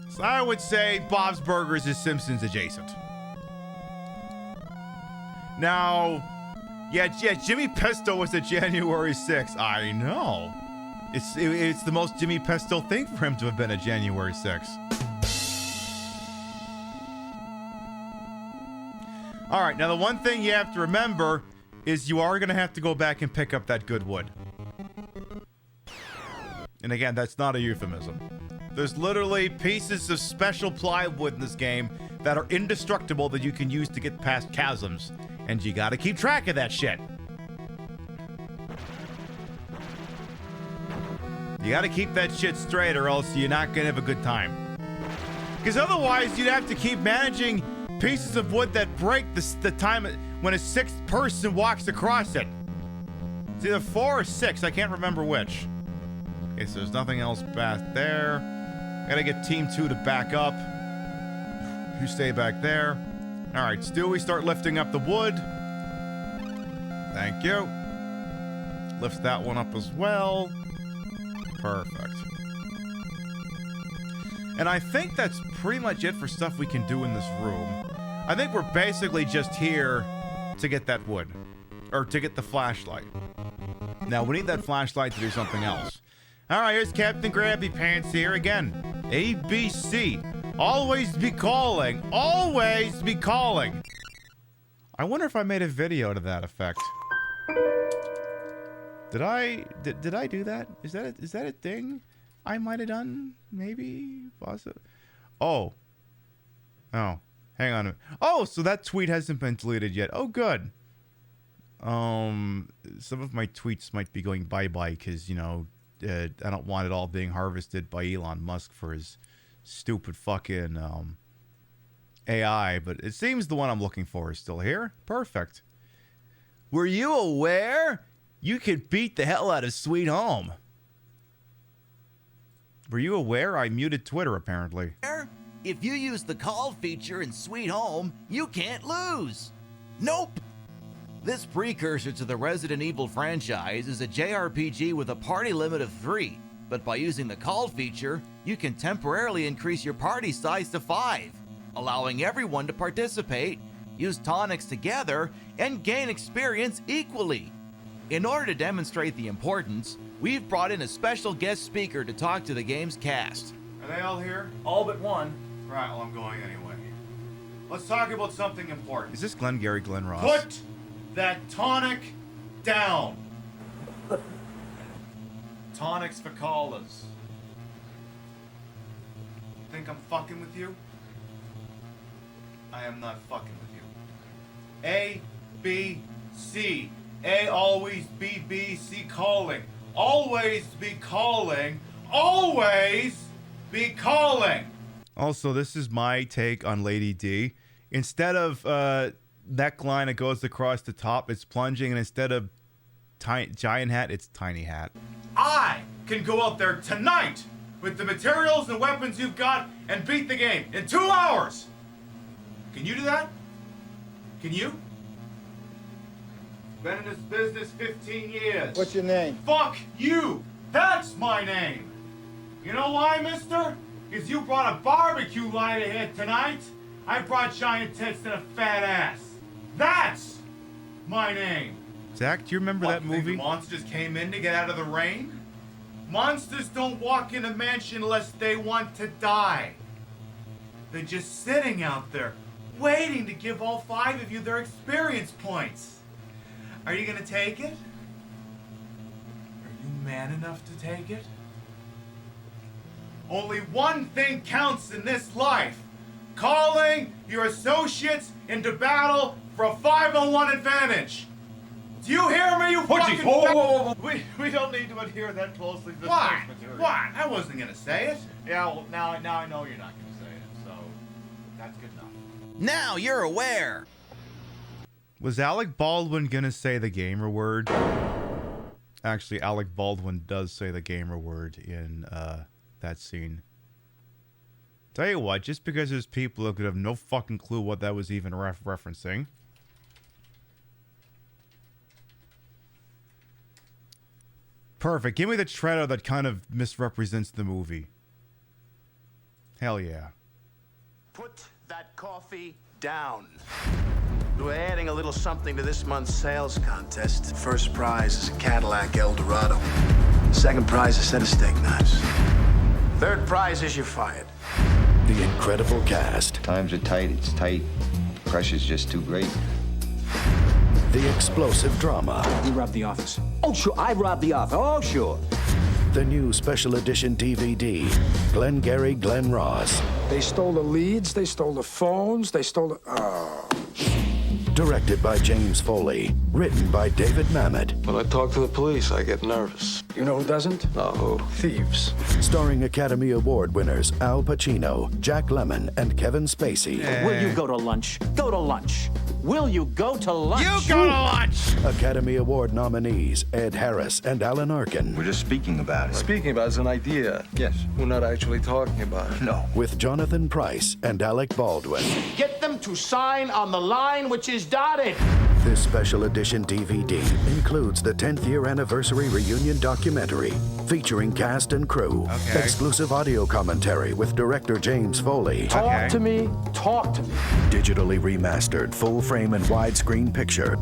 So I would say Bob's Burgers is Simpsons adjacent. Now, yeah, Jimmy Pesto was a January 6th. I know. It's the most Jimmy Pesto thing for him to have been a January 6th. All right, now the one thing you have to remember is you are going to have to go back and pick up that good wood. And again, that's not a euphemism. There's literally pieces of special plywood in this game that are indestructible that you can use to get past chasms. And you gotta keep track of that shit. You gotta keep that shit straight or else you're not gonna have a good time. Because otherwise you'd have to keep managing pieces of wood that break the time when a 6th person walks across it. It's either 4 or 6, I can't remember which. Okay, so there's nothing else back there. Gotta get Team 2 to back up. You stay back there. All right, Stewie, start lifting up the wood. Thank you. Lift that one up as well. Perfect. And I think that's pretty much it for stuff we can do in this room. I think we're basically just here to get that wood. Or to get the flashlight. Now, we need that flashlight to do something else. Alright, here's Captain Grabby Pants here again. ABC. Always be calling. Always be calling. I wonder if I made a video to that effect. Did I do that? Is that a thing I might have done? Maybe? Oh. Oh. Hang on. Oh, so that tweet hasn't been deleted yet. Oh, good. Some of my tweets might be going bye-bye because, you know, I don't want it all being harvested by Elon Musk for his stupid fucking AI, but it seems the one I'm looking for is still here. Perfect. Were you aware you could beat the hell out of Sweet Home? Were you aware I muted Twitter, apparently? If you use the call feature in Sweet Home, you can't lose. Nope. This precursor to the Resident Evil franchise is a JRPG with a party limit of 3, but by using the call feature, you can temporarily increase your party size to 5, allowing everyone to participate, use tonics together, and gain experience equally. In order to demonstrate the importance, we've brought in a special guest speaker to talk to the game's cast. Are they all here? All but one. Right, well, I'm going anyway. Let's talk about something important. Is this Glengarry Glen Ross? Put that tonic down. Tonics for callers. Think I'm fucking with you? I am not fucking with you. A, B, C. A, always B, B, C, calling. Always be calling. Always be calling. Also, this is my take on Lady D. Instead of neckline, it goes across the top. It's plunging, and instead of giant hat, it's tiny hat. I can go out there tonight with the materials and weapons you've got and beat the game in 2 hours. Can you do that? Can you? Been in this business 15 years. What's your name? Fuck you! That's my name! You know why, mister? Because you brought a barbecue lighter here tonight. I brought giant tits and a fat ass. That's my name. Zach, do you remember that movie? The monsters came in to get out of the rain? Monsters don't walk in a mansion unless they want to die. They're just sitting out there, waiting to give all 5 of you their experience points. Are you gonna take it? Are you man enough to take it? Only one thing counts in this life. Calling your associates into battle for a 5-on-1 advantage. Do you hear me, you fucking... Whoa. We don't need to adhere that closely to the source material. Why? I wasn't gonna say it. Yeah, well, now I know you're not gonna say it, so that's good enough. Now you're aware. Was Alec Baldwin gonna say the gamer word? Actually, Alec Baldwin does say the gamer word in that scene. Tell you what, just because there's people who could have no fucking clue what that was even referencing. Perfect. Give me the trailer that kind of misrepresents the movie. Hell yeah. Put that coffee down. We're adding a little something to this month's sales contest. First prize is a Cadillac Eldorado. Second prize is a set of steak knives. Third prize is you're fired. The incredible cast. Times are tight. It's tight. Pressure's just too great. The explosive drama. You robbed the office. Oh, sure. I robbed the office. Oh, sure. The new special edition DVD, Glengarry Glen Ross. They stole the leads. They stole the phones. They stole the... Oh. Directed by James Foley. Written by David Mamet. When I talk to the police, I get nervous. You know who doesn't? No, who? Thieves. Starring Academy Award winners Al Pacino, Jack Lemmon, and Kevin Spacey. Will you go to lunch? Go to lunch. Will you go to lunch? You go to lunch! Academy Award nominees Ed Harris and Alan Arkin. We're just speaking about it. Speaking about it as an idea. Yes. We're not actually talking about it. No. With Jonathan Pryce and Alec Baldwin. Get them to sign on the line which is dotted. This special edition DVD includes the 10th year anniversary reunion documentary featuring cast and crew, exclusive audio commentary with director James Foley. Talk to me. Talk to me. Digitally remastered, full frame and widescreen picture,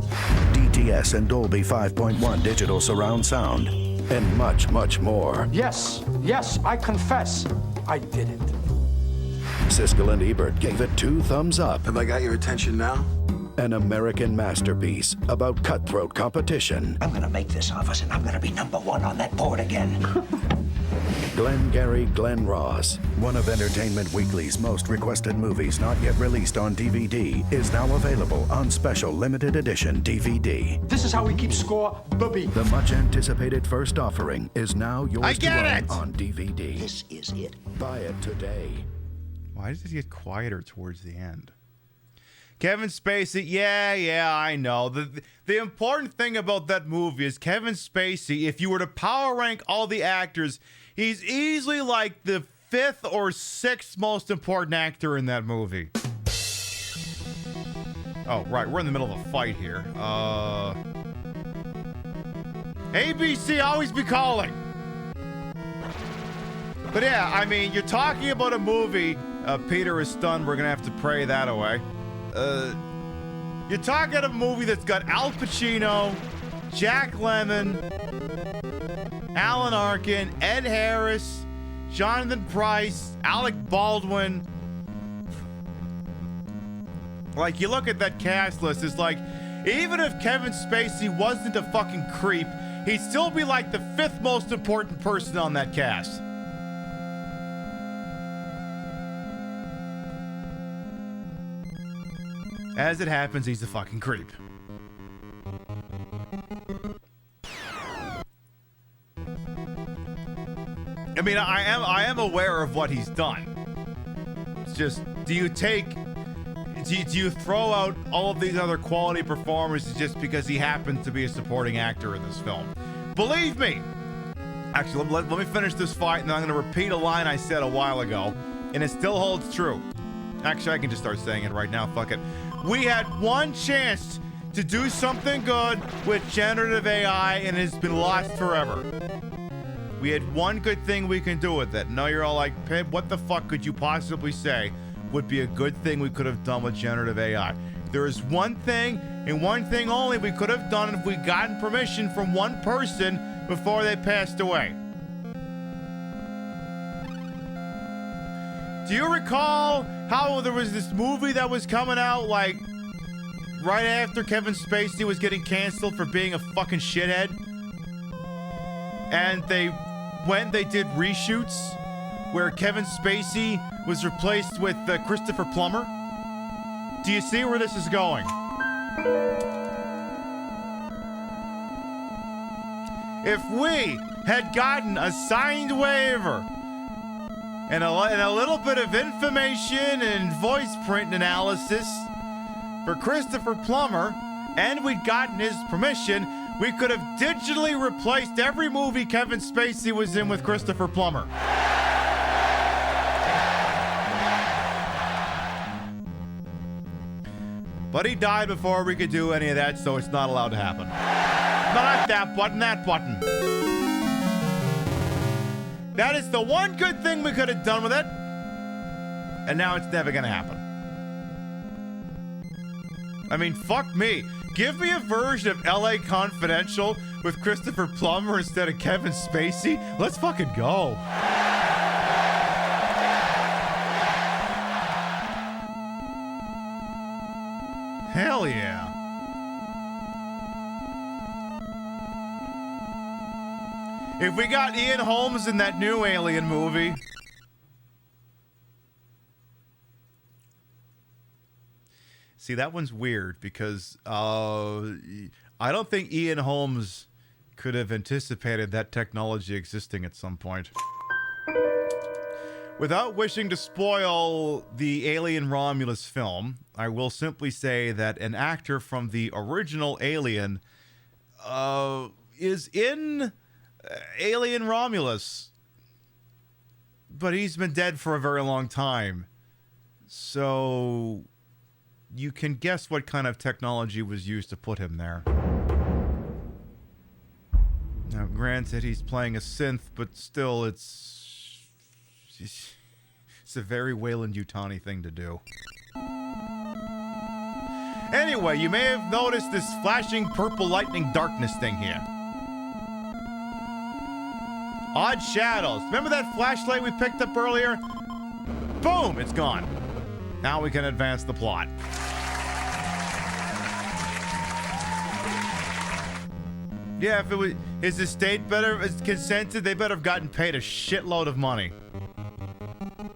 DTS and Dolby 5.1 digital surround sound, and much, much more. Yes, I confess. I did it. Siskel and Ebert gave it 2 thumbs up. Have I got your attention now? An American masterpiece about cutthroat competition. I'm gonna make this office and I'm gonna be #1 on that board again. Glengarry Glen Ross, one of Entertainment Weekly's most requested movies not yet released on DVD, is now available on special limited edition DVD. This is how we keep score, booby. The much anticipated first offering is now yours to own it! on DVD. This is it. Buy it today. Why does it get quieter towards the end? Kevin Spacey, yeah, I know. The important thing about that movie is Kevin Spacey, if you were to power rank all the actors, he's easily like the 5th or 6th most important actor in that movie. Oh, right, we're in the middle of a fight here. ABC, always be calling. But yeah, I mean, you're talking about a movie. Peter is stunned. We're going to have to pray that away. You're talking about a movie that's got Al Pacino, Jack Lemmon, Alan Arkin, Ed Harris, Jonathan Pryce, Alec Baldwin. Like, you look at that cast list, it's like, even if Kevin Spacey wasn't a fucking creep, he'd still be like the 5th most important person on that cast. As it happens, he's a fucking creep. I mean, I am aware of what he's done. It's just, do you throw out all of these other quality performances just because he happens to be a supporting actor in this film? Believe me. Actually, let me finish this fight, and then I'm going to repeat a line I said a while ago, and it still holds true. Actually, I can just start saying it right now. Fuck it. We had one chance to do something good with generative AI, and it's been lost forever. We had one good thing we can do with it. Now you're all like, Pib, what the fuck could you possibly say would be a good thing we could have done with generative AI? There is one thing, and one thing only we could have done if we gotten permission from one person before they passed away. Do you recall how there was this movie that was coming out, like, right after Kevin Spacey was getting canceled for being a fucking shithead? And they did reshoots where Kevin Spacey was replaced with Christopher Plummer? Do you see where this is going? If we had gotten a signed waiver and a little bit of information and voice print analysis for Christopher Plummer, and we'd gotten his permission, we could have digitally replaced every movie Kevin Spacey was in with Christopher Plummer. But he died before we could do any of that, so it's not allowed to happen. Not that button, that button. That is the one good thing we could have done with it. And now it's never going to happen. I mean, fuck me. Give me a version of LA Confidential with Christopher Plummer instead of Kevin Spacey. Let's fucking go. Hell yeah. If we got Ian Holmes in that new Alien movie. See, that one's weird because I don't think Ian Holmes could have anticipated that technology existing at some point. Without wishing to spoil the Alien Romulus film, I will simply say that an actor from the original Alien is in Alien Romulus, but he's been dead for a very long time. So you can guess what kind of technology was used to put him there. Now, granted, he's playing a synth, but still, it's a very Weyland-Yutani thing to do. Anyway, you may have noticed this flashing purple lightning darkness thing here. Odd shadows. Remember that flashlight we picked up earlier? Boom! It's gone. Now we can advance the plot. Yeah, if it was his estate better consented, they better have gotten paid a shitload of money.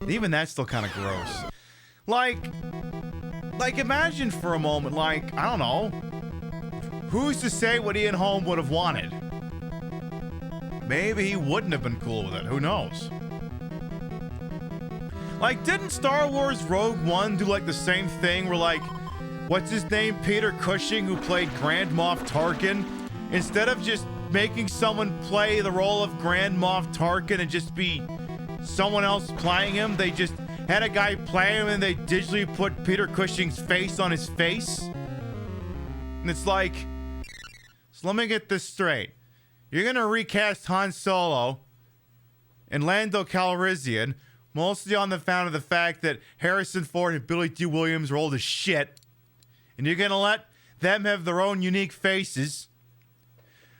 Even that's still kind of gross. Like imagine for a moment, I don't know. Who's to say what Ian Holm would have wanted? Maybe he wouldn't have been cool with it. Who knows? Didn't Star Wars Rogue One do the same thing where what's his name? Peter Cushing, who played Grand Moff Tarkin, instead of just making someone play the role of Grand Moff Tarkin and just be someone else playing him, they just had a guy play him and they digitally put Peter Cushing's face on his face. And it's so let me get this straight. You're going to recast Han Solo and Lando Calrissian, mostly on the count of the fact that Harrison Ford and Billy D. Williams are old as shit. And you're going to let them have their own unique faces.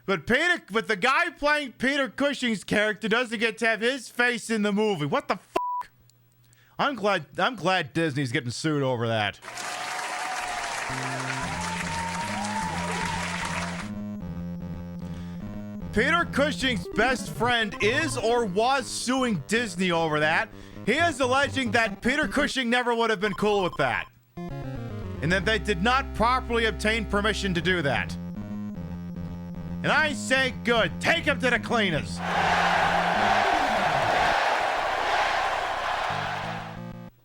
But the guy playing Peter Cushing's character doesn't get to have his face in the movie. What the fuck? I'm glad Disney's getting sued over that. Peter Cushing's best friend is or was suing Disney over that. He is alleging that Peter Cushing never would have been cool with that, and that they did not properly obtain permission to do that. And I say good. Take him to the cleaners.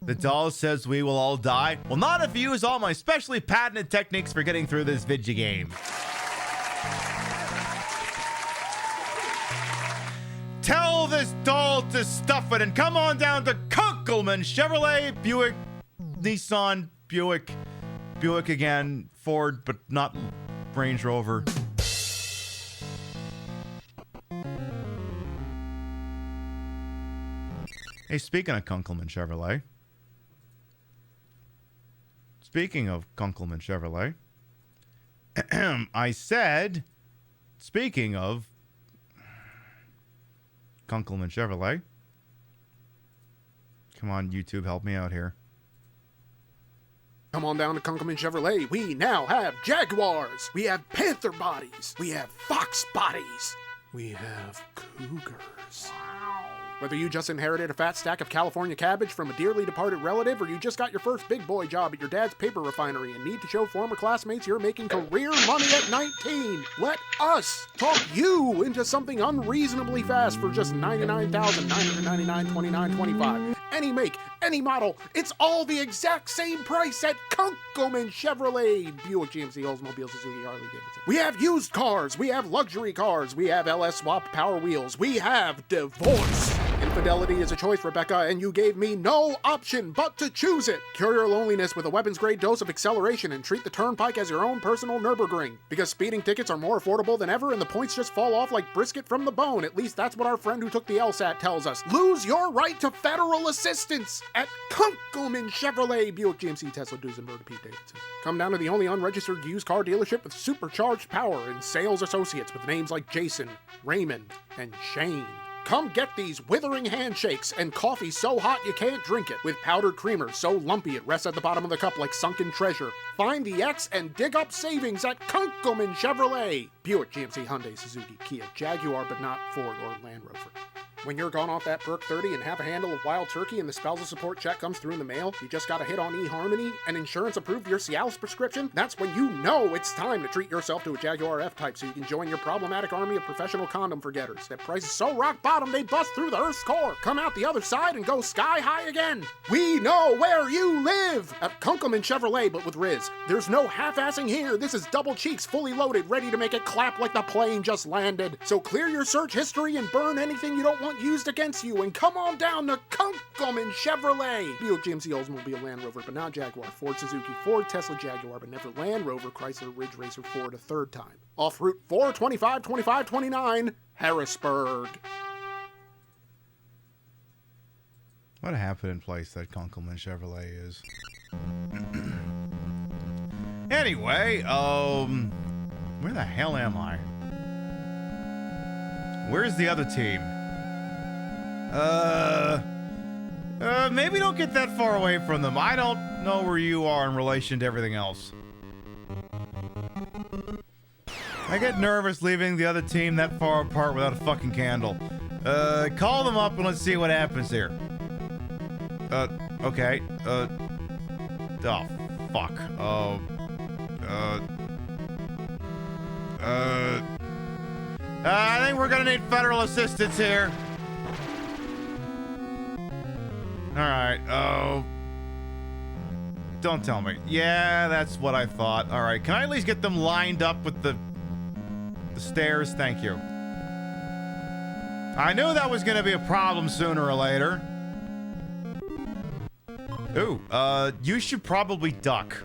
The doll says we will all die. Well, not if you use all my specially patented techniques for getting through this video game. Tell this doll to stuff it and come on down to Kunkelman Chevrolet, Buick, Nissan, Buick again, Ford, but not Range Rover. Hey, speaking of Kunkelman Chevrolet. I said, speaking of Kunkelman Chevrolet. Come on, YouTube, help me out here. Come on down to Kunkelman Chevrolet. We now have Jaguars. We have Panther bodies. We have Fox bodies. We have Cougars. Whether you just inherited a fat stack of California cabbage from a dearly departed relative, or you just got your first big boy job at your dad's paper refinery and need to show former classmates you're making career money at 19, let us talk you into something unreasonably fast for just $99,999.29.25. Any make, any model, it's all the exact same price at Kunkelman Chevrolet, Buick, GMC, Oldsmobile, Suzuki, Harley Davidson. We have used cars, we have luxury cars, we have LS swapped power wheels, we have divorce. Infidelity is a choice, Rebecca, and you gave me no option but to choose it. Cure your loneliness with a weapons-grade dose of acceleration and treat the turnpike as your own personal Nürburgring. Because speeding tickets are more affordable than ever and the points just fall off like brisket from the bone. At least that's what our friend who took the LSAT tells us. Lose your right to federal assistance at Kunkelman Chevrolet, Buick, GMC, Tesla, Duesenberg, Pete Davidson. Come down to the only unregistered used car dealership with supercharged power and sales associates with names like Jason, Raymond, and Shane. Come get these withering handshakes and coffee so hot you can't drink it, with powdered creamer so lumpy it rests at the bottom of the cup like sunken treasure. Find the X and dig up savings at Kunkelman Chevrolet. Buick, GMC, Hyundai, Suzuki, Kia, Jaguar, but not Ford or Land Rover. When you're gone off that perk 30 and have a handle of wild turkey and the spousal support check comes through in the mail, you just got a hit on eHarmony and insurance approved your Cialis prescription, that's when you know it's time to treat yourself to a Jaguar F-Type so you can join your problematic army of professional condom forgetters. That price is so rock bottom they bust through the Earth's core, come out the other side and go sky high again. We know where you live! At Kunkelman Chevrolet, but with Riz. There's no half-assing here. This is double cheeks, fully loaded, ready to make it clap like the plane just landed. So clear your search history and burn anything you don't want used against you, and come on down to Kunkelman Chevrolet. Buick, GMC, Oldsmobile, Land Rover, but not Jaguar. Ford, Suzuki, Ford, Tesla, Jaguar, but never Land Rover, Chrysler, Ridge Racer, Ford a third time. Off Route 425, 25, 29, Harrisburg. What a happening place that Kunkelman Chevrolet is. Anyway, where the hell am I? Where's the other team? Maybe don't get that far away from them. I don't know where you are in relation to everything else. I get nervous leaving the other team that far apart without a fucking candle. Call them up and let's see what happens here. Okay. Oh, fuck. I think we're gonna need federal assistance here. Alright, don't tell me. Yeah, that's what I thought. Alright, can I at least get them lined up with the stairs? Thank you. I knew that was gonna be a problem sooner or later. Ooh, you should probably duck.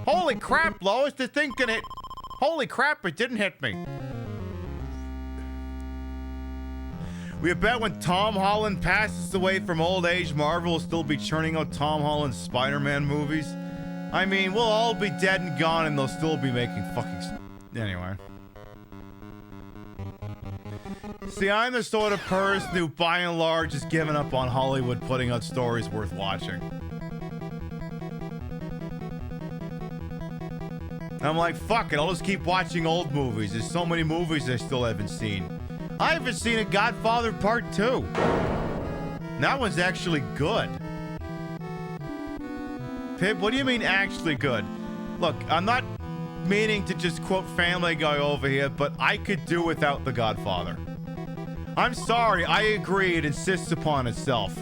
Holy crap, Lois, the thing can hit. Holy crap, it didn't hit me. We bet when Tom Holland passes away from old age, Marvel will still be churning out Tom Holland Spider-Man movies. I mean, we'll all be dead and gone and they'll still be making fucking... Anyway. See, I'm the sort of person who, by and large, has given up on Hollywood putting out stories worth watching. I'm like, fuck it, I'll just keep watching old movies. There's so many movies I still haven't seen. I haven't seen a Godfather Part 2. That one's actually good. Pib, what do you mean actually good? Look, I'm not meaning to just quote Family Guy over here, but I could do without The Godfather. I'm sorry, I agree, it insists upon itself.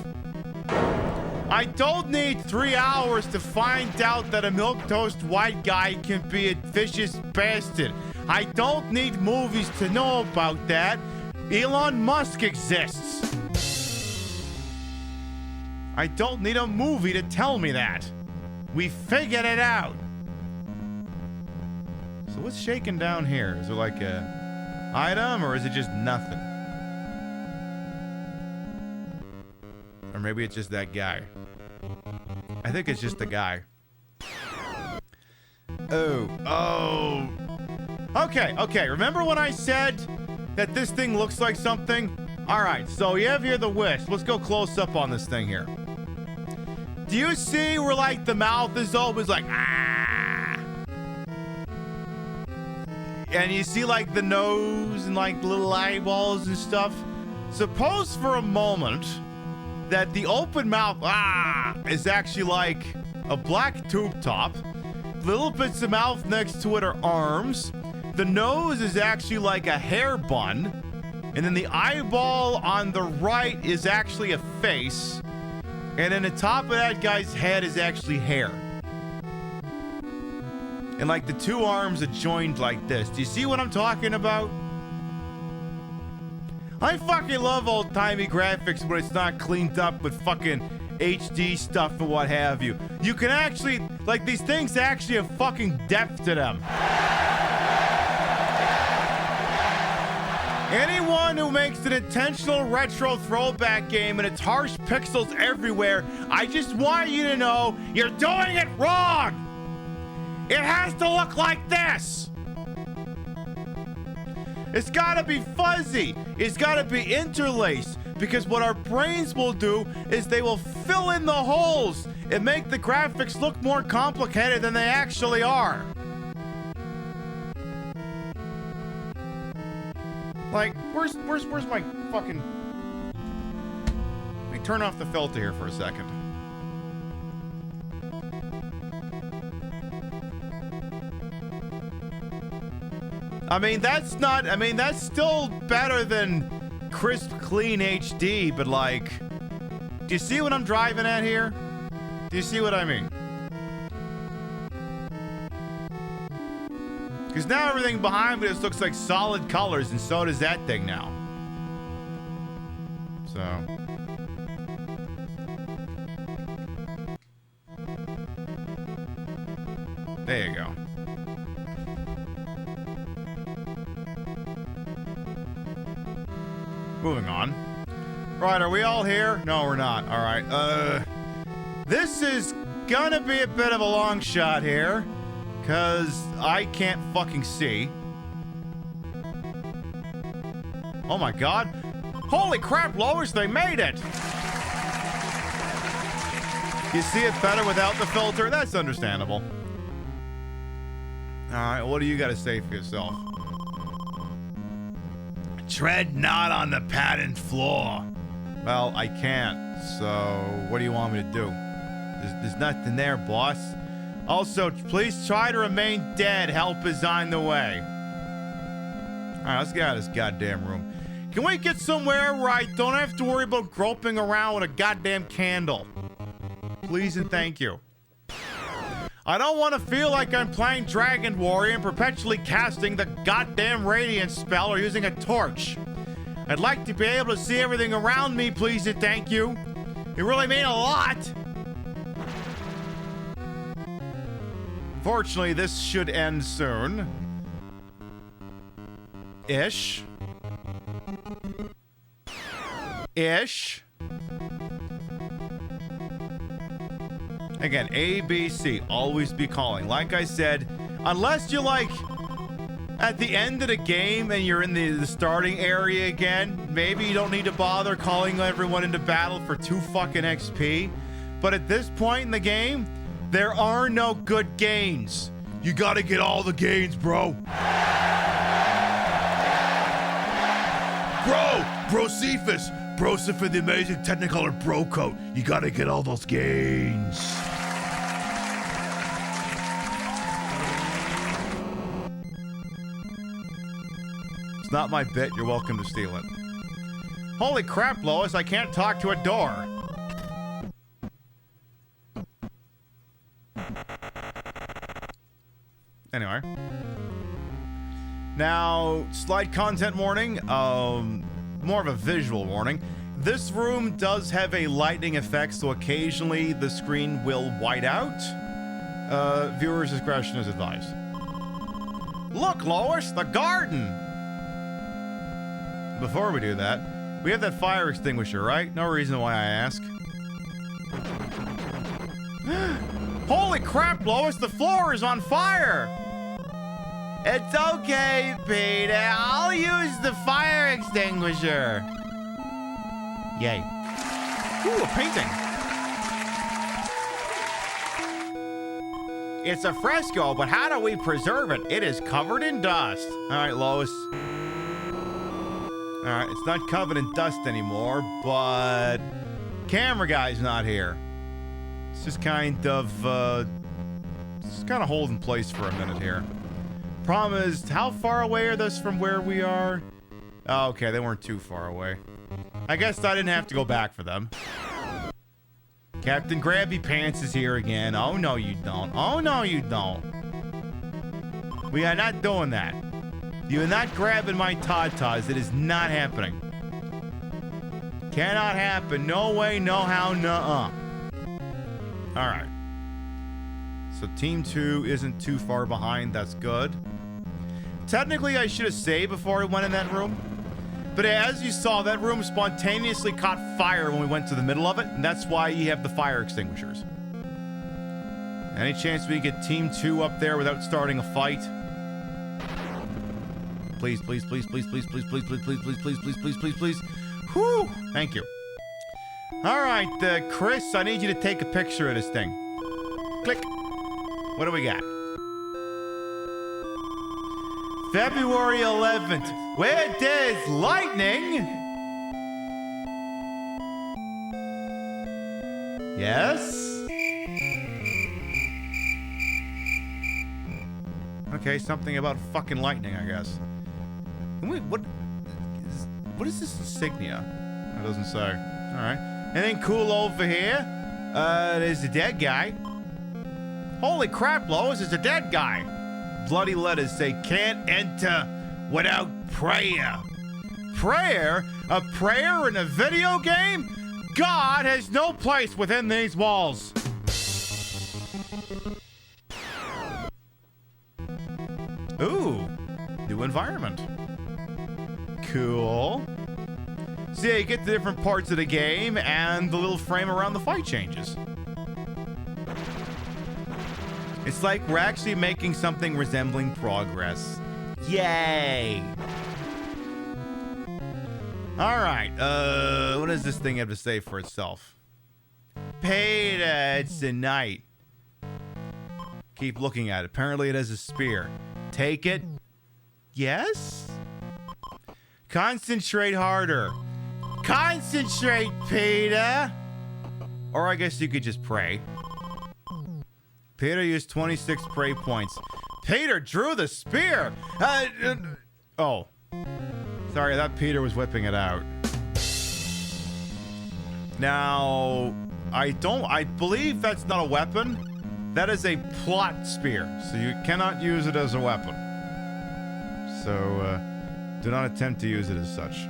I don't need 3 hours to find out that a milquetoast white guy can be a vicious bastard. I don't need movies to know about that. Elon Musk exists. I don't need a movie to tell me that. We figured it out. So what's shaking down here? Is it like a item or is it just nothing? Or maybe it's just that guy. I think it's just the guy. Oh. Okay. Remember when I said that this thing looks like something? Alright, so you have here the wisp. Let's go close up on this thing here. Do you see where, like, the mouth is always like, ah? And you see, like, the nose and, like, little eyeballs and stuff? Suppose for a moment that the open mouth, is actually like a black tube top. Little bits of mouth next to it are arms. The nose is actually like a hair bun. And then the eyeball on the right is actually a face. And then the top of that guy's head is actually hair. And like the two arms are joined like this. Do you see what I'm talking about? I fucking love old-timey graphics when it's not cleaned up with fucking HD stuff and what have you. You can actually, like, these things actually have fucking depth to them. Anyone who makes an intentional retro throwback game and it's harsh pixels everywhere, I just want you to know you're doing it wrong! It has to look like this! It's gotta be fuzzy. It's gotta be interlaced. Because what our brains will do is they will fill in the holes and make the graphics look more complicated than they actually are. Like, where's my fucking turn off the filter here for a second. I mean, that's still better than crisp, clean HD, but like, do you see what I'm driving at here? Do you see what I mean? Because now everything behind me just looks like solid colors, and so does that thing now. So. There you go. Moving on. Right, are we all here? No, we're not. All right. This is gonna be a bit of a long shot here, because I can't fucking see. Oh my god. Holy crap, Lois, they made it! You see it better without the filter? That's understandable. Alright, what do you gotta say for yourself? Tread not on the padded floor. Well, I can't, so what do you want me to do? There's nothing there, boss. Also, please try to remain dead. Help is on the way. Alright, let's get out of this goddamn room. Can we get somewhere where I don't have to worry about groping around with a goddamn candle? Please and thank you. I don't want to feel like I'm playing Dragon Warrior and perpetually casting the goddamn Radiant spell or using a torch. I'd like to be able to see everything around me, please and thank you. It really mean a lot. Fortunately, this should end soon. Ish. Again, A, B, C. Always be calling. Like I said, unless you're like at the end of the game and you're in the starting area again, maybe you don't need to bother calling everyone into battle for 2 fucking XP. But at this point in the game, there are no good gains. You gotta get all the gains, bro. Bro Cephas. Brosa for the amazing Technicolor Bro Coat. You gotta get all those gains. It's not my bit. You're welcome to steal it. Holy crap, Lois. I can't talk to a door. Anyway. Now, slight content warning. More of a visual warning. This room does have a lightning effect, so occasionally the screen will white out. Viewers' discretion is advised. Look, Lois, the garden! Before we do that, we have that fire extinguisher, right? No reason why I ask. Holy crap, Lois, the floor is on fire! It's okay, Peter. I'll use the fire extinguisher. Yay. Ooh, a painting. It's a fresco, but how do we preserve it? It is covered in dust. All right, Lois. All right, it's not covered in dust anymore, but camera guy's not here. It's just kind of holding place for a minute here. Problem is, how far away are those from where we are? Oh, okay, they weren't too far away. I guess I didn't have to go back for them. Captain Grabby Pants is here again. Oh, no, you don't. Oh, no, you don't. We are not doing that. You are not grabbing my tatas. It is not happening. Cannot happen. No way, no how, nuh-uh. All right. So Team 2 isn't too far behind. That's good. Technically, I should have saved before I went in that room. But as you saw, that room spontaneously caught fire when we went to the middle of it. And that's why you have the fire extinguishers. Any chance we get Team 2 up there without starting a fight? Please, please, please, please, please, please, please, please, please, please, please, please, please, please, please. Whew! Thank you. All right, Chris, I need you to take a picture of this thing. Click. What do we got? February 11th. Where there's lightning, Yes? Okay, something about fucking lightning, I guess. Wait, what is this insignia? It doesn't say. Alright. Anything cool over here? There's a dead guy. Holy crap, Lois, it's a dead guy. Bloody letters say can't enter without prayer. Prayer? A prayer in a video game? God has no place within these walls. Ooh, new environment. Cool. So yeah, you get the different parts of the game and the little frame around the fight changes. It's like we're actually making something resembling progress. Yay! Alright, what does this thing have to say for itself? Peter, it's a knight. Keep looking at it. Apparently it has a spear. Take it. Yes? Concentrate harder. Concentrate, Peter! Or I guess you could just pray. Peter used 26 pray points. Peter drew the spear! Oh. Sorry, I thought Peter was whipping it out. Now, I believe that's not a weapon. That is a plot spear, so you cannot use it as a weapon. So, do not attempt to use it as such.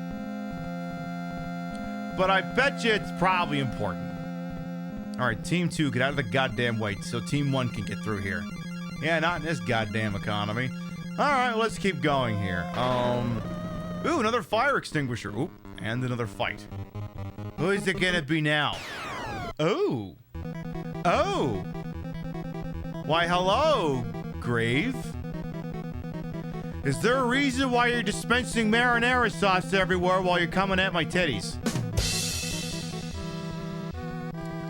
But I bet you it's probably important. Alright, Team 2, get out of the goddamn way so Team 1 can get through here. Yeah, not in this goddamn economy. Alright, let's keep going here. Ooh, another fire extinguisher. Ooh, and another fight. Who is it gonna be now? Oh. Oh. Why, hello, Grave. Is there a reason why you're dispensing marinara sauce everywhere while you're coming at my titties?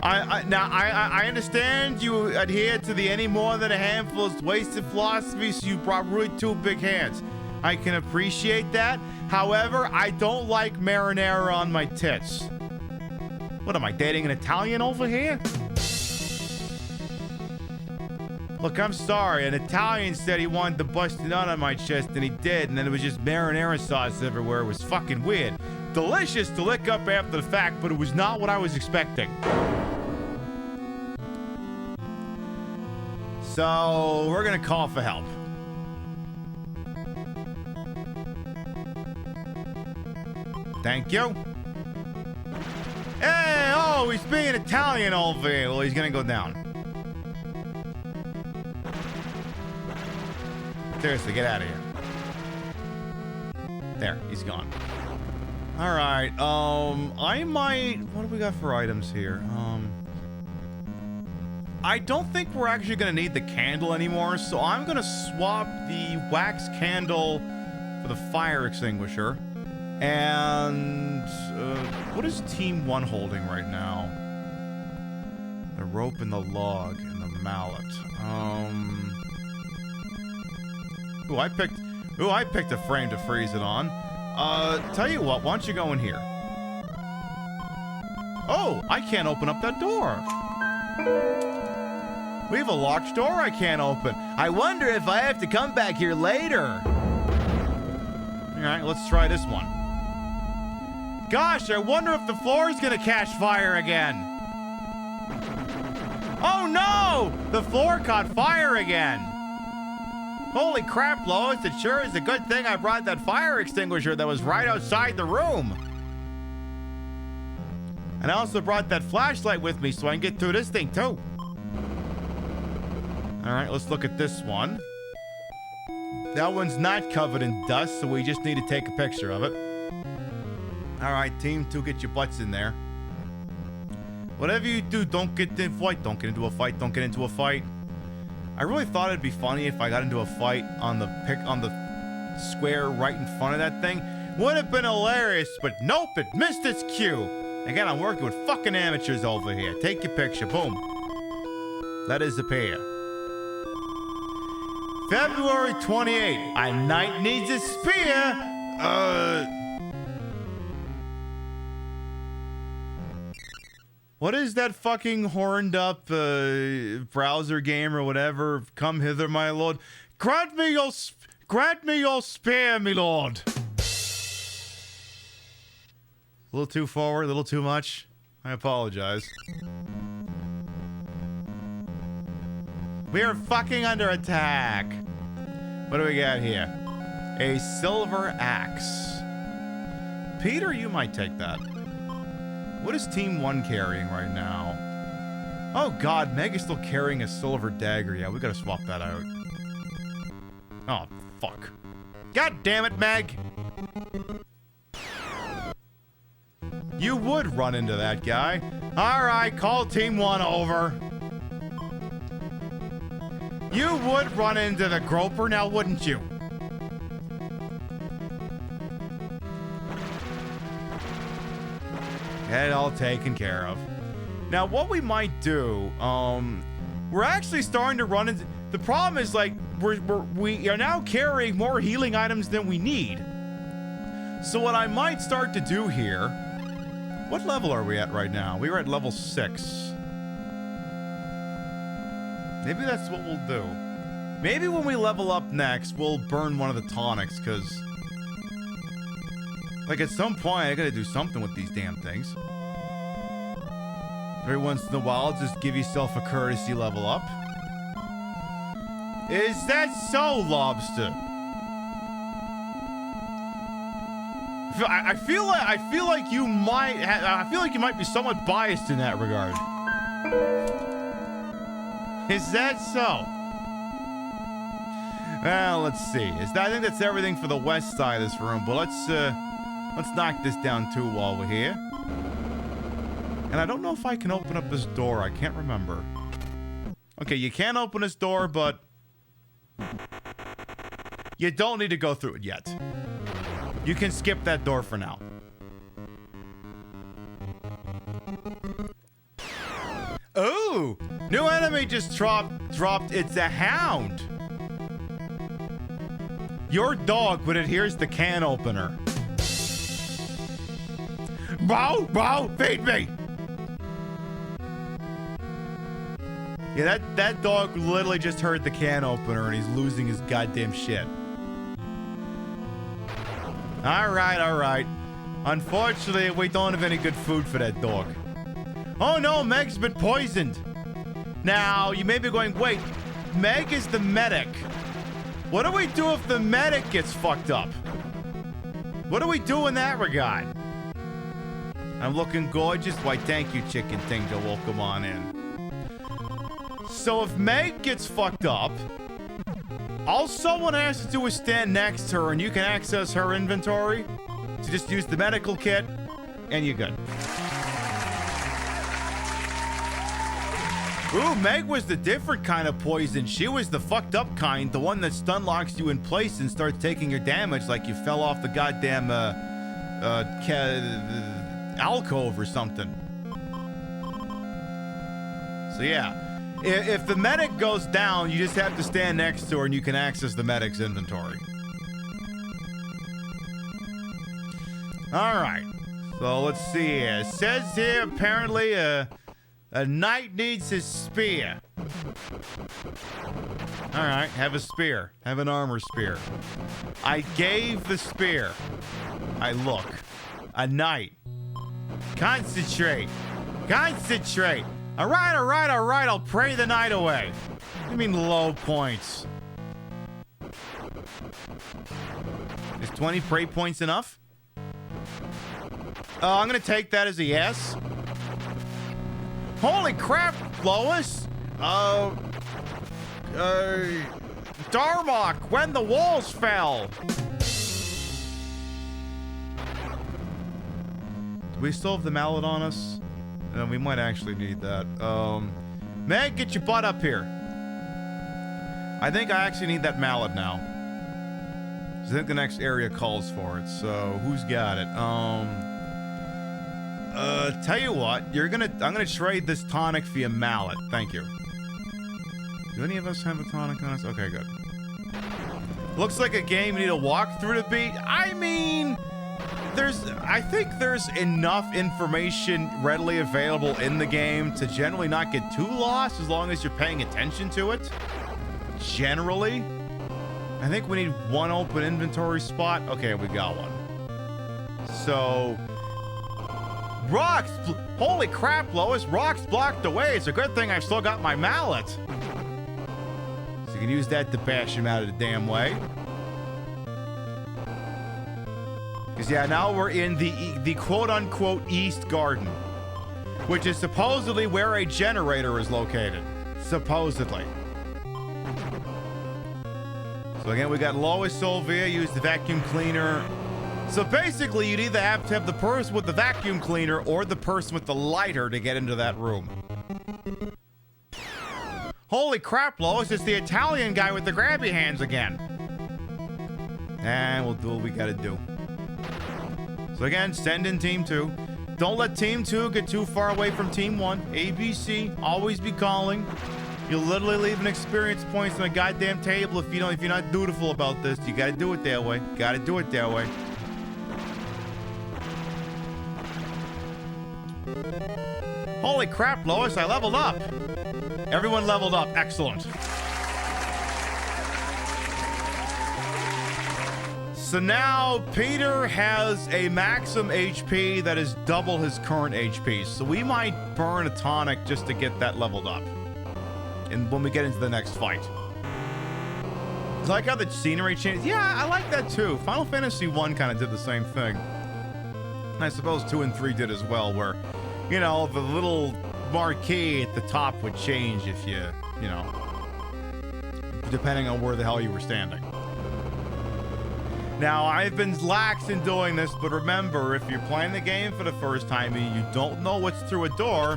I understand you adhere to the any more than a handful is wasted philosophy, so you brought really two big hands. I can appreciate that. However, I don't like marinara on my tits. What, am I dating an Italian over here? Look, I'm sorry. An Italian said he wanted to bust a nut on my chest, and he did, and then it was just marinara sauce everywhere. It was fucking weird. Delicious to lick up after the fact, but it was not what I was expecting. So, we're gonna call for help. Thank you. Hey, oh, he's being Italian over here. Well, he's gonna go down. Seriously, get out of here. There, he's gone. Alright, I might... What do we got for items here? I don't think we're actually gonna need the candle anymore, so I'm gonna swap the wax candle for the fire extinguisher. And, what is Team 1 holding right now? The rope and the log and the mallet. Ooh, I picked a frame to freeze it on. Tell you what, why don't you go in here? Oh, I can't open up that door. We have a locked door I can't open. I wonder if I have to come back here later. Alright, let's try this one. Gosh, I wonder if the floor is gonna catch fire again. Oh no! The floor caught fire again. Holy crap, Lois, it sure is a good thing I brought that fire extinguisher that was right outside the room. And I also brought that flashlight with me so I can get through this thing too. Alright, let's look at this one. That one's not covered in dust, so we just need to take a picture of it. Alright, Team 2, get your butts in there. Whatever you do, don't get in a fight. Don't get into a fight. Don't get into a fight. I really thought it'd be funny if I got into a fight on the square right in front of that thing. Would have been hilarious, but nope, it missed its cue. Again, I'm working with fucking amateurs over here. Take your picture. Boom. That is the pair. February 28th. A knight needs a spear. What is that fucking horned up browser game or whatever? Come hither, my lord. Grant me your spear, my lord. A little too forward, a little too much. I apologize. We are fucking under attack. What do we got here? A silver axe. Peter, you might take that. What is Team 1 carrying right now? Oh god, Meg is still carrying a silver dagger. Yeah, we gotta swap that out. Oh, fuck. God damn it, Meg! You would run into that guy. Alright, call Team 1 over. You would run into the groper now, wouldn't you? Get it all taken care of. Now, what we might do, we're actually starting to run into... The problem is, like, we are now carrying more healing items than we need. So what I might start to do here... What level are we at right now? We were at level 6. Maybe that's what we'll do. Maybe when we level up next, we'll burn one of the tonics, because... Like, at some point, I gotta do something with these damn things. Every once in a while, just give yourself a courtesy level up. Is that so, Lobster? I feel like you might be somewhat biased in that regard. Is that so? Well, let's see. I think that's everything for the west side of this room, but let's knock this down too while we're here. And I don't know if I can open up this door. I can't remember. Okay, you can't open this door, but you don't need to go through it yet. You can skip that door for now. Ooh! New enemy just dropped. It's a hound. Your dog, but it here's the can opener. Bow, feed me! Yeah, that dog literally just heard the can opener and he's losing his goddamn shit. Alright. Unfortunately, we don't have any good food for that dog. Oh no, Meg's been poisoned. Now, you may be going, wait, Meg is the medic. What do we do if the medic gets fucked up? What do we do in that regard? I'm looking gorgeous. Why, thank you, chicken thing, to welcome on in. So if Meg gets fucked up, all someone has to do is stand next to her and you can access her inventory. So just use the medical kit and you're good. Ooh, Meg was the different kind of poison. She was the fucked up kind, the one that stun locks you in place and starts taking your damage like you fell off the goddamn alcove or something. So yeah. If the medic goes down, you just have to stand next to her and you can access the medic's inventory. Alright. So let's see here. It says here apparently a knight needs his spear. Alright, have a spear. Have an armor spear. I gave the spear. I look. A knight. Concentrate. Concentrate. All right. I'll pray the night away. I mean low points. Is 20 pray points enough? I'm going to take that as a yes. Holy crap, Lois. Darmok, when the walls fell. Do we still have the mallet on us? We might actually need that. Meg, get your butt up here. I think I actually need that mallet now. I think the next area calls for it. So who's got it? Tell you what, I'm gonna trade this tonic for a mallet. Thank you. Do any of us have a tonic on us? Okay, good. Looks like a game you need to walk through to beat. I mean, I think there's enough information readily available in the game to generally not get too lost as long as you're paying attention to it. Generally. I think we need one open inventory spot. Okay, we got one. So, rocks. Holy crap, Lois. Rocks blocked away. It's a good thing I've still got my mallet. So you can use that to bash him out of the damn way. Because, yeah, now we're in the quote-unquote East Garden, which is supposedly where a generator is located. Supposedly. So, again, we got Lois Sylvia, use the vacuum cleaner. So, basically, you'd either have to have the person with the vacuum cleaner or the person with the lighter to get into that room. Holy crap, Lois, it's the Italian guy with the grabby hands again. And we'll do what we gotta do. So again, send in Team 2. Don't let Team 2 get too far away from Team 1. ABC, always be calling. You'll literally leave an experience points on a goddamn table if you're not dutiful about this. You gotta do it that way. Gotta do it that way. Holy crap, Lois, I leveled up. Everyone leveled up. Excellent. So now Peter has a maximum HP that is double his current HP. So we might burn a tonic just to get that leveled up. And when we get into the next fight. I like how the scenery changed. Yeah, I like that too. Final Fantasy 1 kind of did the same thing. And I suppose 2 and 3 did as well, where, you know, the little marquee at the top would change if you know, depending on where the hell you were standing. Now, I've been lax in doing this, but remember, if you're playing the game for the first time and you don't know what's through a door,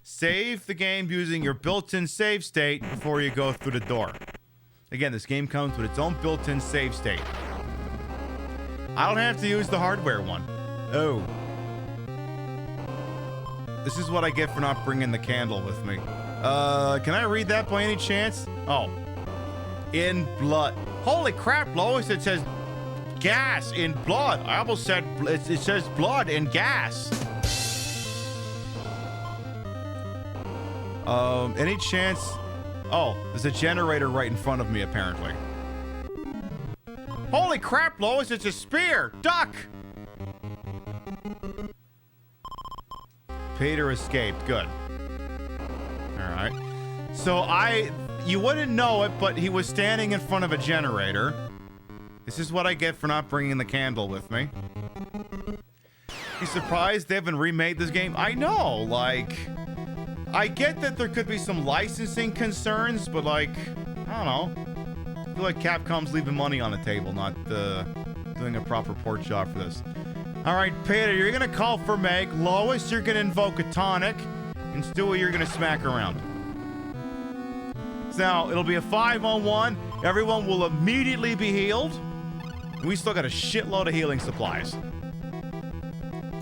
save the game using your built-in save state before you go through the door. Again, this game comes with its own built-in save state. I don't have to use the hardware one. Oh. This is what I get for not bringing the candle with me. Can I read that by any chance? Oh. In blood. Holy crap, Lois, it says gas in blood. I almost said it says blood in gas. Any chance? Oh, there's a generator right in front of me, apparently. Holy crap, Lois, it's a spear. Duck. Peter escaped. Good. All right. So you wouldn't know it, but he was standing in front of a generator. This is what I get for not bringing the candle with me. You surprised they haven't remade this game? I know, like, I get that there could be some licensing concerns, but like, I don't know. I feel like Capcom's leaving money on the table, not doing a proper port job for this. All right, Peter, you're gonna call for Meg. Lois, you're gonna invoke a tonic. And Stewie, you're gonna smack around. So now, it'll be a 5-on-1. Everyone will immediately be healed. And we still got a shitload of healing supplies.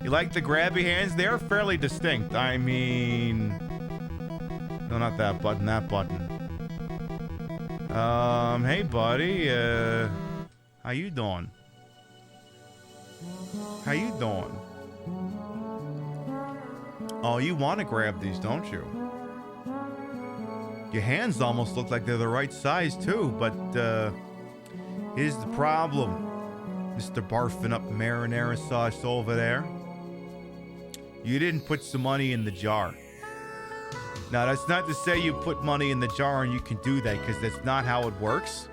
You like the grabby hands? They're fairly distinct. I mean... No, not that button, that button. Hey, buddy. How you doing? How you doing? Oh, you want to grab these, don't you? Your hands almost look like they're the right size, too, but, here's the problem. Mr. Barfing up marinara sauce over there. You didn't put some money in the jar. Now, that's not to say you put money in the jar and you can do that, because that's not how it works.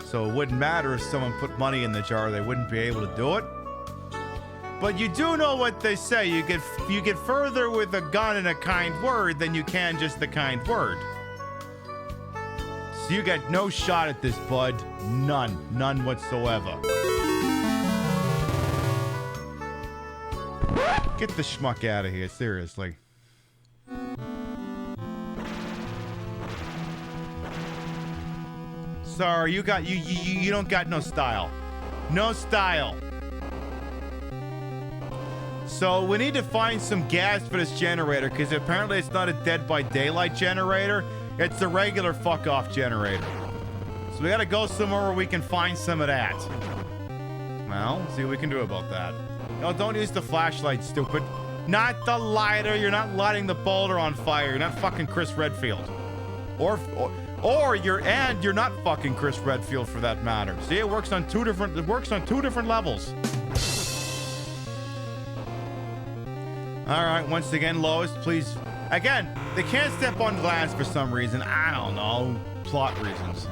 So it wouldn't matter if someone put money in the jar, they wouldn't be able to do it. But you do know what they say. You get further with a gun and a kind word than you can just the kind word. So you got no shot at this, bud. None. None whatsoever. Get the schmuck out of here, seriously. Sorry, you don't got no style. No style. So we need to find some gas for this generator, because apparently it's not a Dead by Daylight generator. It's a regular fuck-off generator. So we gotta go somewhere where we can find some of that. Well, see what we can do about that. No, don't use the flashlight, stupid. Not the lighter. You're not lighting the boulder on fire. You're not fucking Chris Redfield. Or you're not fucking Chris Redfield for that matter. See, it works on two different levels. All right, once again, Lois, please. Again, they can't step on glass for some reason. I don't know. Plot reasons.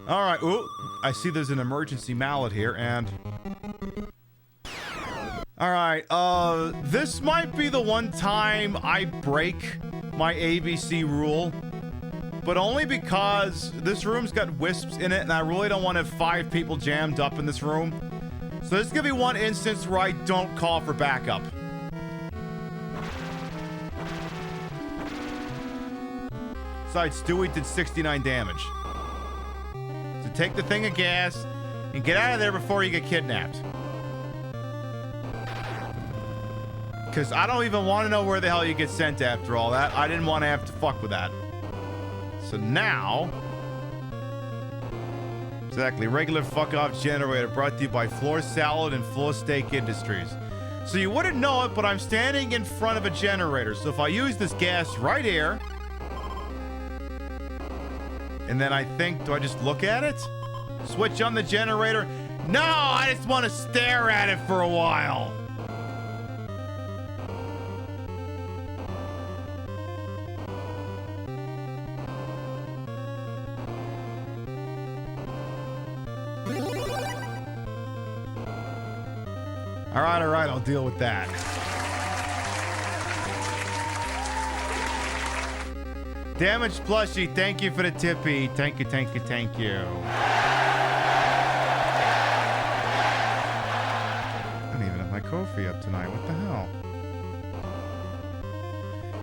All right. Ooh, I see there's an emergency mallet here, and... All right. This might be the one time I break my ABC rule, but only because this room's got wisps in it, and I really don't want to have 5 people jammed up in this room. So this is gonna be one instance where I don't call for backup. Besides, Stewie did 69 damage. So take the thing of gas and get out of there before you get kidnapped. Because I don't even want to know where the hell you get sent after all that. I didn't want to have to fuck with that. So now... Exactly. Regular fuck-off generator brought to you by Floor Salad and Floor Steak Industries. So you wouldn't know it, but I'm standing in front of a generator. So if I use this gas right here... And then I think, do I just look at it? Switch on the generator? No, I just want to stare at it for a while. All right, I'll deal with that. Damaged plushie, thank you for the tippy. Thank you. I don't even have my Ko-fi up tonight. What the hell?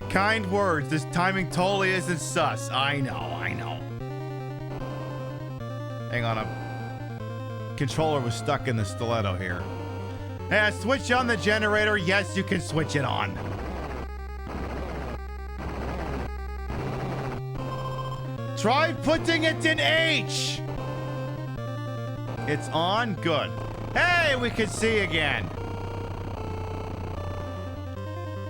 Kind words. This timing totally isn't sus. I know. Hang on, a controller was stuck in the stiletto here. Yeah, switch on the generator. Yes, you can switch it on. Try putting it in H. It's on. Good. Hey, we can see again.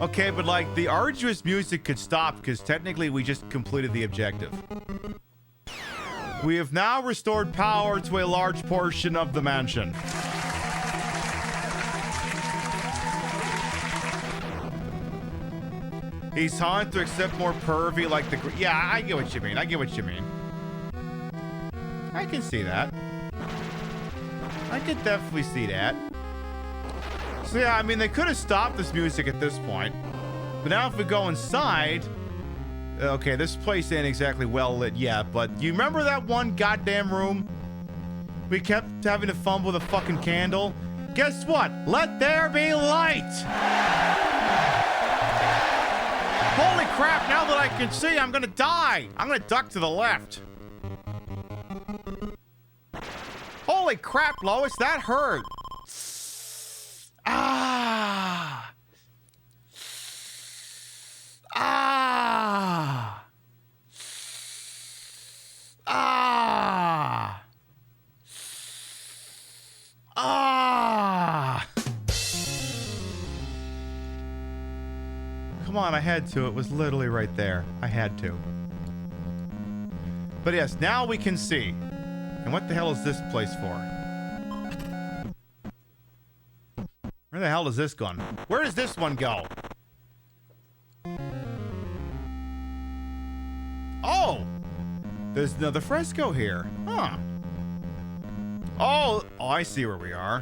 Okay, but like the arduous music could stop because technically we just completed the objective. We have now restored power to a large portion of the mansion. He's taught to accept more pervy like the... Yeah, I get what you mean. I can see that. I could definitely see that. So yeah, I mean, they could have stopped this music at this point. But now if we go inside... Okay, this place ain't exactly well lit yet, but you remember that one goddamn room? We kept having to fumble with a fucking candle? Guess what? Let there be light! Holy crap, now that I can see, I'm gonna die. I'm gonna duck to the left. Holy crap, Lois, that hurt. Ah. Come on, I had to. It was literally right there. I had to. But yes, now we can see. And what the hell is this place for? Where the hell is this going? Where does this one go? Oh! There's another fresco here. Huh. Oh, I see where we are.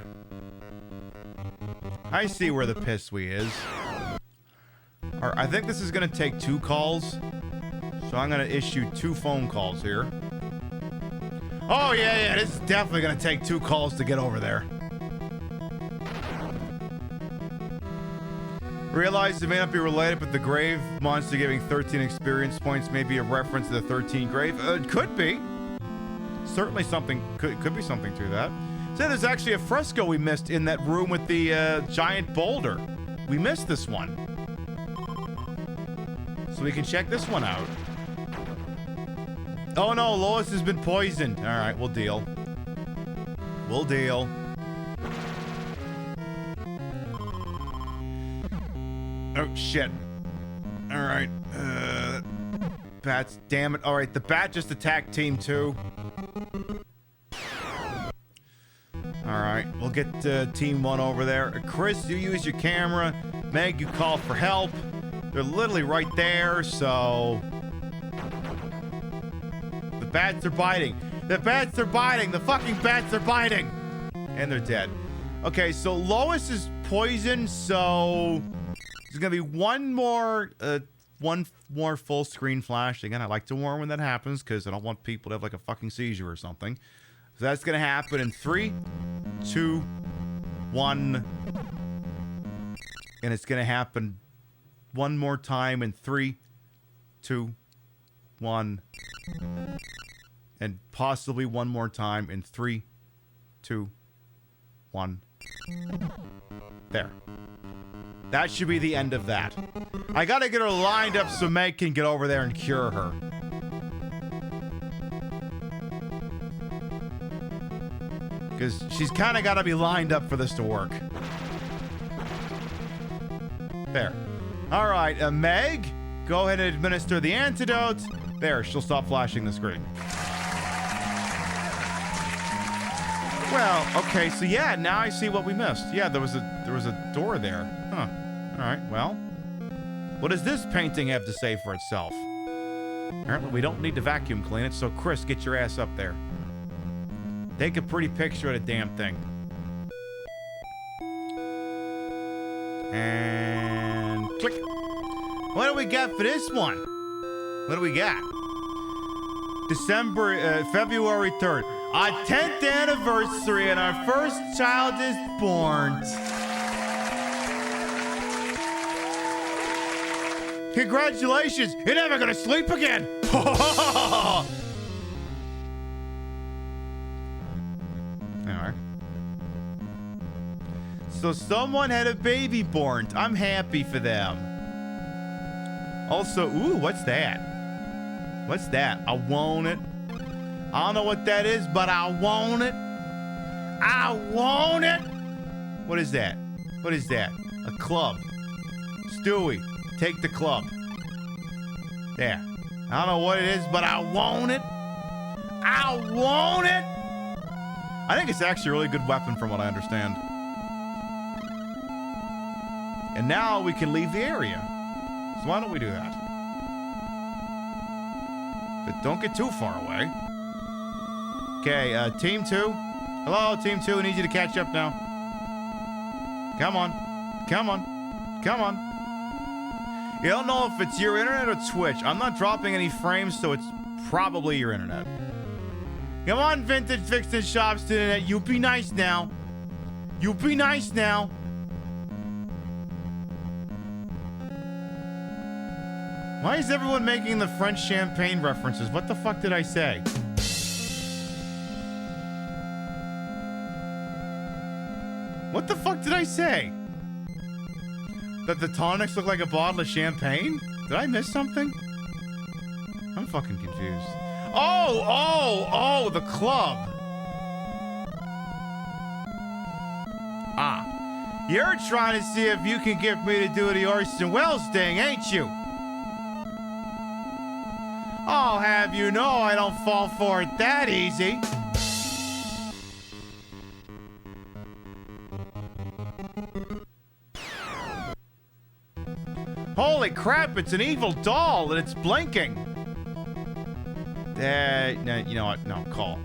I see where the pisswee is. I think this is going to take 2 calls. So I'm going to issue 2 phone calls here. Oh, yeah, this is definitely going to take 2 calls to get over there. Realize it may not be related, but the grave monster giving 13 experience points may be a reference to the 13 grave. It could be. Certainly something, could be something to that. So there's actually a fresco we missed in that room with the giant boulder. We missed this one. So we can check this one out. Oh no, Lois has been poisoned. All right, we'll deal. We'll deal. Oh shit. All right. Bats, damn it. All right, the bat just attacked team 2. All right, we'll get team 1 over there. Chris, you use your camera. Meg, you call for help. They're literally right there, so... The bats are biting. The bats are biting. The fucking bats are biting. And they're dead. Okay, so Lois is poisoned, so... There's gonna be one more full screen flash. Again, I like to warn when that happens because I don't want people to have like a fucking seizure or something. So that's gonna happen in 3, 2, 1. And it's gonna happen one more time in 3, 2, 1. And possibly one more time in 3, 2, 1. There. That should be the end of that. I gotta get her lined up so Meg can get over there and cure her. Because she's kind of got to be lined up for this to work. There. All right, Meg, go ahead and administer the antidote. There, she'll stop flashing the screen. Well, okay, so yeah, now I see what we missed. Yeah, there was a door there. Huh. All right, well. What does this painting have to say for itself? Apparently we don't need to vacuum clean it, so Chris, get your ass up there. Take a pretty picture of the damn thing. And click. What do we got for this one? What do we got? February 3rd. Our 10th anniversary and our first child is born. Congratulations! You're never gonna sleep again! Alright. So someone had a baby born. I'm happy for them. Also, ooh, what's that? What's that? I want it. I don't know what that is, but I want it. I want it. What is that? What is that? A club. Stewie, take the club. There. I don't know what it is, but I want it. I want it. I think it's actually a really good weapon from what I understand. And now we can leave the area. So why don't we do that? But don't get too far away. Okay, Team 2. Hello, Team 2. I need you to catch up now. Come on. Come on. Come on. You don't know if it's your internet or Twitch. I'm not dropping any frames, so it's probably your internet. Come on, Vintage Vixen Shops Internet. You be nice now. You be nice now. Why is everyone making the French champagne references? What the fuck did I say? What the fuck did I say? That the tonics look like a bottle of champagne? Did I miss something? I'm fucking confused. Oh, the club. Ah. You're trying to see if you can get me to do the Orson Welles thing, ain't you? I'll have you know I don't fall for it that easy. Holy crap, it's an evil doll and it's blinking. No, you know what? No, call.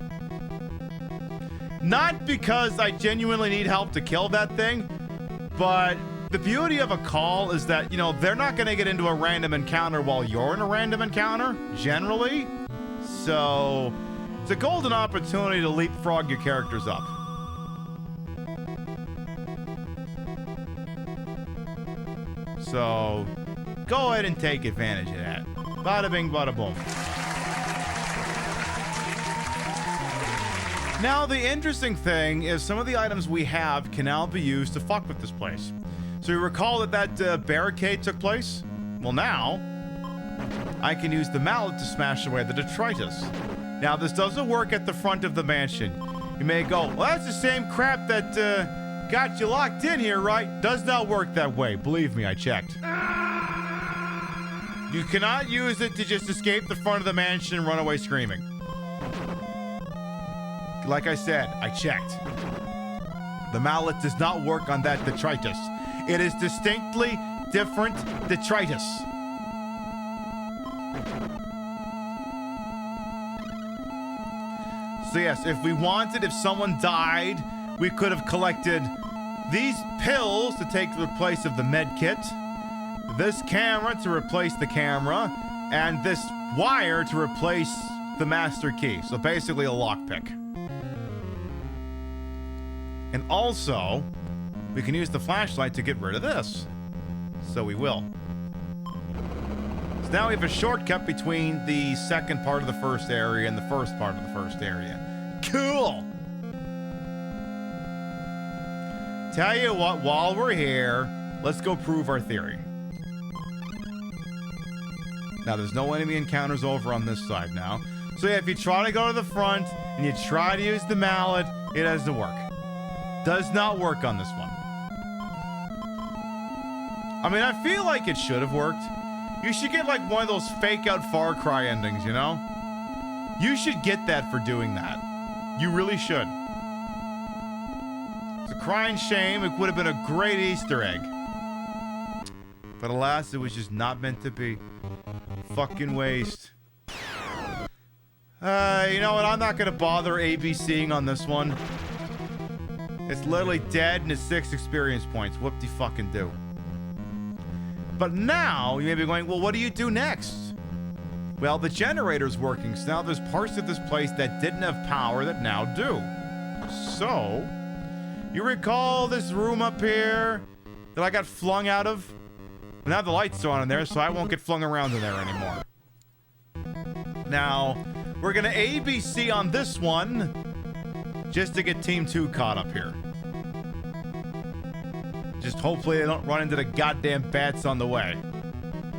Not because I genuinely need help to kill that thing, but the beauty of a call is that, you know, they're not going to get into a random encounter while you're in a random encounter, generally. So, it's a golden opportunity to leapfrog your characters up. So, go ahead and take advantage of that. Bada bing, bada boom. Now, the interesting thing is some of the items we have can now be used to fuck with this place. So you recall that barricade took place? Well, now, I can use the mallet to smash away the detritus. Now, this doesn't work at the front of the mansion. You may go, well, that's the same crap that got you locked in here, right? Does not work that way. Believe me, I checked. You cannot use it to just escape the front of the mansion and run away screaming. Like I said, I checked. The mallet does not work on that detritus. It is distinctly different detritus. So yes, if someone died, we could have collected these pills to take the place of the med kit, this camera to replace the camera, and this wire to replace the master key. So basically a lockpick. And also, we can use the flashlight to get rid of this. So we will. So now we have a shortcut between the second part of the first area and the first part of the first area. Cool! Tell you what, while we're here, let's go prove our theory. Now, there's no enemy encounters over on this side now. So yeah, if you try to go to the front and you try to use the mallet, it doesn't work. Does not work on this one. I mean, I feel like it should have worked. You should get like one of those fake out Far Cry endings, you know? You should get that for doing that. You really should. It's a crying shame. It would have been a great Easter egg. But alas, it was just not meant to be. Fucking waste. You know what? I'm not gonna bother ABCing on this one. It's literally dead and it's 6 experience points. Whoop-de-fucking-do. But now, you may be going, well, what do you do next? Well, the generator's working, so now there's parts of this place that didn't have power that now do. So, you recall this room up here that I got flung out of? Well, now the lights are on in there, so I won't get flung around in there anymore. Now, we're gonna ABC on this one, just to get Team 2 caught up here. Just hopefully they don't run into the goddamn bats on the way.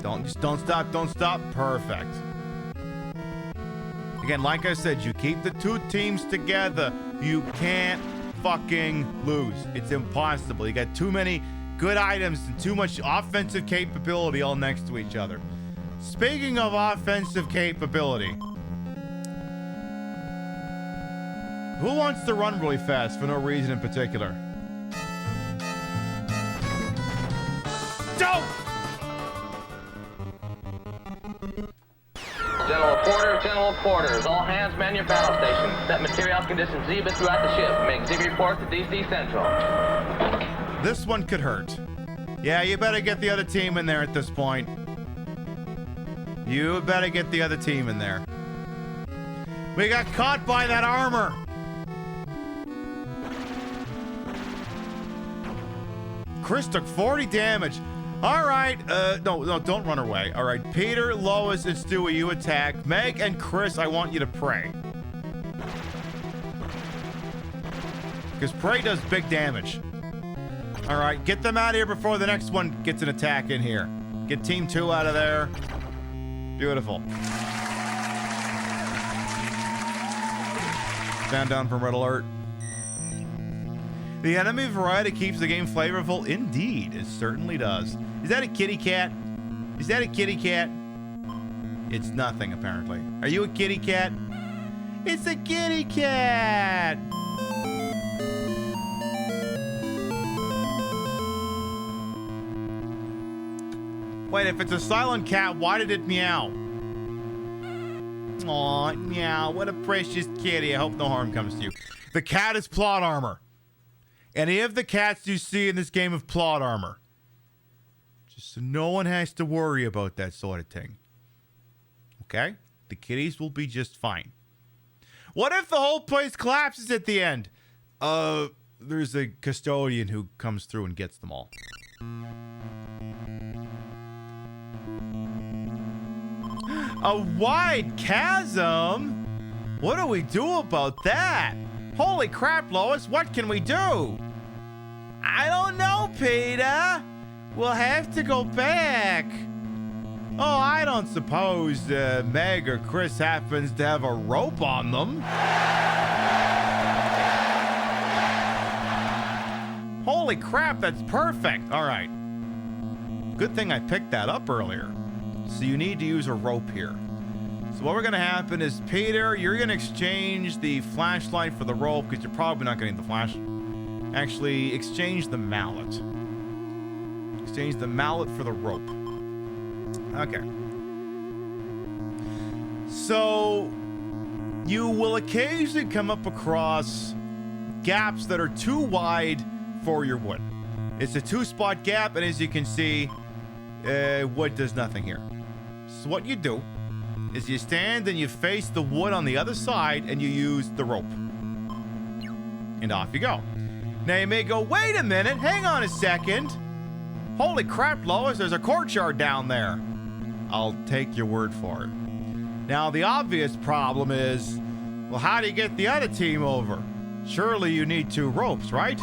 Don't stop. Perfect. Again, like I said, you keep the 2 teams together, you can't fucking lose. It's impossible. You got too many good items and too much offensive capability all next to each other. Speaking of offensive capability, who wants to run really fast for no reason in particular? Don't! General quarters. All hands man your battle stations. Set material conditions Zebra throughout the ship. Make Zebra report to DC Central. This one could hurt. Yeah, you better get the other team in there at this point. You better get the other team in there. We got caught by that armor. Chris took 40 damage. All right. No, don't run away. All right. Peter, Lois, and Stewie, you attack. Meg and Chris, I want you to pray. Because pray does big damage. All right. Get them out of here before the next one gets an attack in here. Get Team 2 out of there. Beautiful. Stand down from red alert. The enemy variety keeps the game flavorful. Indeed, it certainly does. Is that a kitty cat? Is that a kitty cat? It's nothing, apparently. Are you a kitty cat? It's a kitty cat! Wait, if it's a silent cat, why did it meow? Aw, meow, what a precious kitty. I hope no harm comes to you. The cat is plot armor. Any of the cats you see in this game have plot armor. Just so no one has to worry about that sort of thing. Okay? The kitties will be just fine. What if the whole place collapses at the end? There's a custodian who comes through and gets them all. A wide chasm? What do we do about that? Holy crap, Lois, what can we do? I don't know, Peter. We'll have to go back. Oh, I don't suppose Meg or Chris happens to have a rope on them. Holy crap, that's perfect. All right. Good thing I picked that up earlier. So you need to use a rope here. So what we're going to happen is, Peter, you're going to exchange the flashlight for the rope because you're probably not going to need the flash. Actually, exchange the mallet. Exchange the mallet for the rope. Okay. So you will occasionally come up across gaps that are too wide for your wood. It's a 2-spot gap, and as you can see, wood does nothing here. So what you do is you stand and you face the wood on the other side and you use the rope. And off you go. Now you may go, wait a minute, hang on a second. Holy crap, Lois, there's a courtyard down there. I'll take your word for it. Now the obvious problem is, well, how do you get the other team over? Surely you need 2 ropes, right?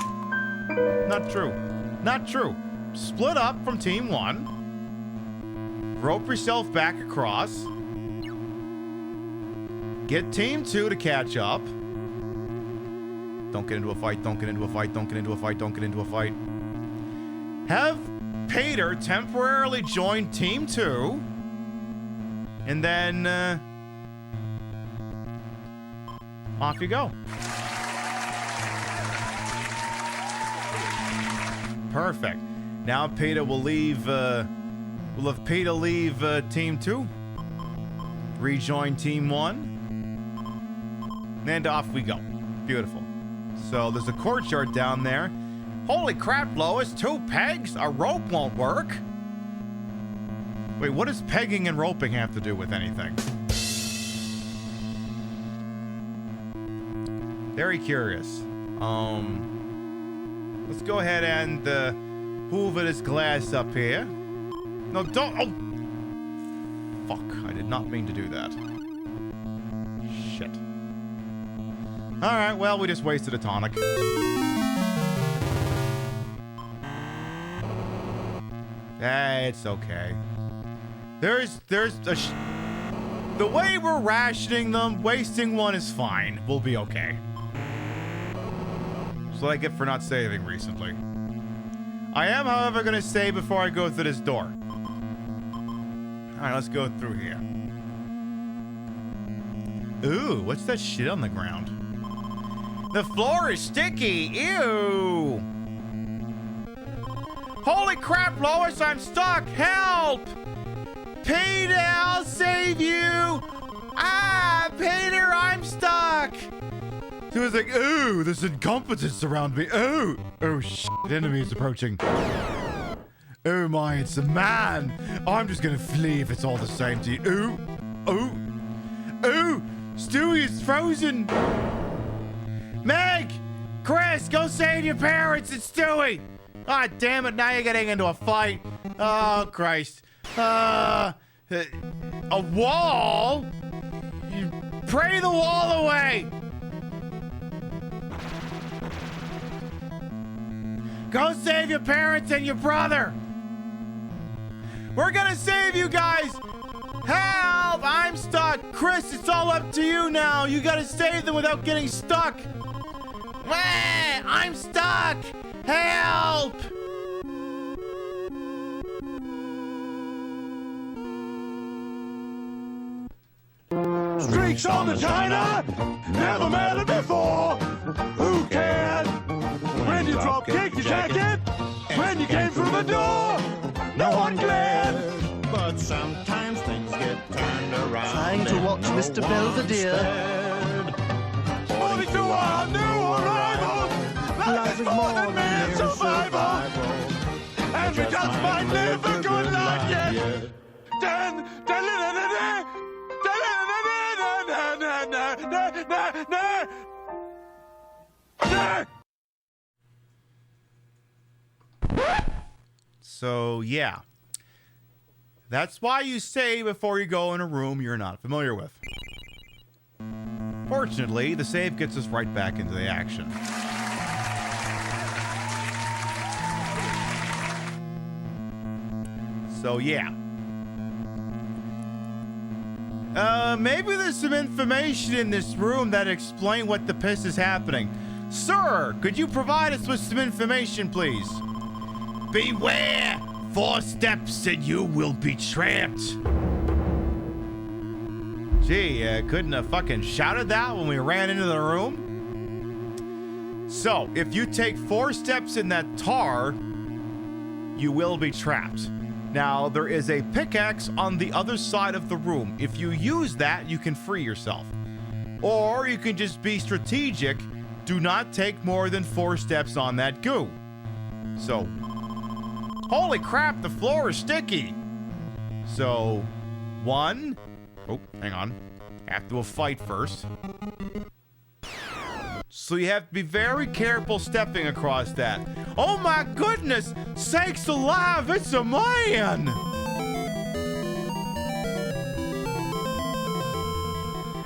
Not true. Not true. Split up from team 1. Rope yourself back across. Get team 2 to catch up. Don't get into a fight, don't get into a fight, don't get into a fight, don't get into a fight. Have Peter temporarily join team 2. And then, off you go. Perfect. Now Peter will leave, we'll have Peter leave team 2. Rejoin team 1. And off we go. Beautiful. So there's a courtyard down there. Holy crap, Lois, 2 pegs? A rope won't work. Wait, what does pegging and roping have to do with anything? Very curious. Let's go ahead and hoover this glass up here. No, don't. Oh, fuck! I did not mean to do that. Shit. All right. Well, we just wasted a tonic. It's okay. There's the way we're rationing them, wasting one is fine. We'll be okay. That's what I get for not saving recently. I am, however, going to save before I go through this door. Alright, let's go through here. Ooh, what's that shit on the ground? The floor is sticky! Ew! Holy crap, Lois, I'm stuck! Help! Peter, I'll save you! Ah, Peter, I'm stuck! He was like, ooh, there's incompetence around me. Oh, oh shit, enemy is approaching. Oh my, it's a man. I'm just gonna flee if it's all the same to you. Ooh, oh, oh, Stewie is frozen. Meg, Chris, go save your parents. It's Stewie. Ah, damn it, now you're getting into a fight. Oh, Christ. A wall? You pray the wall away. Go save your parents and your brother. We're gonna save you guys. Help! I'm stuck. Chris, it's all up to you now. You gotta save them without getting stuck. I'm stuck. Help! Streaks on the china, never met it before. Who cared? When you drop kick your jacket, when you came through the door, no one glared. But sometimes things get turned around. Trying to watch Mr. Belvedere. 42 are new arrivals. Life is more than mere survival. And we just might live a good life yet. So, yeah. That's why you save before you go in a room you're not familiar with. Fortunately, the save gets us right back into the action. So, yeah. Maybe there's some information in this room that explain what the piss is happening. Sir, could you provide us with some information, please? Beware! 4 steps and you will be trapped. Gee, couldn't have fucking shouted that when we ran into the room? So, if you take 4 steps in that tar, you will be trapped. Now, there is a pickaxe on the other side of the room. If you use that, you can free yourself. Or you can just be strategic. Do not take more than 4 steps on that goo. So, holy crap, the floor is sticky. So, 1. Oh, hang on. Have to do a fight first. So you have to be very careful stepping across that. Oh my goodness! Sakes alive, it's a man!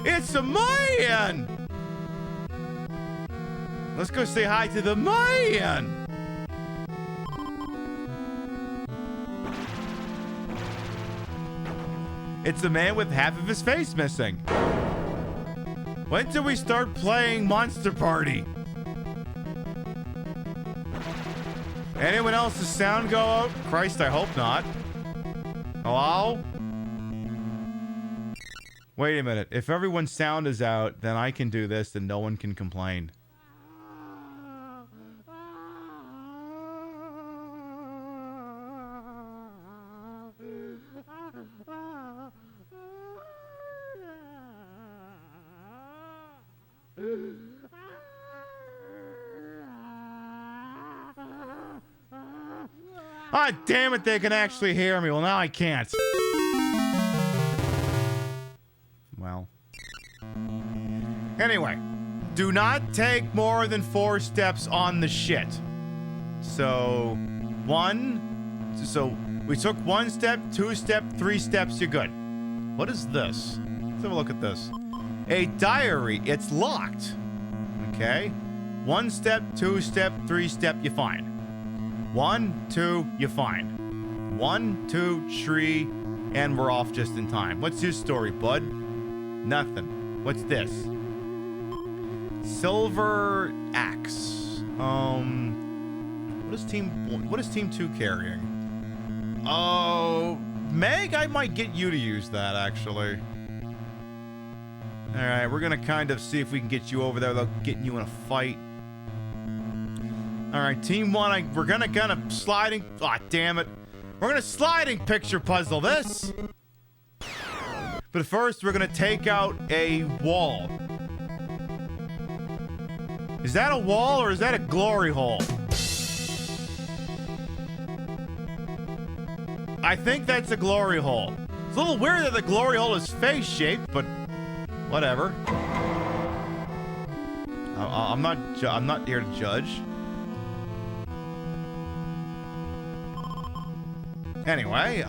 It's a man! Let's go say hi to the man! It's a man with half of his face missing. When did we start playing Monster Party? Anyone else's sound go out? Christ, I hope not. Hello? Wait a minute. If everyone's sound is out, then I can do this and no one can complain. Ah, damn it, they can actually hear me. Well, now I can't. Well. Anyway, do not take more than 4 steps on the shit. So, we took 1 step, 2 step, 3 steps, you're good. What is this? Let's have a look at this. A diary, it's locked. Okay. 1 step, 2 step, 3 step, you're fine. 1, 2, you're fine. 1, 2, 3, and we're off just in time. What's your story, bud? Nothing. What's this? Silver axe. What is team 2 carrying? Oh, Meg, I might get you to use that actually. All right, we're gonna kind of see if we can get you over there without getting you in a fight. All right, team 1, we're gonna kind of sliding. Ah, damn it. We're gonna sliding picture puzzle this. But first, we're gonna take out a wall. Is that a wall or is that a glory hole? I think that's a glory hole. It's a little weird that the glory hole is face-shaped, but whatever. I'm not here to judge. Anyway,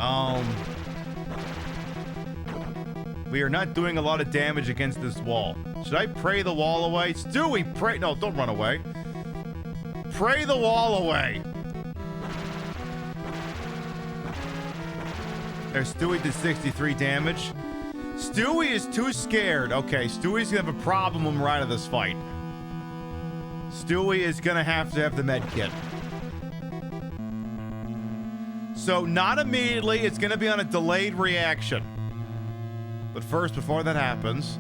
we are not doing a lot of damage against this wall. Should I pray the wall away? Stewie, pray. No, don't run away. Pray the wall away. There, Stewie did 63 damage. Stewie is too scared. Okay, Stewie's gonna have a problem when we're out of this fight. Stewie is gonna have to have the med kit. So, not immediately, it's gonna be on a delayed reaction. But first, before that happens,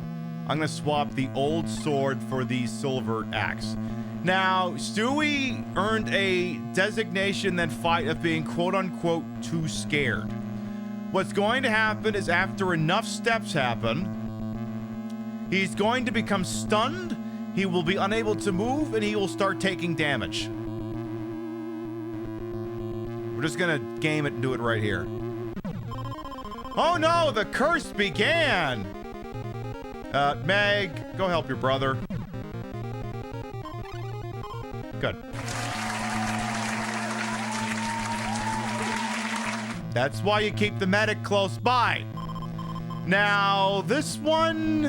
I'm gonna swap the old sword for the silver axe. Now, Stewie earned a designation that fight of being quote-unquote too scared. What's going to happen is after enough steps happen, he's going to become stunned, he will be unable to move, and he will start taking damage. We're just gonna game it and do it right here. Oh no, the curse began! Meg, go help your brother. Good. That's why you keep the medic close by. Now, this one...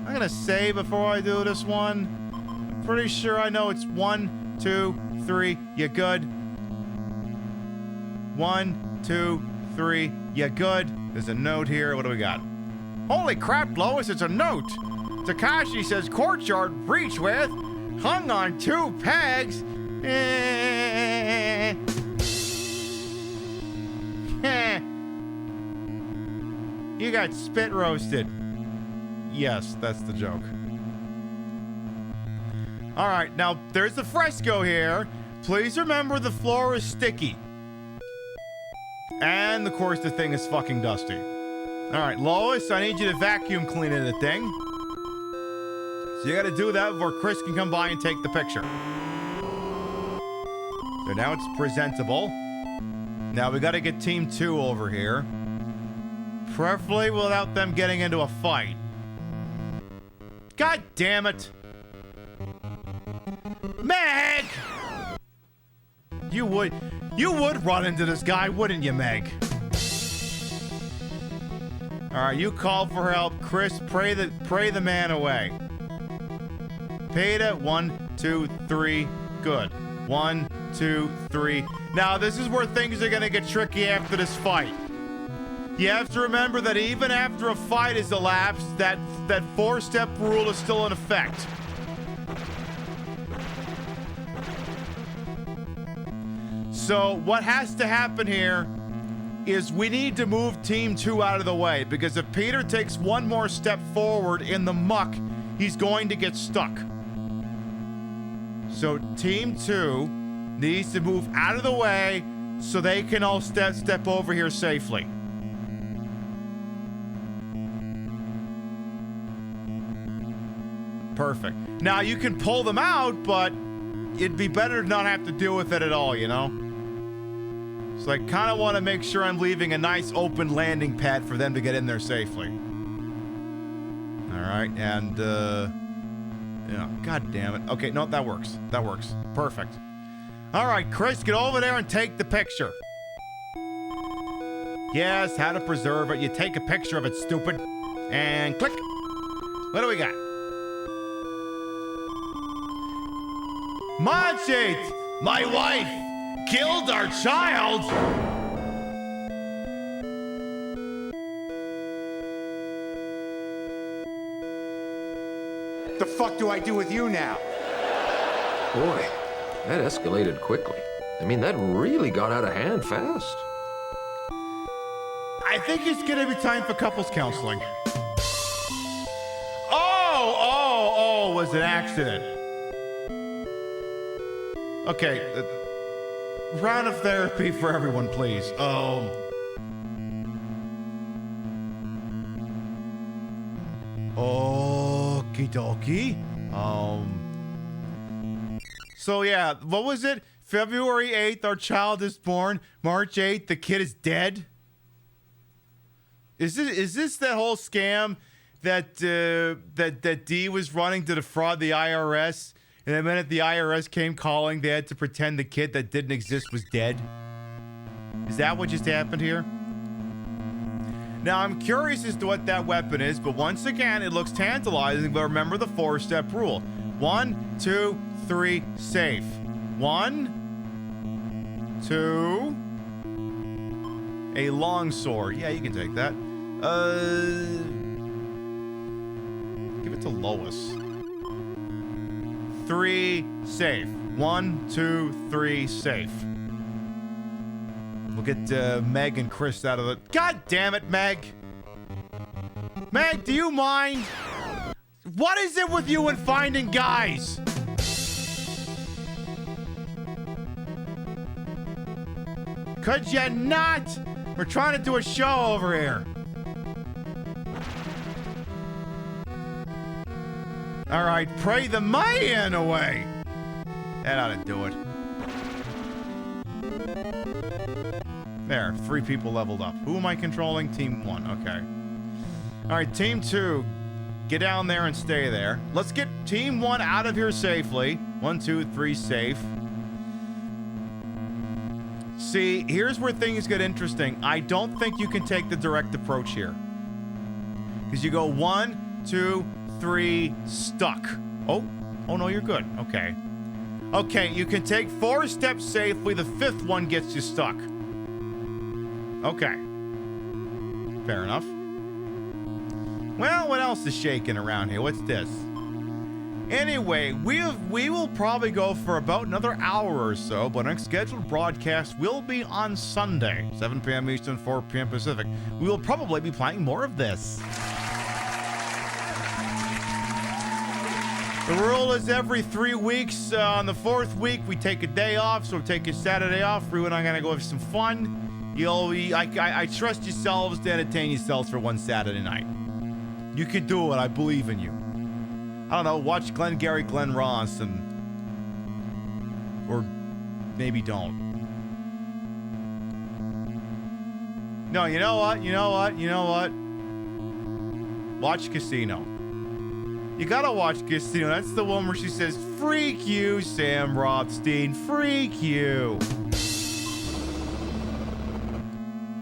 I'm gonna say before I do this one. I'm pretty sure I know it's 1, 2, 3, you're good. 1, 2, 3, you're good. There's a note here. What do we got? Holy crap, Lois, it's a note. Takashi says courtyard breach with hung on 2 pegs. You got spit roasted. Yes, that's the joke. All right, now there's a fresco here. Please remember the floor is sticky. And of course the thing is fucking dusty. All right, Lois, I need you to vacuum clean the thing. So you gotta do that before Chris can come by and take the picture. So now it's presentable. Now we gotta get team 2 over here. Preferably without them getting into a fight. God damn it. Meg! You would run into this guy, wouldn't you, Meg? Alright, you call for help. Chris, pray the man away. Peta, 1, 2, 3. Good. 1, 2, 3. Now, this is where things are gonna get tricky after this fight. You have to remember that even after a fight has elapsed, that 4-step rule is still in effect. So what has to happen here is we need to move Team 2 out of the way, because if Peter takes one more step forward in the muck, he's going to get stuck. So Team 2 needs to move out of the way so they can all step over here safely. Perfect. Now you can pull them out, but it'd be better to not have to deal with it at all, you know? So I kind of want to make sure I'm leaving a nice open landing pad for them to get in there safely. All right, and yeah, god damn it. Okay, no, that works. That works. Perfect. All right, Chris, get over there and take the picture. Yes, how to preserve it. You take a picture of it, stupid. And click. What do we got? Machete, my wife killed our child. The fuck do I do with you now? Boy, that escalated quickly. I mean, that really got out of hand fast. I think it's gonna be time for couples counseling. Oh, was an accident. Okay, round of therapy for everyone, please. Okie dokie. So yeah, what was it? February 8th, our child is born. March 8th, the kid is dead. Is this that whole scam that that D was running to defraud the IRS? And the minute the IRS came calling, they had to pretend the kid that didn't exist was dead? Is that what just happened here? Now, I'm curious as to what that weapon is, but once again, it looks tantalizing, but remember the 4-step rule. 1, 2, 3, safe. 1, 2, a long sword. Yeah, you can take that. Give it to Lois. 3, safe. 1, 2, 3, safe. We'll get Meg and Chris out of the... God damn it, Meg! Meg, do you mind? What is it with you and finding guys? Could you not? We're trying to do a show over here. All right, pray the Mayan away. That ought to do it. There, 3 people leveled up. Who am I controlling? Team 1, okay. All right, Team 2, get down there and stay there. Let's get Team 1 out of here safely. 1, 2, 3, safe. See, here's where things get interesting. I don't think you can take the direct approach here. Because you go 1, 2, 3, stuck. Oh no, you're good. Okay. Okay, you can take 4 steps safely. The 5th one gets you stuck. Okay. Fair enough. Well, what else is shaking around here? What's this? Anyway, we will probably go for about another hour or so, but our scheduled broadcast will be on Sunday, 7 p.m. Eastern, 4 p.m. Pacific. We will probably be playing more of this. The rule is every 3 weeks. On the 4th week, we take a day off, so we take a Saturday off. Rue and I are going to go have some fun. I trust yourselves to entertain yourselves for one Saturday night. You can do it. I believe in you. I don't know, watch Glengarry Glen Ross or maybe don't. No, you know what? Watch Casino. You gotta watch Casino. That's the one where she says, "Freak you, Sam Rothstein, freak you."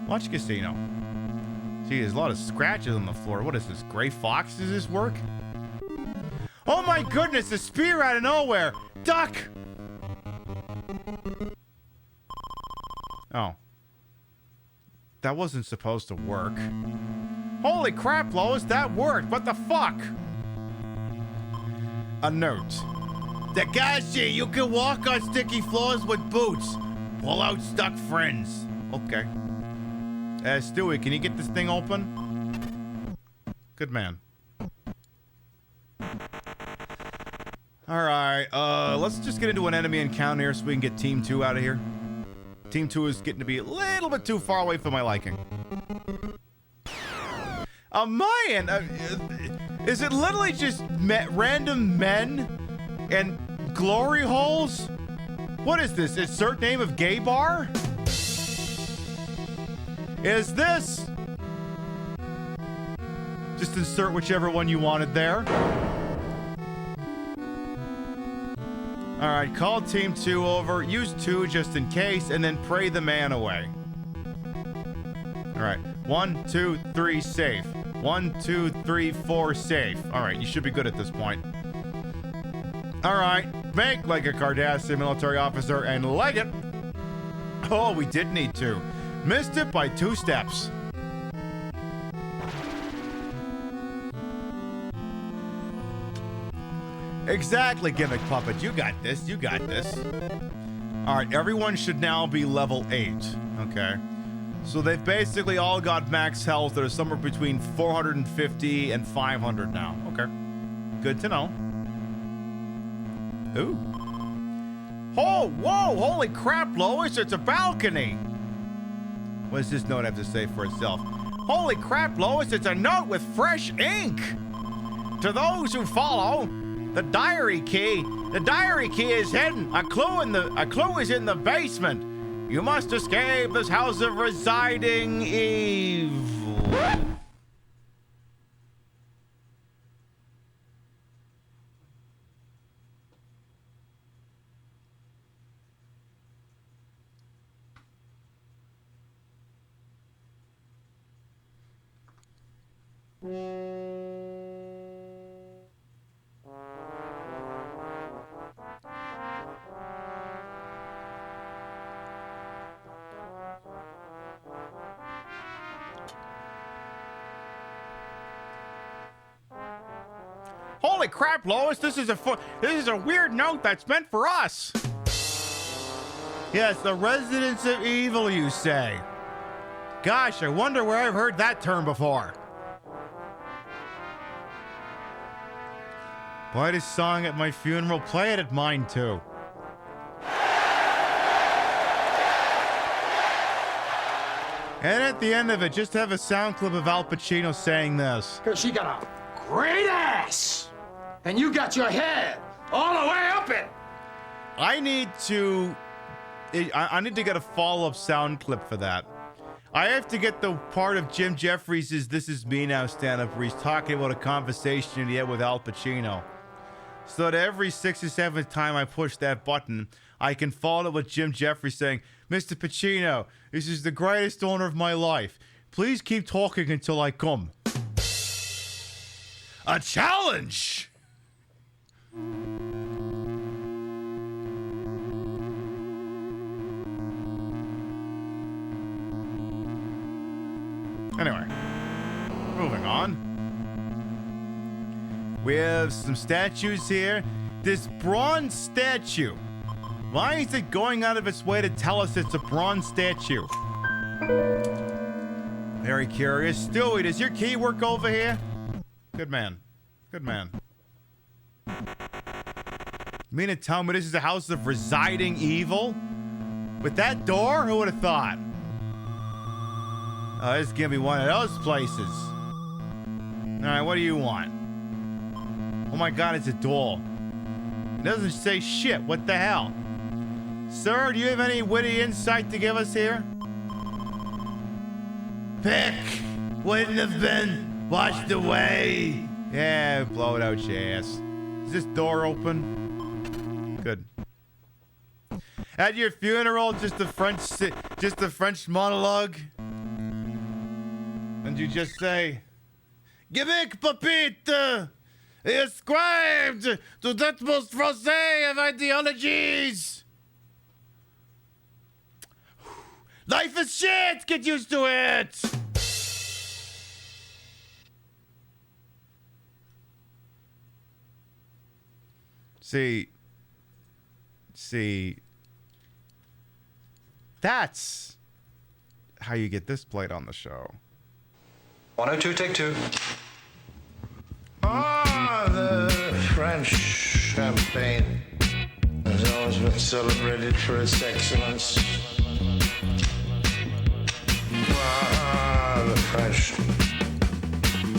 Watch Casino. See, there's a lot of scratches on the floor. What is this, Gray Fox? Does this work? Oh my goodness, a spear out of nowhere! Duck! Oh. That wasn't supposed to work. Holy crap, Lois, that worked! What the fuck? A note. Takashi, you can walk on sticky floors with boots. Pull out stuck friends. Okay. Stewie, can you get this thing open? Good man. Alright, let's just get into an enemy encounter here so we can get Team 2 out of here. Team 2 is getting to be a little bit too far away for my liking. Mayan! Is it literally just random men and glory holes? What is this? Insert name of gay bar? Is this? Just insert whichever one you wanted there. Alright, call Team 2 over, use 2 just in case, and then pray the man away. Alright, 1, 2, 3, safe. 1, 2, 3, 4, safe. Alright, you should be good at this point. Alright, make like a Cardassian military officer and leg it. Oh, we did need to. Missed it by 2 steps. Exactly, Gimmick Puppet. You got this. You got this. All right, everyone should now be level 8. Okay. So they've basically all got max health that are somewhere between 450 and 500 now. Okay. Good to know. Ooh. Oh, whoa! Holy crap, Lois! It's a balcony! What does this note have to say for itself? Holy crap, Lois! It's a note with fresh ink! To those who follow... The diary key is hidden. A clue is in the basement. You must escape this house of residing evil. Holy crap, Lois! This is a weird note that's meant for us. Yes, the residents of evil, you say. Gosh, I wonder where I've heard that term before. Play this song at my funeral. Play it at mine too. And at the end of it, just have a sound clip of Al Pacino saying this. Because she got a great ass. And you got your head all the way up it. I need to get a follow-up sound clip for that. I have to get the part of Jim Jeffries' This Is Me Now stand-up where he's talking about a conversation he had with Al Pacino. So that every 6th or 7th time I push that button, I can follow it with Jim Jeffries saying, Mr. Pacino, this is the greatest honor of my life. Please keep talking until I come. A challenge! Anyway, moving on. We have some statues here. This bronze statue. Why is it going out of its way to tell us it's a bronze statue? Very curious. Stewie, does your key work over here? Good man. Good man. You mean to tell me this is a house of residing evil? With that door? Who would have thought? Oh, this is gonna be one of those places. Alright, what do you want? Oh my god, it's a doll. It doesn't say shit. What the hell? Sir, do you have any witty insight to give us here? Pick wouldn't have been washed away. Yeah, blow it out your ass. Is this door open? Good. At your funeral, just a French monologue. And you just say, Quebec, papite! Ascribed to that most français of ideologies! Life is shit! Get used to it! See, that's how you get this played on the show. 102, take 2. Ah, the French champagne has always been celebrated for its excellence. Ah, the French.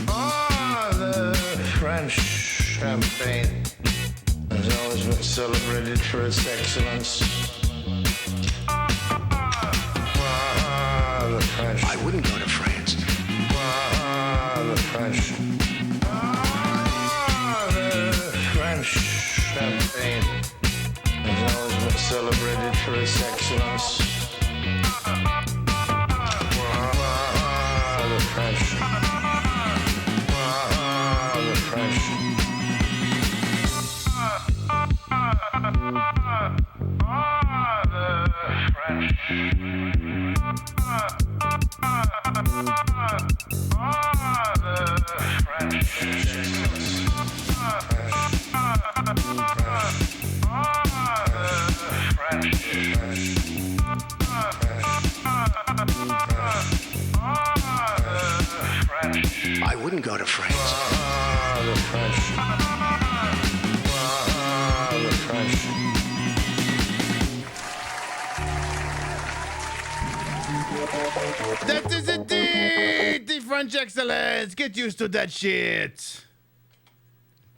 Ah, the French champagne has always been celebrated for its excellence. Ah, the French. I wouldn't go to France. Ah, the French. French champagne has always been celebrated for its excellence. The French. The French. I wouldn't go to France. The French. The French. That is indeed the French excellence. Get used to that shit.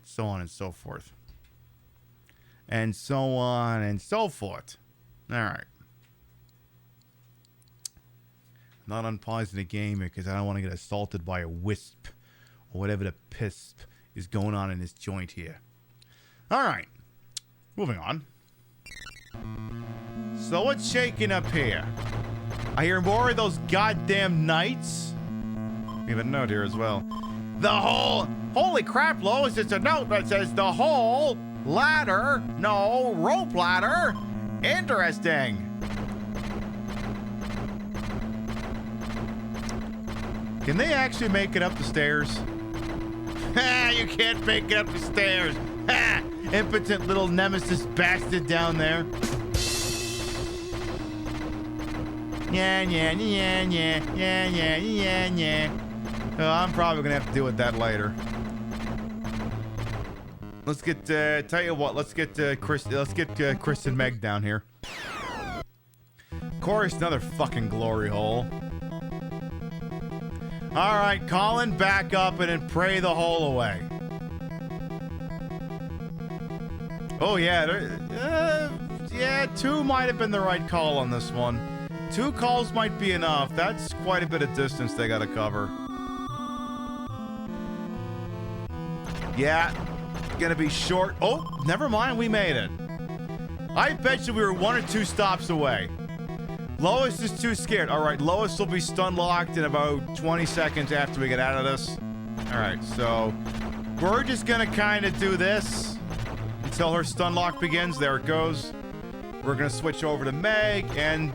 So on and so forth. And so on and so forth. All right. Not unpausing the game here because I don't want to get assaulted by a wisp or whatever the piss is going on in this joint here. All right. Moving on. So what's shaking up here? I hear more of those goddamn knights. We have a note here as well. The whole... Holy crap, Lois. It's a note that says the whole ladder. No, rope ladder. Interesting. Can they actually make it up the stairs? Ha! You can't make it up the stairs. Ha! Impotent little nemesis bastard down there. Yeah. Oh, I'm probably gonna have to deal with that later. Let's get. Tell you what. Let's get Chris. Let's get Chris and Meg down here. Of course, another fucking glory hole. All right, Colin, back up and then pray the hole away. Oh yeah, yeah. 2 might have been the right call on this one. 2 calls might be enough. That's quite a bit of distance they got to cover. Yeah, gonna be short. Oh, never mind, we made it. I bet you we were 1 or 2 stops away. Lois is too scared. All right, Lois will be stun locked in about 20 seconds after we get out of this. All right, so we're just gonna kind of do this until her stun lock begins. There it goes. We're gonna switch over to Meg and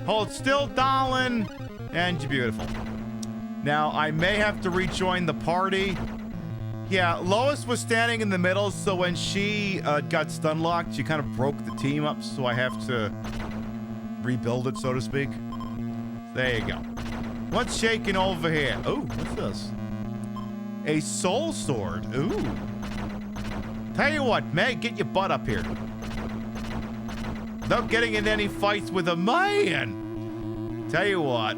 hold still, darling, and you're beautiful. Now I may have to rejoin the party Yeah, Lois was standing in the middle, so when she got stun locked, she kind of broke the team up, so I have to rebuild it, so to speak. There you go. What's shaking over here? Ooh, what's this? A soul sword. Ooh. Tell you what, Meg, get your butt up here. Not getting in any fights with a man. Tell you what,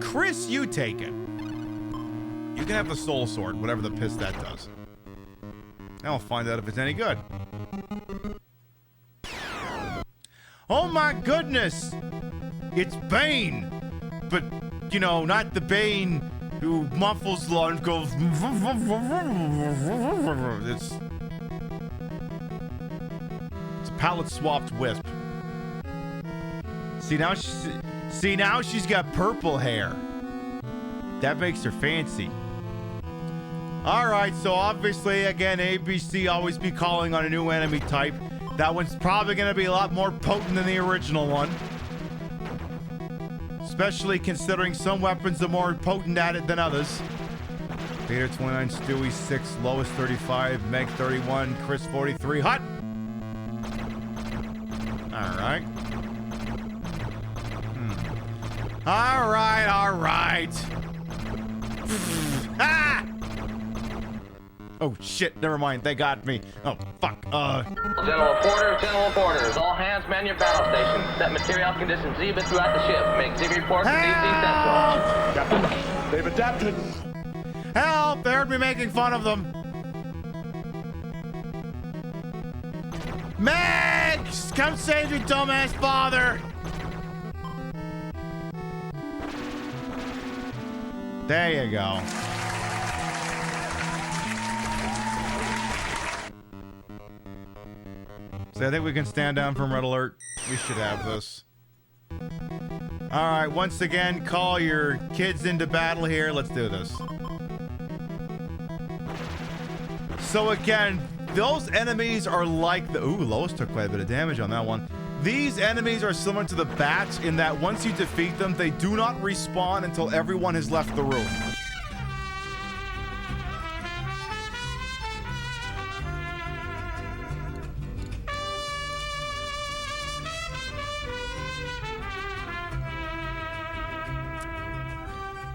Chris, you take it. You can have the soul sword, whatever the piss that does. Now I'll find out if it's any good. Oh my goodness! It's Bane! But, you know, not the Bane who muffles law and goes... It's a palette-swapped wisp. See, now she's got purple hair. That makes her fancy. Alright, so obviously, again, ABC always be calling on a new enemy type. That one's probably going to be a lot more potent than the original one. Especially considering some weapons are more potent at it than others. Peter 29, Stewie 6, Lois 35, Meg 31, Chris 43. Hot! Alright. Alright. Ah! Oh shit, never mind, they got me. Oh, fuck, General reporters, all hands man your battle stations. Set material conditions Zebra throughout the ship. Make Zebra report to DC Central. Captain, they've adapted. Help! They heard me making fun of them. Meg! Come save your dumbass father! There you go. So I think we can stand down from red alert. We should have this. Alright, once again, call your kids into battle here. Let's do this. So again, those enemies are like the... Ooh, Lois took quite a bit of damage on that one. These enemies are similar to the bats in that once you defeat them, they do not respawn until everyone has left the room.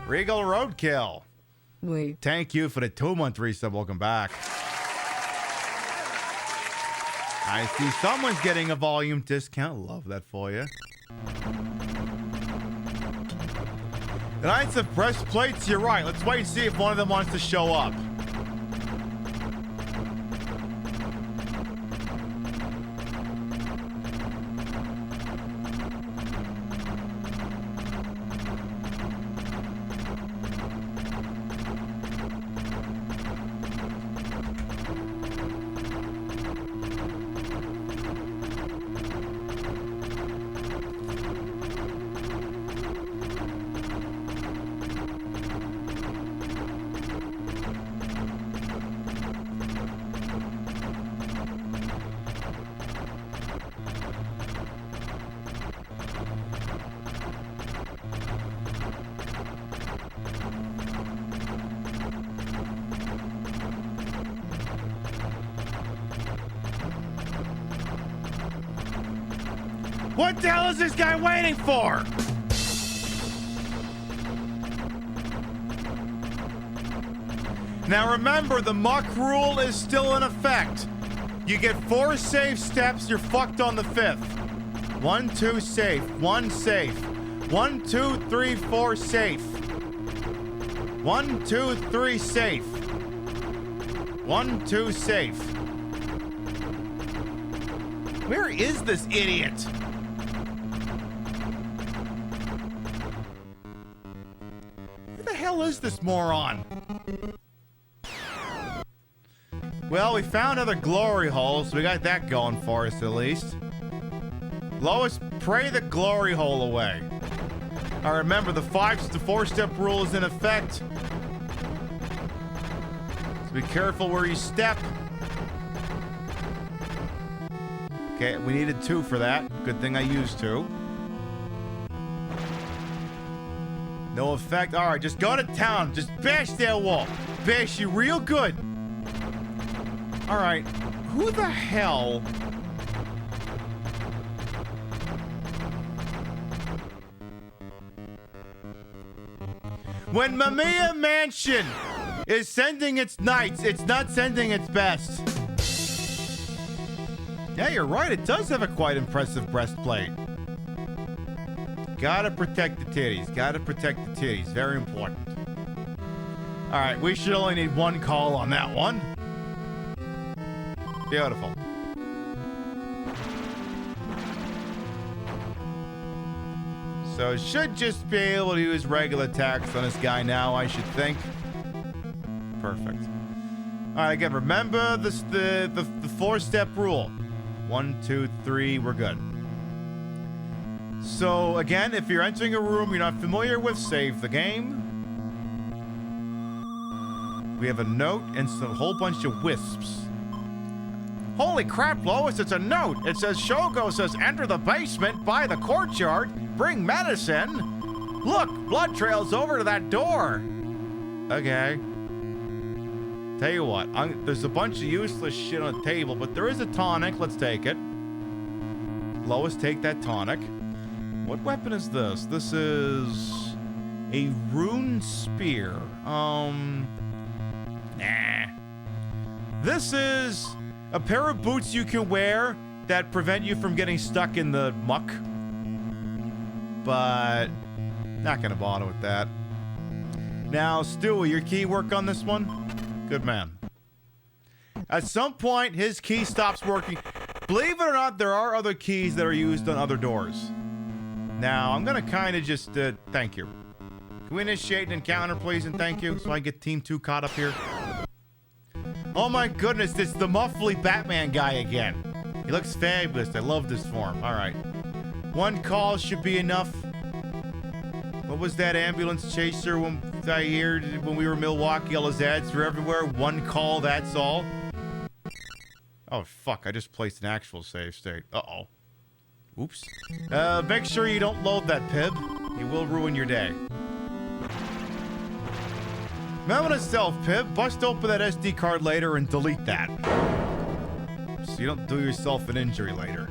Regal Roadkill. Wait. Thank you for the 2-month resub. Welcome back. I see someone's getting a volume discount. Love that for you. The Knights of Breastplates, you're right. Let's wait and see if one of them wants to show up. What the hell is this guy waiting for? Now remember, the muck rule is still in effect. You get 4 safe steps, you're fucked on the 5th. 1, 2, safe. 1, safe. 1, 2, 3, 4, safe. 1, 2, 3, safe. 1, 2, safe. Where is this idiot? Where the hell is this moron? Well, we found other glory holes, so we got that going for us at least. Lois, pray the glory hole away. Now remember, the 4-step rule is in effect. So be careful where you step. Okay, we needed 2 for that. Good thing I used 2. No effect. All right, just go to town. Just bash that wall. Bash you real good. All right. Who the hell? When Mamiya Mansion is sending its knights, it's not sending its best. Yeah, you're right. It does have a quite impressive breastplate. Gotta protect the titties. Gotta protect the titties. Very important. All right, we should only need one call on that one. Beautiful. So should just be able to use regular attacks on this guy now, I should think. Perfect. All right, again, remember this, the four-step rule. 1, 2, 3, we're good. So again, if you're entering a room you're not familiar with, save the game. We have a note and a whole bunch of wisps. Holy crap, Lois, it's a note. It says, Shogo says, enter the basement, by the courtyard, bring medicine. Look, blood trails over to that door. Okay. Tell you what, there's a bunch of useless shit on the table, but there is a tonic. Let's take it. Lois, take that tonic. What weapon is this? This is a rune spear. Nah. This is a pair of boots you can wear that prevent you from getting stuck in the muck. But not gonna bother with that. Now, Stewie, your key work on this one? Good man. At some point, his key stops working. Believe it or not, there are other keys that are used on other doors. Now, I'm gonna kind of just, thank you. Can we initiate an encounter, please, and thank you, so I can get Team 2 caught up here? Oh my goodness, it's the muffly Batman guy again. He looks fabulous. I love this form. All right. One call should be enough. What was that ambulance chaser when I heard when we were in Milwaukee? All his ads were everywhere. One call, that's all. Oh, fuck. I just placed an actual save state. Uh-oh. Oops. Make sure you don't load that, Pib. It will ruin your day. Remember to self, Pib. Bust open that SD card later and delete that. So you don't do yourself an injury later.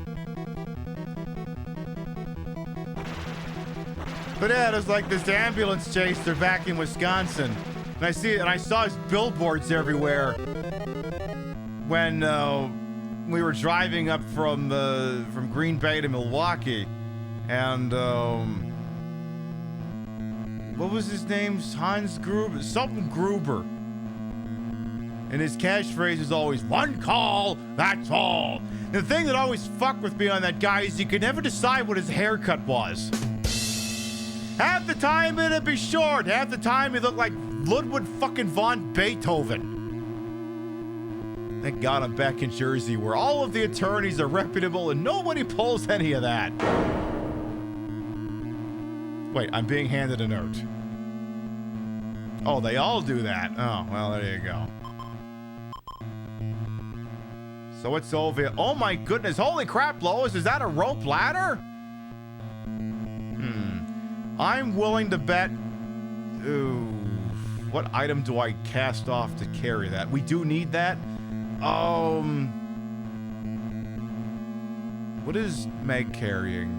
But yeah, there's like this ambulance chaser back in Wisconsin. And I saw his billboards everywhere when we were driving up from Green Bay to Milwaukee. And what was his name? Hans Gruber? Something Gruber. And his catchphrase is always, one call, that's all. And the thing that always fucked with me on that guy is you could never decide what his haircut was. Half the time it'd be short. Half the time he looked like Ludwig fucking von Beethoven. Thank God I'm back in Jersey where all of the attorneys are reputable and nobody pulls any of that. Wait, I'm being handed a note. Oh, they all do that. Oh, well, there you go. So it's over here. Oh my goodness, holy crap, Lois, is that a rope ladder? I'm willing to bet... Ooh, what item do I cast off to carry that? We do need that. What is Meg carrying?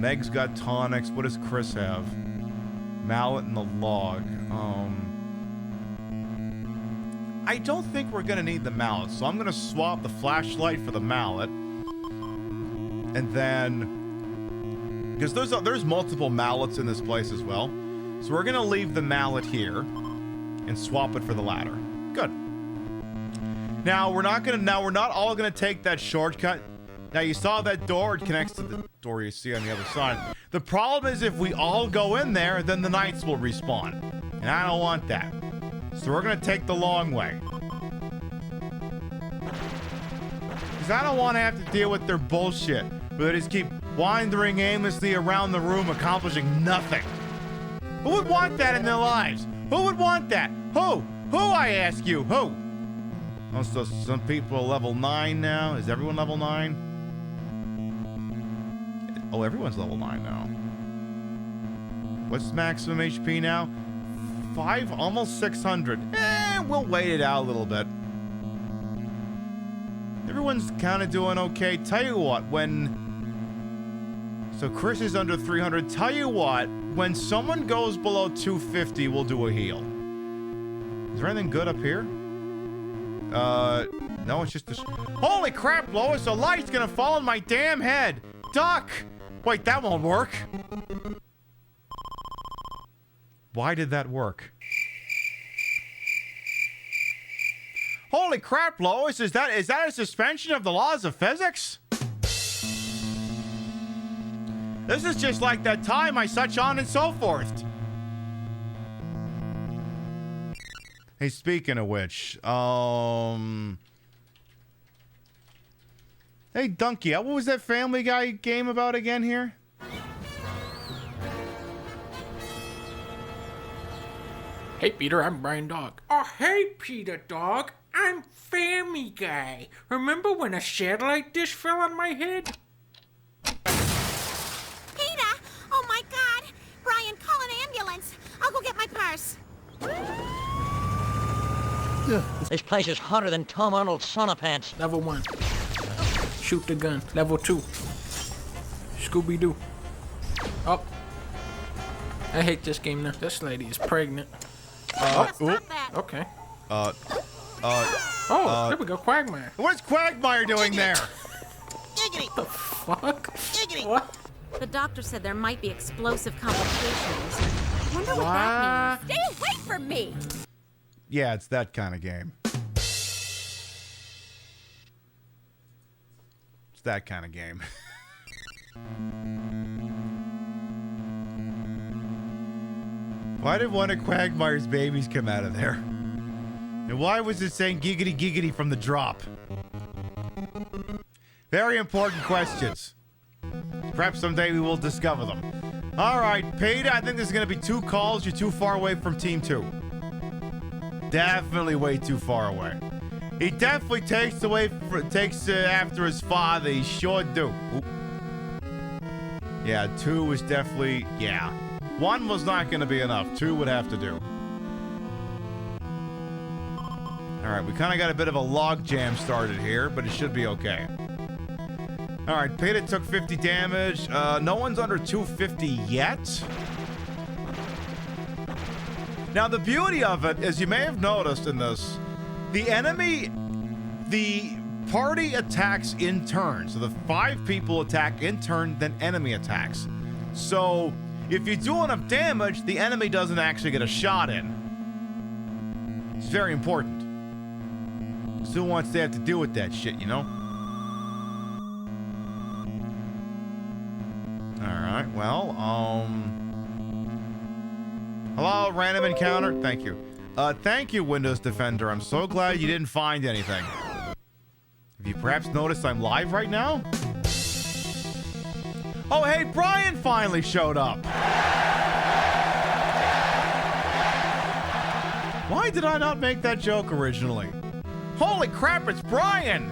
Meg's got tonics. What does Chris have? Mallet and the log. I don't think we're gonna need the mallet, so I'm gonna swap the flashlight for the mallet. And then... because there's multiple mallets in this place as well. So we're gonna leave the mallet here and swap it for the ladder. Good. Now we're not all gonna take that shortcut. Now you saw that door, it connects to the door you see on the other side. The problem is if we all go in there, then the knights will respawn. And I don't want that. So we're gonna take the long way. Because I don't want to have to deal with their bullshit. Where they just keep wandering aimlessly around the room, accomplishing nothing. Who would want that in their lives? Who would want that? Who? Who, I ask you? Who? Oh, so some people are level 9 now. Is everyone level 9? Oh, everyone's level 9 now. What's maximum HP now? 5, almost 600. We'll wait it out a little bit. Everyone's kind of doing okay. Tell you what, so Chris is under 300. Tell you what, when someone goes below 250, we'll do a heal. Is there anything good up here? No, it's just this. Holy crap, Lois, a light's gonna fall on my damn head. Duck! Wait, that won't work. Why did that work? Holy crap, Lois, is that a suspension of the laws of physics? This is just like that time I such on and so forth. Hey, speaking of which, hey, Donkey, what was that Family Guy game about again here? Hey, Peter, I'm Brian Dog. Oh, hey, Peter Dog. I'm Family Guy. Remember when a satellite dish fell on my head? Peter! Oh, my God! Brian, call an ambulance. I'll go get my purse. This place is hotter than Tom Arnold's sauna pants. Level 1. Shoot the gun. Level 2. Scooby-Doo. Oh. I hate this game now. This lady is pregnant. Okay. There we go, Quagmire. What's Quagmire doing there? Giggity! The fuck? Giggity! What? The doctor said there might be explosive complications. Wonder what that means. Stay away from me! Yeah, it's that kind of game. It's that kind of game. Why did one of Quagmire's babies come out of there? And why was it saying giggity giggity from the drop? Very important questions. Perhaps someday we will discover them. All right, Peter, I think this is going to be 2 calls. You're too far away from Team 2. Definitely way too far away. He definitely takes after his father. He sure do. Oop. Yeah, 2 was definitely, yeah. 1 was not going to be enough. 2 would have to do. All right, we kind of got a bit of a log jam started here, but it should be okay. All right, Peter took 50 damage. No one's under 250 yet. Now, the beauty of it, as you may have noticed in this, the party attacks in turn. So the 5 people attack in turn, then enemy attacks. So if you do enough damage, the enemy doesn't actually get a shot in. It's very important. So who wants to have to deal with that shit, you know? Alright, well, hello, random encounter? Thank you. Thank you, Windows Defender. I'm so glad you didn't find anything. Have you perhaps noticed I'm live right now? Oh, hey, Brian finally showed up. Why did I not make that joke originally? Holy crap, it's Brian!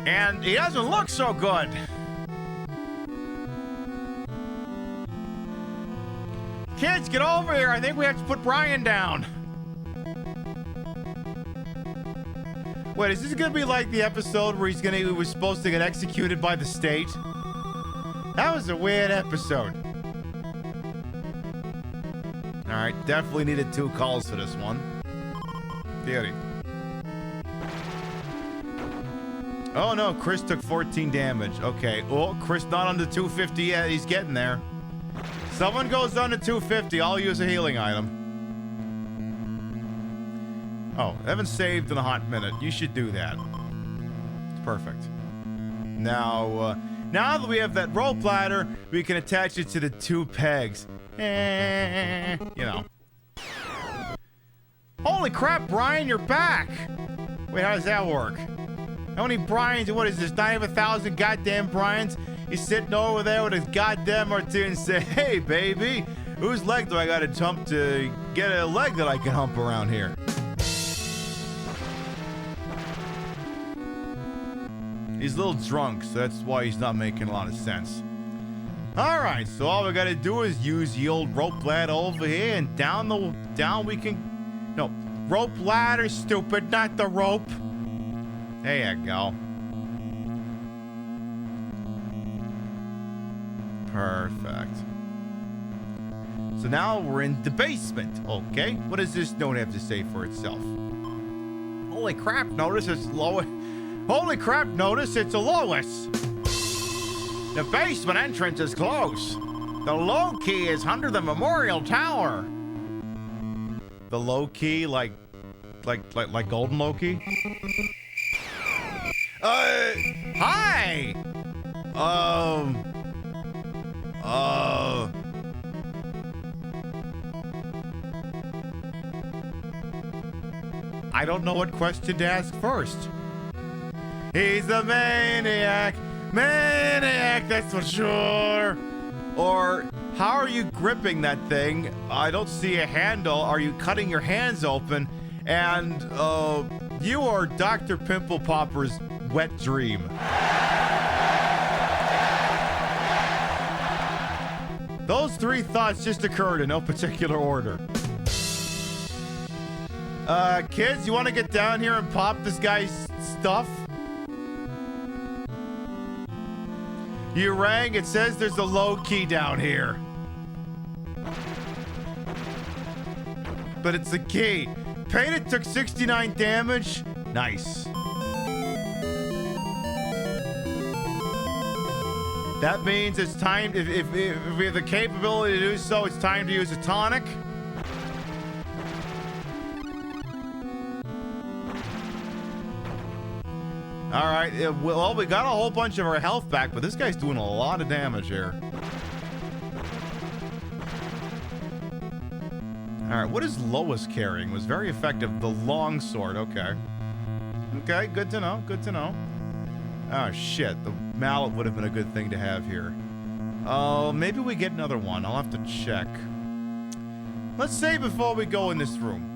And he doesn't look so good. Kids, get over here. I think we have to put Brian down. Wait, is this gonna be like the episode where he was supposed to get executed by the state? That was a weird episode. Alright, definitely needed 2 calls for this one. Beauty. Oh no, Chris took 14 damage. Okay, oh, Chris not under 250 yet. He's getting there. Someone goes under 250, I'll use a healing item. Oh, haven't saved in a hot minute. You should do that. It's perfect. Now that we have that rope ladder, we can attach it to the 2 pegs. You know. Holy crap, Brian, you're back! Wait, how does that work? How many Brians? What is this, 9,000 goddamn Brians? He's sitting over there with his goddamn martini and say, hey, baby, whose leg do I gotta hump to get a leg that I can hump around here? He's a little drunk, so that's why he's not making a lot of sense. All right, so all we gotta do is use the old rope ladder over here, and down we can. No, rope ladder, stupid, not the rope. There you go. Perfect. So now we're in the basement. Okay, what does this note have to say for itself? Holy crap! Notice it's Lois. Holy crap! Notice it's a Lois. The basement entrance is closed. The low key is under the memorial tower. The low key, like golden low-key? Hi! I don't know what question to ask first. He's a maniac. Maniac, that's for sure. Or, how are you gripping that thing? I don't see a handle. Are you cutting your hands open? And, you are Dr. Pimple Popper's wet dream. Those three thoughts just occurred in no particular order. Kids, you want to get down here and pop this guy's stuff? You rang, it says there's a low key down here. But it's a key. Peta took 69 damage. Nice. That means it's time, if we have the capability to do so, it's time to use a tonic. All right, well, we got a whole bunch of our health back, but this guy's doing a lot of damage here. All right, what is Lois carrying? Was very effective. The long sword, okay. Okay, good to know, good to know. Oh, shit, the mallet would have been a good thing to have here. Oh, maybe we get another one. I'll have to check. Let's save before we go in this room.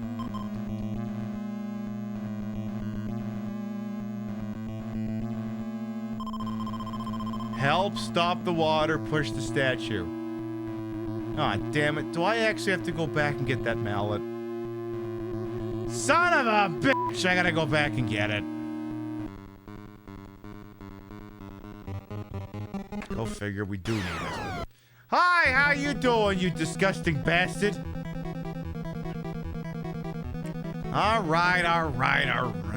Help stop the water, push the statue. Aw, oh, damn it. Do I actually have to go back and get that mallet? Son of a bitch! I gotta go back and get it. Go figure, we do need it. Hi, how you doing, you disgusting bastard? All right, all right, all right.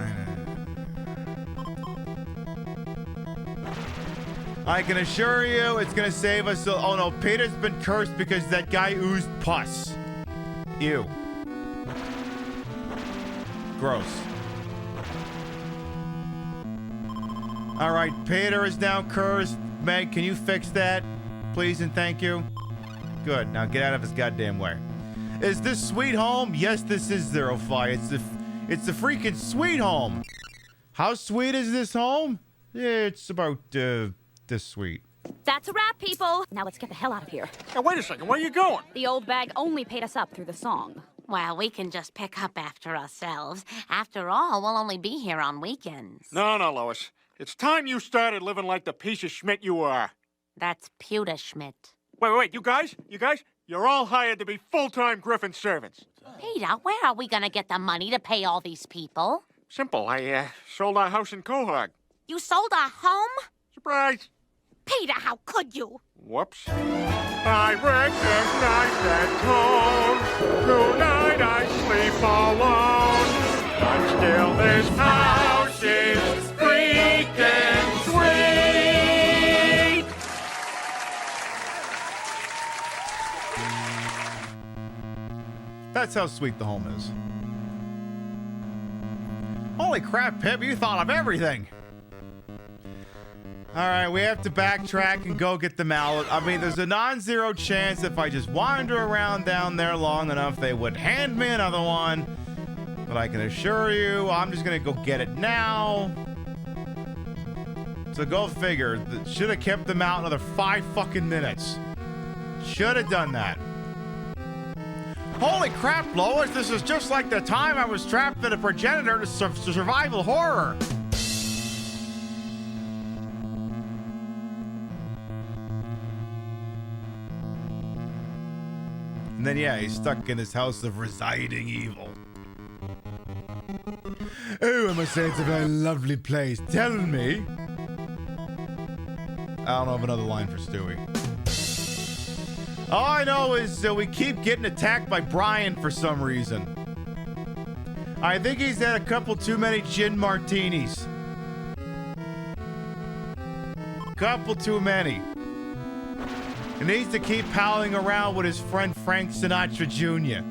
I can assure you it's gonna save us. Oh no, Peter's been cursed because that guy oozed pus. Ew. Gross. Alright, Peter is now cursed. Meg, can you fix that? Please and thank you. Good, now get out of his goddamn way. Is this sweet home? Yes, this is Zero Fi. It's the freaking sweet home. How sweet is this home? It's about, this sweet. That's a wrap, people. Now let's get the hell out of here. Now, wait a second. Where are you going? The old bag only paid us up through the song. Well, we can just pick up after ourselves. After all, we'll only be here on weekends. No, Lois. It's time you started living like the piece of Schmidt you are. That's Pewter Schmidt. Wait, you guys, you're all hired to be full-time Griffin servants. Peter, where are we gonna get the money to pay all these people? Simple. I sold our house in Quahog. You sold our home? Surprise. Peter, how could you? Whoops. I recognize that tone. Tonight I sleep alone. But still this house is freaking sweet. That's how sweet the home is. Holy crap, Pip, you thought of everything. All right, we have to backtrack and go get the mallet. I mean, there's a non-zero chance if I just wander around down there long enough, they would hand me another one. But I can assure you, I'm just gonna go get it now. So go figure. Should have kept them out another 5 fucking minutes. Should have done that. Holy crap, Lois, this is just like the time I was trapped in a progenitor to survival horror. And then, yeah, he's stuck in this house of residing evil. Oh, I must say it's a very lovely place. Tell me. I don't have another line for Stewie. All I know is we keep getting attacked by Brian for some reason. I think he's had a couple too many gin martinis. Couple too many. He needs to keep palling around with his friend Frank Sinatra Jr.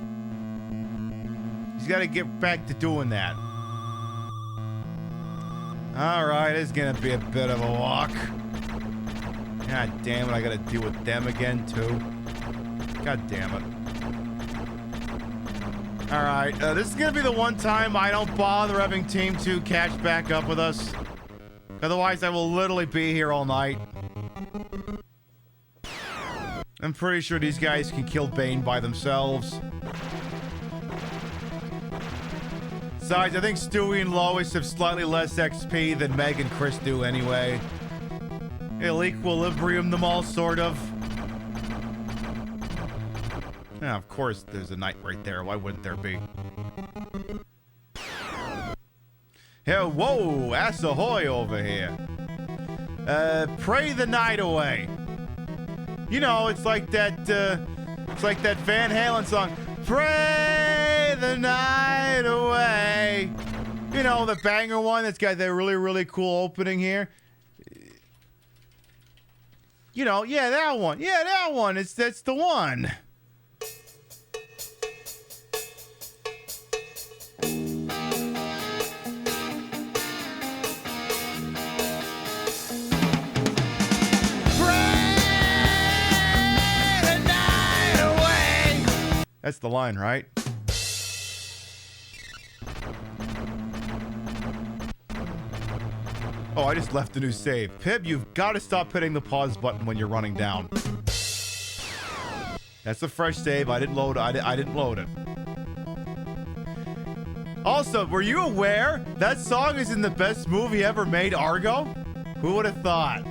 He's got to get back to doing that. All right, it's going to be a bit of a walk. God damn it, I got to deal with them again, too. God damn it. All right, this is going to be the one time I don't bother having Team 2 catch back up with us. Otherwise, I will literally be here all night. I'm pretty sure these guys can kill Bane by themselves. Besides, I think Stewie and Lois have slightly less XP than Meg and Chris do anyway. It'll equilibrium them all, sort of. Yeah, of course, there's a knight right there. Why wouldn't there be? Hey, whoa, ass ahoy over here. Pray the night away. You know, it's like that Van Halen song, Pray the Night Away. You know, the banger one that's got that really, really cool opening here. You know, yeah, that one. Yeah, that one. That's the one. That's the line, right? Oh, I just left a new save. Pib, you've got to stop hitting the pause button when you're running down. That's a fresh save. I didn't load it. I didn't load it. Also, were you aware that song is in the best movie ever made, Argo? Who would have thought?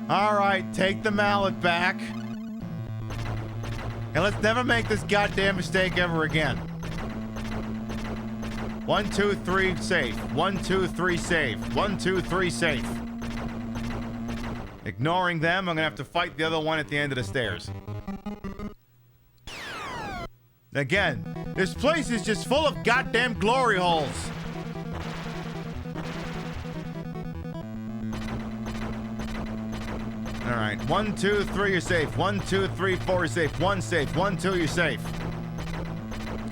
All right, take the mallet back. And let's never make this goddamn mistake ever again. 1, 2, 3, safe. 1, 2, 3, safe. 1, 2, 3, safe. Ignoring them, I'm gonna have to fight the other one at the end of the stairs. Again, this place is just full of goddamn glory holes. All right, 1, 2, 3, you're safe. 1, 2, 3, 4, you're safe. 1 safe. 1, 2, you're safe.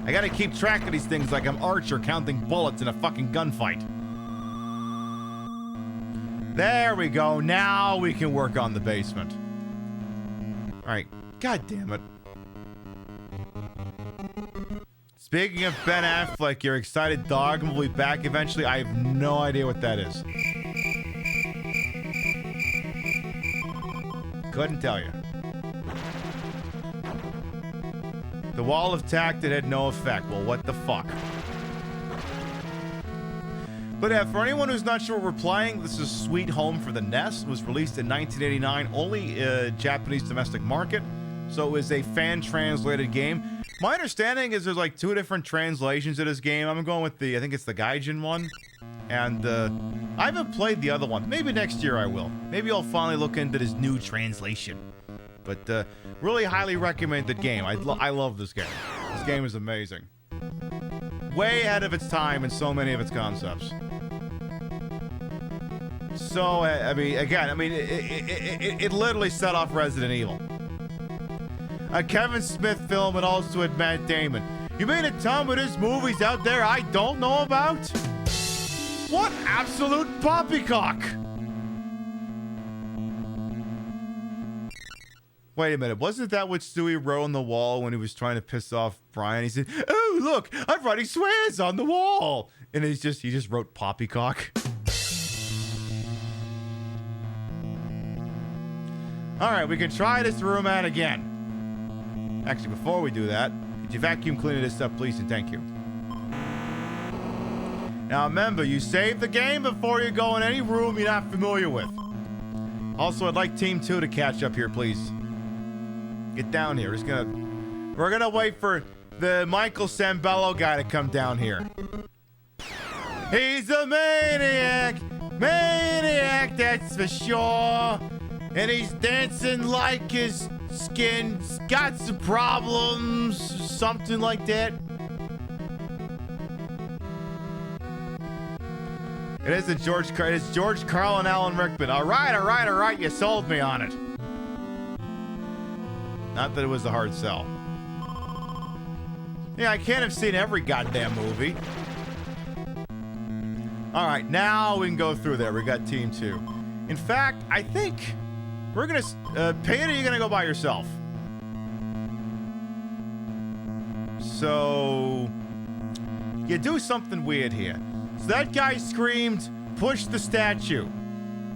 I gotta keep track of these things like I'm Archer counting bullets in a fucking gunfight. There we go. Now we can work on the basement. All right. God damn it. Speaking of Ben Affleck, your excited dog will be back eventually. I have no idea what that is. Couldn't tell you. The wall of tact that had no effect. Well, what the fuck? But yeah, for anyone who's not sure what we're playing, this is Sweet Home for the NES. It was released in 1989, only Japanese domestic market. So it was a fan-translated game. My understanding is there's like 2 different translations of this game. I'm going with I think it's the Gaijin one. And I haven't played the other one. Maybe next year I will. Maybe I'll finally look into this new translation. But really highly recommended game. I love this game. This game is amazing. Way ahead of its time in so many of its concepts. So, I mean, it literally set off Resident Evil. A Kevin Smith film and also had Matt Damon. You mean to tell me there's movies out there I don't know about? What absolute poppycock! Wait a minute, wasn't that what Stewie wrote on the wall when he was trying to piss off Brian? He said, "Oh, look, I'm writing swears on the wall!" And he just wrote poppycock. Alright, we can try this room out again. Actually, before we do that, could you vacuum clean this up, please, and thank you. Now remember, you save the game before you go in any room you're not familiar with. Also, I'd like Team 2 to catch up here, please. Get down here. We're gonna wait for the Michael Sambello guy to come down here. He's a maniac! Maniac, that's for sure! And he's dancing like his skin's got some problems, something like that. It is it's George Carl and Alan Rickman. All right, you sold me on it. Not that it was a hard sell. Yeah, I can't have seen every goddamn movie. All right, now we can go through there. We got Team 2. In fact, I think we're gonna Peter, you're gonna go by yourself. So you do something weird here. So that guy screamed, "Push the statue,"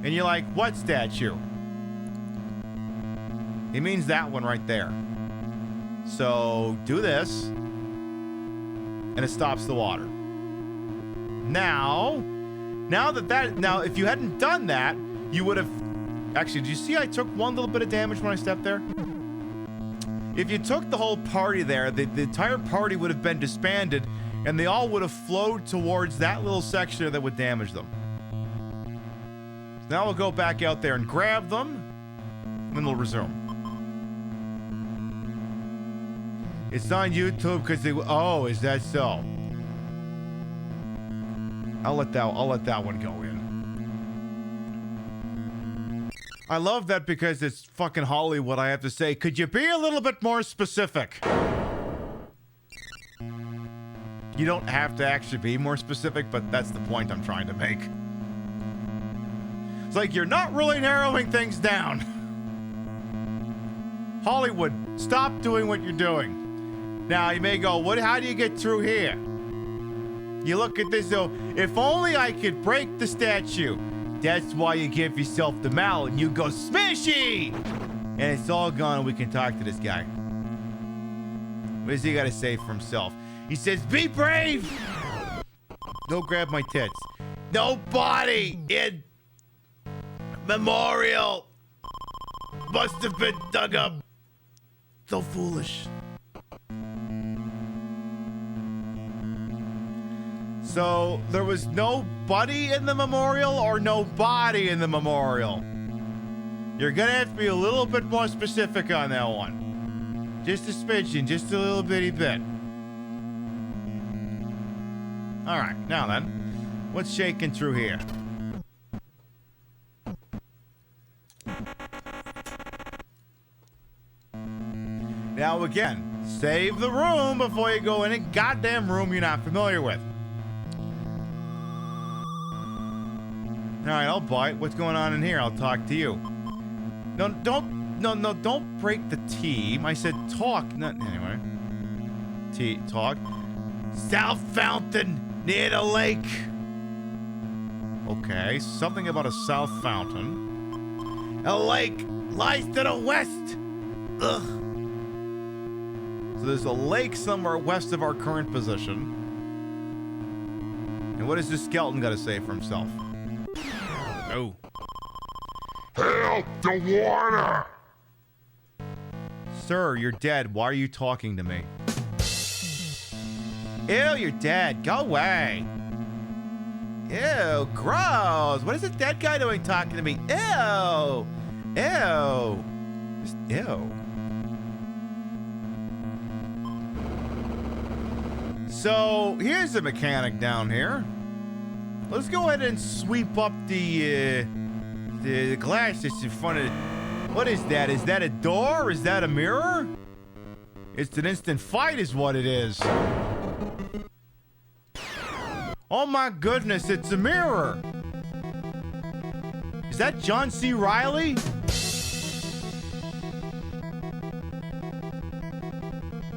and you're like, "What statue?" He means that one right there. So do this, and it stops the water. Now if you hadn't done that, you would have... Actually, do you see I took one little bit of damage when I stepped there? If you took the whole party there, the entire party would have been disbanded, and they all would have flowed towards that little section that would damage them. So now we'll go back out there and grab them, and then we'll resume. It's on YouTube because they... Oh, is that so? I'll let that one go in. I love that because it's fucking Hollywood, I have to say. Could you be a little bit more specific? You don't have to actually be more specific, but that's the point I'm trying to make. It's like you're not really narrowing things down. Hollywood, stop doing what you're doing. Now, you may go, how do you get through here? You look at this, though. If only I could break the statue. That's why you give yourself the mallet and you go smashy! And it's all gone and we can talk to this guy. What does he got to say for himself? He says, "Be brave! Don't grab my tits. No body in memorial must have been dug up. So foolish." So, there was no buddy in the memorial or no body in the memorial? You're gonna have to be a little bit more specific on that one. Just a smidgen, just a little bitty bit. Alright, now then, what's shaking through here? Now again, save the room before you go in a goddamn room you're not familiar with. Alright, I'll bite. What's going on in here? I'll talk to you. No, don't break the team. I said talk. Anyway. Talk. South Fountain, near the lake. Okay, something about a south fountain. A lake lies to the west. Ugh. So there's a lake somewhere west of our current position. And what does this skeleton got to say for himself? Oh. Help the water! Sir, you're dead. Why are you talking to me? Ew, you're dead. Go away. Ew, gross. What is this dead guy doing talking to me? Ew. Ew. Just ew. So, here's the mechanic down here. Let's go ahead and sweep up the glass that's in front of it. What is that? Is that a door? Is that a mirror? It's an instant fight is what it is. Oh my goodness, it's a mirror. Is that John C. Reilly?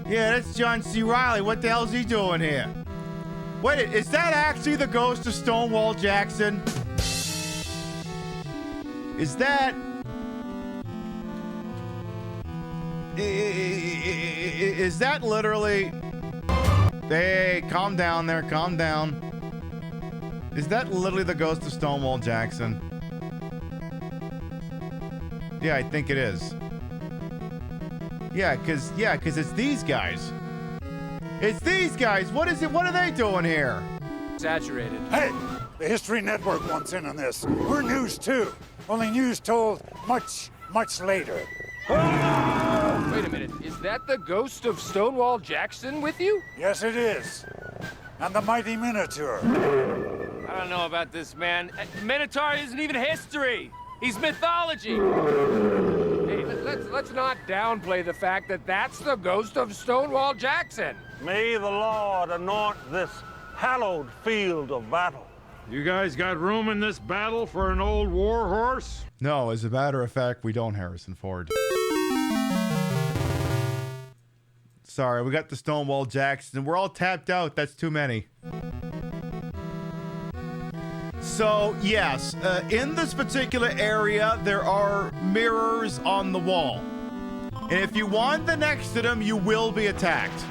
Yeah, that's John C. Reilly. What the hell's he doing here? Wait, is that actually the ghost of Stonewall Jackson? Is that... Is that literally... Hey, calm down there, calm down. Is that literally the ghost of Stonewall Jackson? Yeah, I think it is. Yeah, cause it's these guys. It's these guys. What is it? What are they doing here? Exaggerated. Hey, the History Network wants in on this. We're news too. Only news told much, much later. Wait a minute. Is that the ghost of Stonewall Jackson with you? Yes, it is. And the mighty Minotaur. I don't know about this, man. Minotaur isn't even history. He's mythology. Hey, let's not downplay the fact that that's the ghost of Stonewall Jackson. May the Lord anoint this hallowed field of battle. You guys got room in this battle for an old war horse? No, as a matter of fact, we don't, Harrison Ford. Sorry, we got the Stonewall Jackson. We're all tapped out. That's too many. So, yes, in this particular area, there are mirrors on the wall. And if you wander next to them, you will be attacked.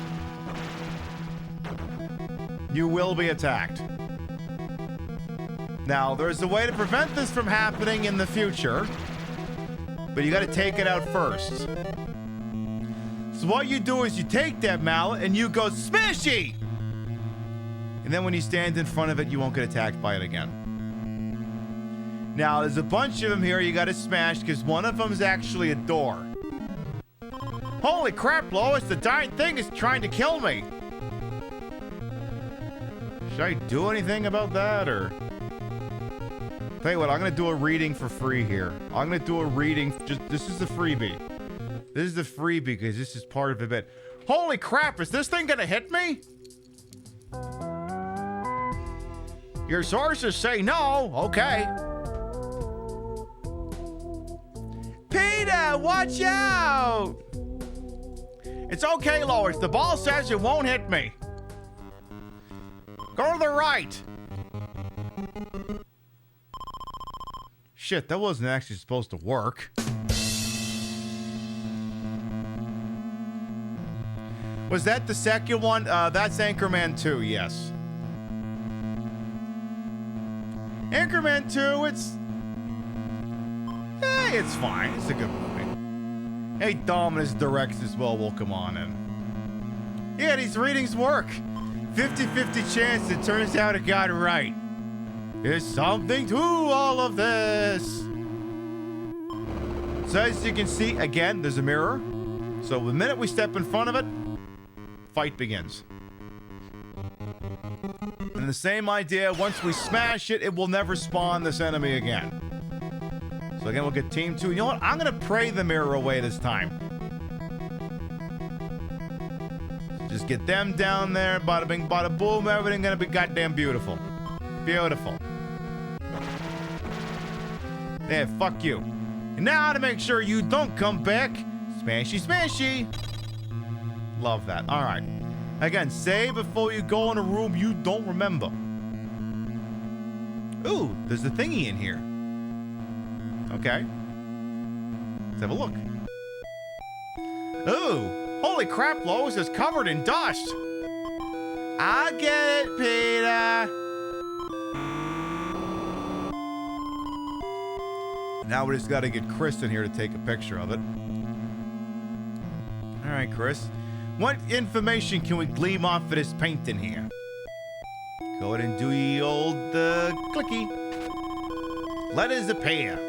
You will be attacked. Now, there's a way to prevent this from happening in the future, but you got to take it out first. So what you do is you take that mallet and you go smashy! And then when you stand in front of it, you won't get attacked by it again. Now, there's a bunch of them here you got to smash because one of them is actually a door. Holy crap, Lois, the darn thing is trying to kill me. Should I do anything about that, or? Tell you what, I'm going to do a reading for free here. I'm going to do a reading. This is the freebie. This is the freebie because this is part of a bit. Holy crap, is this thing going to hit me? Your sources say no. Okay. Peter, watch out! It's okay, Lois. The ball says it won't hit me. Go to the right. Shit, that wasn't actually supposed to work. Was that the second one? That's Anchorman 2, yes. Anchorman 2, it's fine. It's a good movie. Hey, Dominus directs as well. We'll come on in. Yeah, these readings work. 50-50 chance it turns out it got it right. There's something to all of this. So as you can see, again, there's a mirror. So the minute we step in front of it, fight begins. And the same idea, once we smash it, it will never spawn this enemy again. So again, we'll get team 2. You know what? I'm going to pray the mirror away this time. Just get them down there. Bada bing, bada boom. Everything going to be goddamn beautiful. Beautiful. Yeah, fuck you. And now to make sure you don't come back, smashy, smashy. Love that. All right. Again, say before you go in a room you don't remember. Ooh, there's a thingy in here. Okay. Let's have a look. Ooh, holy crap, Lois is covered in dust. I get it, Peter. Now we just got to get Chris in here to take a picture of it. All right, Chris. What information can we glean off of this painting here? Go ahead and do the old clicky. Letters appear.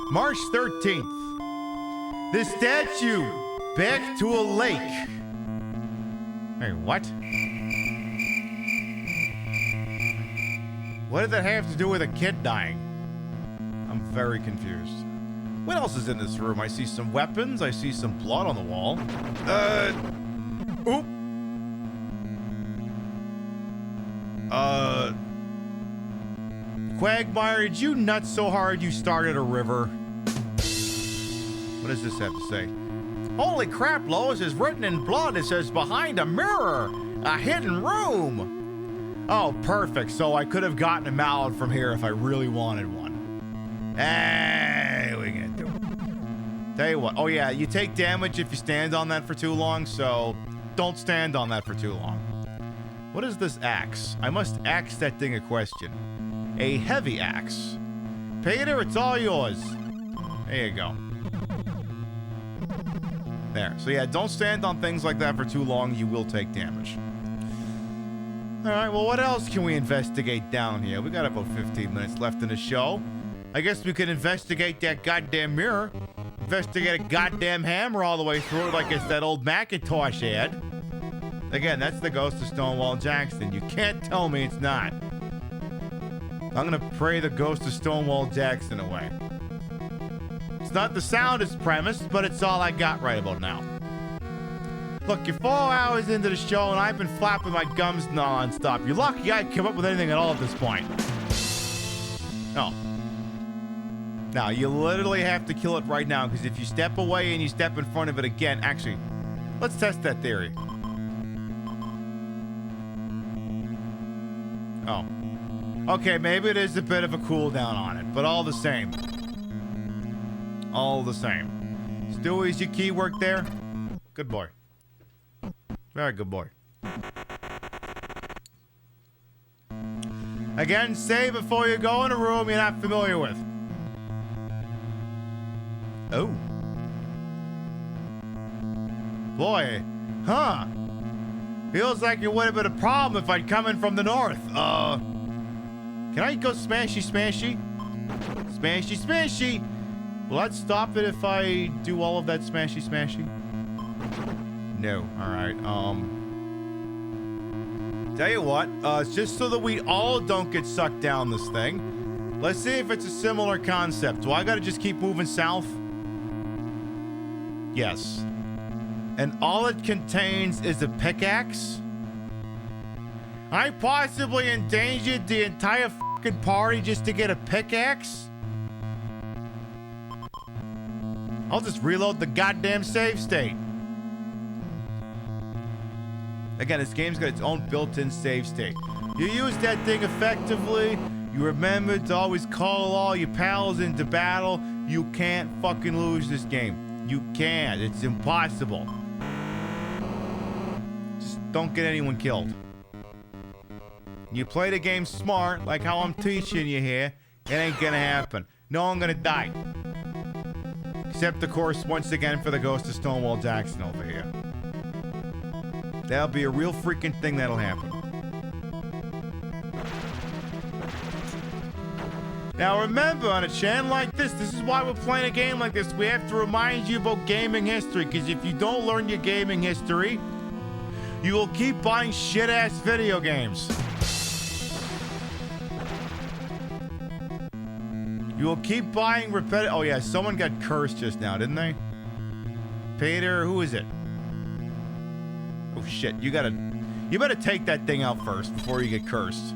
March 13th. The statue back to a lake. Hey, what? What did that have to do with a kid dying? I'm very confused. What else is in this room? I see some weapons. I see some blood on the wall. Oop. Quagmire, did you nut so hard you started a river? What does this have to say? Holy crap, Lois, is written in blood. It says behind a mirror, a hidden room. Oh, perfect. So I could have gotten a mallet from here if I really wanted one. Hey, we can do it. Tell you what. Oh, yeah, you take damage if you stand on that for too long, so don't stand on that for too long. What is this axe? I must ask that thing a question. A heavy axe. Peter, it's all yours. There you go. There. So yeah, don't stand on things like that for too long. You will take damage. Alright, well, what else can we investigate down here? We got about 15 minutes left in the show. I guess we could investigate that goddamn mirror. Investigate a goddamn hammer all the way through it like it's that old Macintosh ad. Again, that's the ghost of Stonewall Jackson. You can't tell me it's not. I'm gonna pray the ghost of Stonewall Jackson away. It's not the soundest premise, but it's all I got right about now. Look, you're 4 hours into the show, and I've been flapping my gums non-stop. You're lucky I come up with anything at all at this point. No. Now, you literally have to kill it right now, because if you step away and you step in front of it again... Actually, let's test that theory. Oh. Okay, maybe it is a bit of a cooldown on it, but all the same. All the same. Stewie's your key work there? Good boy. Very good boy. Again, save before you go in a room you're not familiar with. Oh. Boy. Huh. Feels like it would have been a problem if I'd come in from the north. Can I go smashy smashy? Smashy smashy. Will that stop it if I do all of that smashy smashy? No. Alright, tell you what, just so that we all don't get sucked down this thing, let's see if it's a similar concept. Do I gotta just keep moving south? Yes. And all it contains is a pickaxe? I possibly endangered the entire fucking party just to get a pickaxe? I'll just reload the goddamn save state. Again, this game's got its own built-in save state. You use that thing effectively, you remember to always call all your pals into battle, you can't fucking lose this game. You can't. It's impossible. Just don't get anyone killed. You play the game smart, like how I'm teaching you here, it ain't gonna happen. No one gonna die. Except, of course, once again for the ghost of Stonewall Jackson over here. That'll be a real freaking thing that'll happen. Now remember, on a channel like this is why we're playing a game like this. We have to remind you about gaming history, because if you don't learn your gaming history, you will keep buying shit-ass video games. You will keep buying repetitive... Oh yeah, someone got cursed just now, didn't they? Peter, who is it? Oh shit, you better take that thing out first before you get cursed.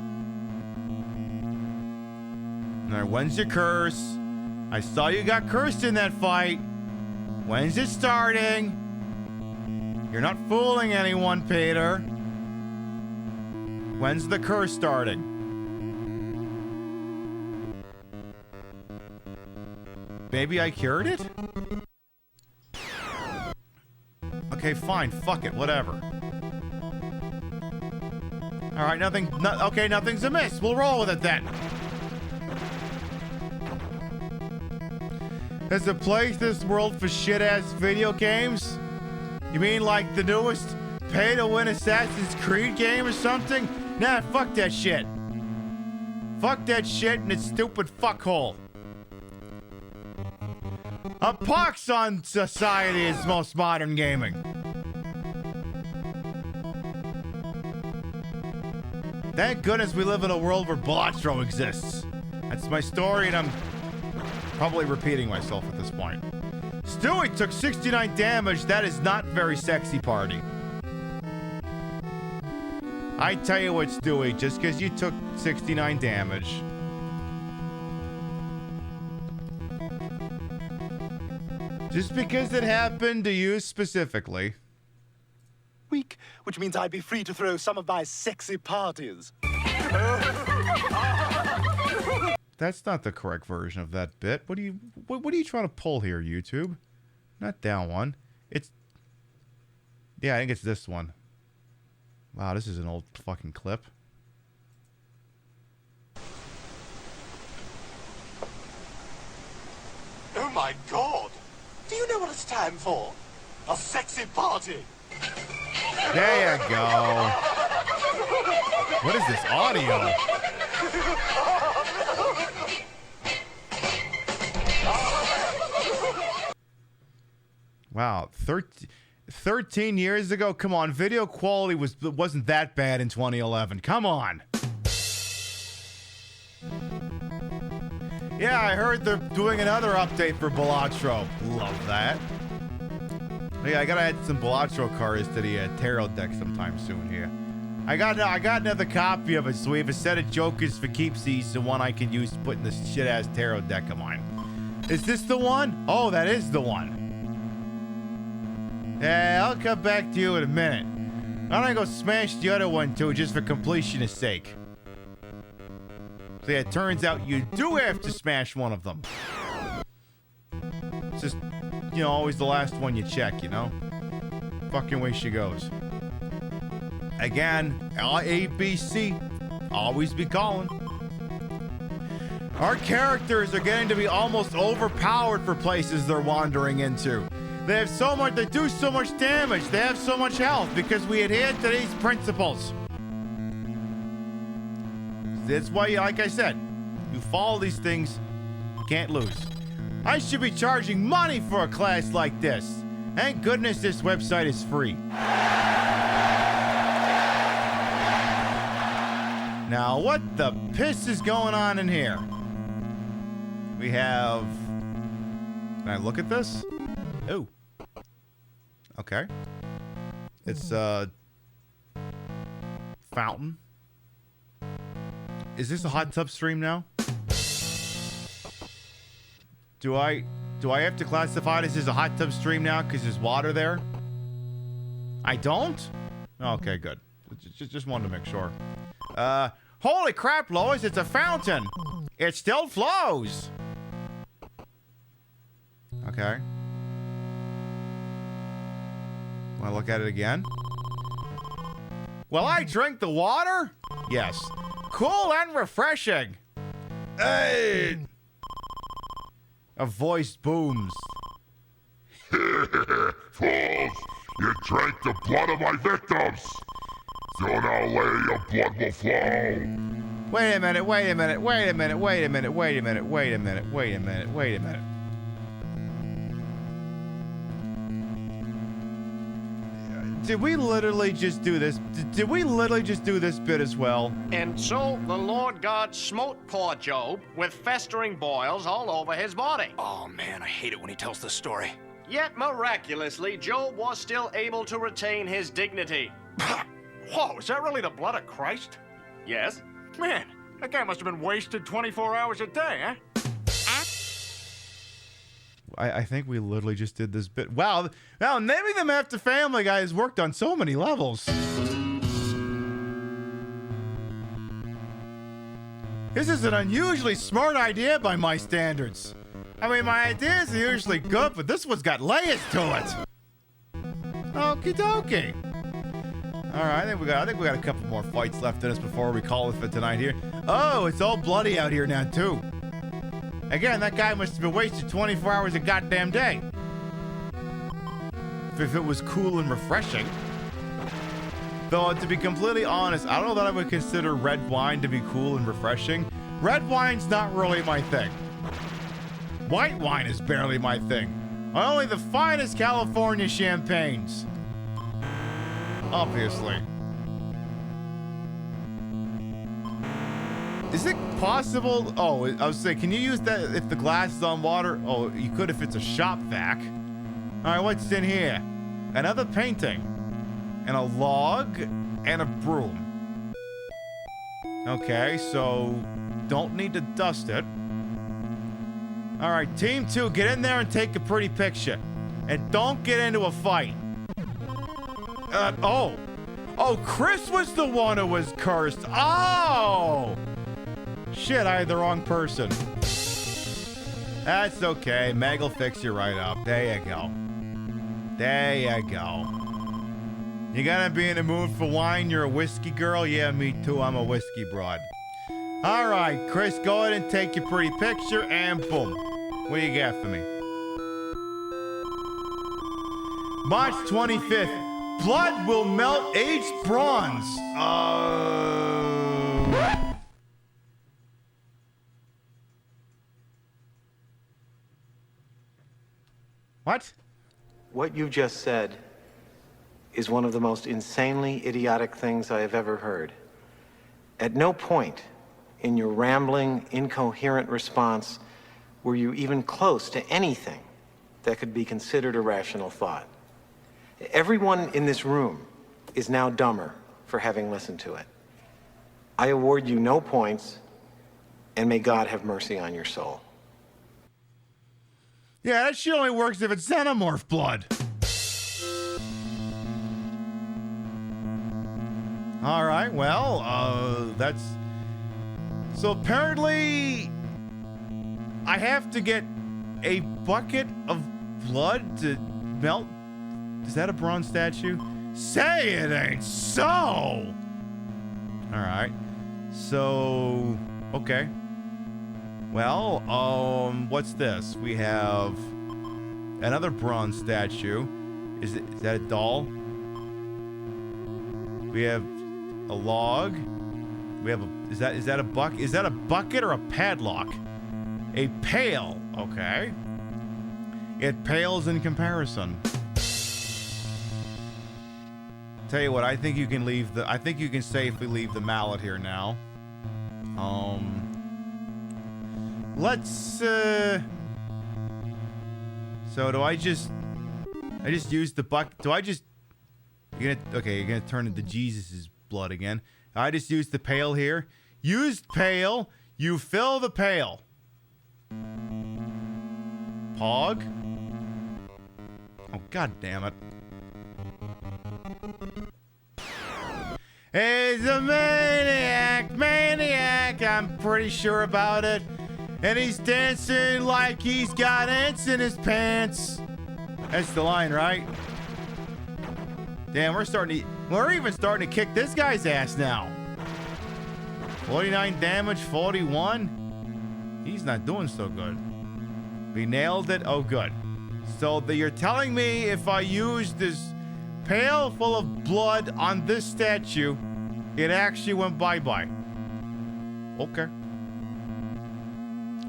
Alright, when's your curse? I saw you got cursed in that fight. When's it starting? You're not fooling anyone, Peter. When's the curse starting? Maybe I cured it? Okay, fine. Fuck it. Whatever. Alright, okay, nothing's amiss. We'll roll with it then. There's a place in this world for shit-ass video games? You mean like the newest pay-to-win Assassin's Creed game or something? Nah, fuck that shit. Fuck that shit and its stupid fuckhole. A pox on society is most modern gaming. Thank goodness we live in a world where Blatro exists. That's my story, and I'm probably repeating myself at this point. Stewie took 69 damage. That is not very sexy, party. I tell you what, Stewie, just because you took 69 damage... Just because it happened to you specifically. Week, which means I'd be free to throw some of my sexy parties. That's not the correct version of that bit. What are you trying to pull here, YouTube? Not that one. Yeah, I think it's this one. Wow, this is an old fucking clip. my God! Do you know what it's time for? A sexy party! There you go. What is this audio? Wow, 13 years ago? Come on, video quality wasn't that bad in 2011. Come on. Yeah, I heard they're doing another update for Balatro. Love that. Yeah, I gotta add some Balatro cards to the tarot deck sometime soon here. I got another copy of it, so we have a set of jokers for keepsies, the one I can use to put in this shit-ass tarot deck of mine. Is this the one? Oh, that is the one. Yeah, I'll come back to you in a minute. Why don't I go smash the other one too, just for completionist sake? So yeah, it turns out you do have to smash one of them. It's just, you know, always the last one you check, you know? Fucking way she goes. Again, ABC, always be calling. Our characters are getting to be almost overpowered for places they're wandering into. They have so much, they do so much damage, they have so much health because we adhere to these principles. That's why, like I said, you follow these things, you can't lose. I should be charging money for a class like this. Thank goodness this website is free. Now, what the piss is going on in here? We have... Can I look at this? Oh. Okay. It's a fountain. Is this a hot tub stream now? Do I have to classify this as a hot tub stream now because there's water there? I don't? Okay, good. Just wanted to make sure. Holy crap, Lois, it's a fountain. It still flows. Okay. Want to look at it again? Will I drink the water? Yes. Cool and refreshing. Hey! A voice booms. Fools, you drank the blood of my victims. So now your blood will flow. Wait a minute, wait a minute, wait a minute, wait a minute, wait a minute, wait a minute, wait a minute, wait a minute. Did we literally just do this? Did we literally just do this bit as well? And so the Lord God smote poor Job with festering boils all over his body. Oh man, I hate it when he tells this story. Yet miraculously, Job was still able to retain his dignity. Whoa, is that really the blood of Christ? Yes. Man, that guy must have been wasted 24 hours a day, huh? I think we literally just did this bit. Wow, now naming them after Family Guy has worked on so many levels. This is an unusually smart idea by my standards. I mean, my ideas are usually good, but this one's got layers to it. Okie dokie. All right, I think we got a couple more fights left in us before we call it for tonight here. Oh, it's all bloody out here now too. Again, that guy must have been wasted 24 hours a goddamn day. If it was cool and refreshing. Though, to be completely honest, I don't know that I would consider red wine to be cool and refreshing. Red wine's not really my thing. White wine is barely my thing. Only the finest California champagnes. Obviously. Is it possible? Oh, I was saying, can you use that if the glass is on water? Oh, you could if it's a shop vac. All right, what's in here? Another painting. And a log. And a broom. Okay, so don't need to dust it. All right, team 2, get in there and take a pretty picture. And don't get into a fight. Oh, Chris was the one who was cursed. Oh! Shit, I had the wrong person. That's okay. Meg will fix you right up. There you go. There you go. You gotta be in the mood for wine? You're a whiskey girl? Yeah, me too. I'm a whiskey broad. All right, Chris, go ahead and take your pretty picture, and boom. What do you got for me? March 25th. Blood will melt aged bronze. What? What you just said is one of the most insanely idiotic things I have ever heard. At no point in your rambling, incoherent response were you even close to anything that could be considered a rational thought. Everyone in this room is now dumber for having listened to it. I award you no points, and may God have mercy on your soul. Yeah, that shit only works if it's xenomorph blood. All right, well, that's... So apparently, I have to get a bucket of blood to melt. Is that a bronze statue? Say it ain't so! All right. So, okay. Well, what's this? We have another bronze statue. Is that a doll? We have a log. We have a, is that a bucket? Is that a bucket or a padlock? A pail. Okay. It pales in comparison. Tell you what, I think you can leave the, I think you can safely leave the mallet here now. Let's, so do I just use the bucket, you're gonna turn into Jesus's blood again. I just use the pail here. Used pail, you fill the pail. Pog. Oh, god damn it. He's a maniac, I'm pretty sure about it. And he's dancing like he's got ants in his pants. That's the line, right? Damn, we're even starting to kick this guy's ass now. 49 damage, 41. He's not doing so good. We nailed it. Oh, good. So you're telling me if I use this pail full of blood on this statue, it actually went bye-bye. Okay.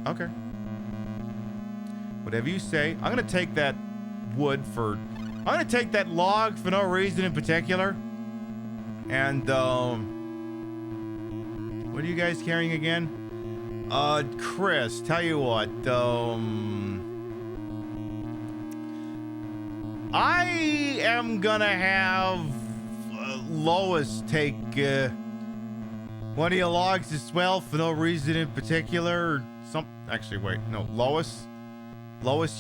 Okay. Whatever you say. I'm gonna take that wood for... I'm gonna take that log for no reason in particular. And, what are you guys carrying again? Chris, tell you what, I am gonna have Lois take one of your logs as well for no reason in particular. Actually, wait, no, Lois,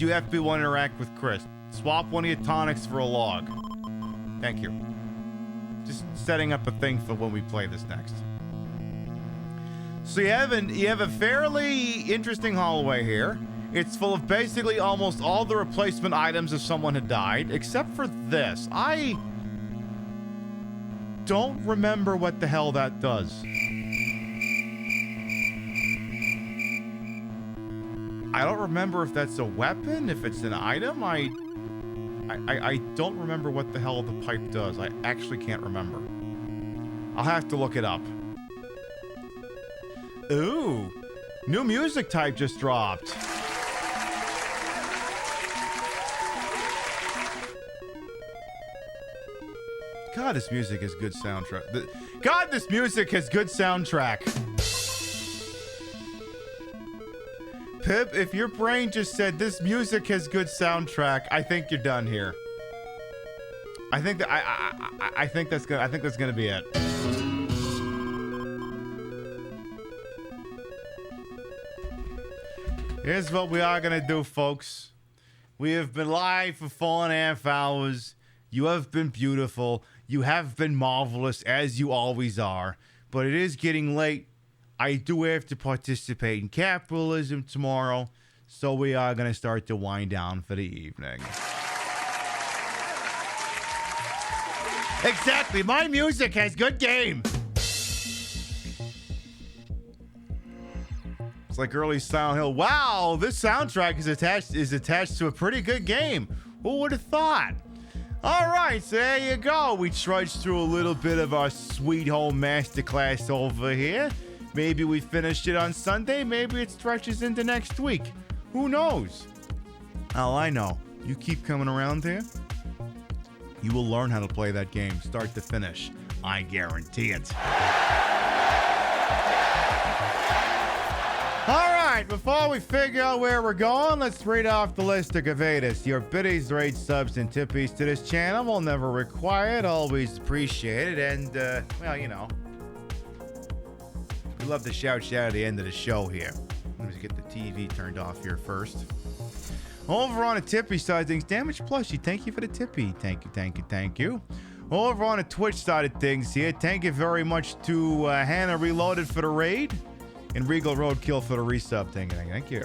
you have to be one to interact with Chris. Swap one of your tonics for a log. Thank you. Just setting up a thing for when we play this next. So you have a fairly interesting hallway here. It's full of basically almost all the replacement items if someone had died, except for this. I don't remember what the hell that does. I don't remember if that's a weapon, if it's an item. I don't remember what the hell the pipe does. I actually can't remember. I'll have to look it up. Ooh, new music type just dropped. God, this music has good soundtrack. God, this music has good soundtrack. Pip, if your brain just said this music has good soundtrack, I think you're done here. I think that I think that's gonna be it. Here's what we are gonna do, folks. We have been live for 4.5 hours. You have been beautiful. You have been marvelous, as you always are. But it is getting late. I do have to participate in capitalism tomorrow, so we are going to start to wind down for the evening. Exactly. My music has good game. It's like early Silent Hill. Wow, this soundtrack is attached to a pretty good game. Who would have thought? All right, so there you go. We trudged through a little bit of our Sweet Home Masterclass over here. Maybe we finished it on Sunday. Maybe it stretches into next week. Who knows? All I know, you keep coming around here, you will learn how to play that game start to finish. I guarantee it. All right, before we figure out where we're going, let's read off the list of Gavadas. Your biddies, rate, subs, and tippies to this channel will never required, always appreciated, and, well, you know, we love to shout at the end of the show here. Let me get the TV turned off here first. Over on the tippy side of things, Damage Plushy, thank you for the tippy. Thank you. Over on the Twitch side of things here, thank you very much to Hannah Reloaded for the raid. And Regal Roadkill for the resub. Thank you.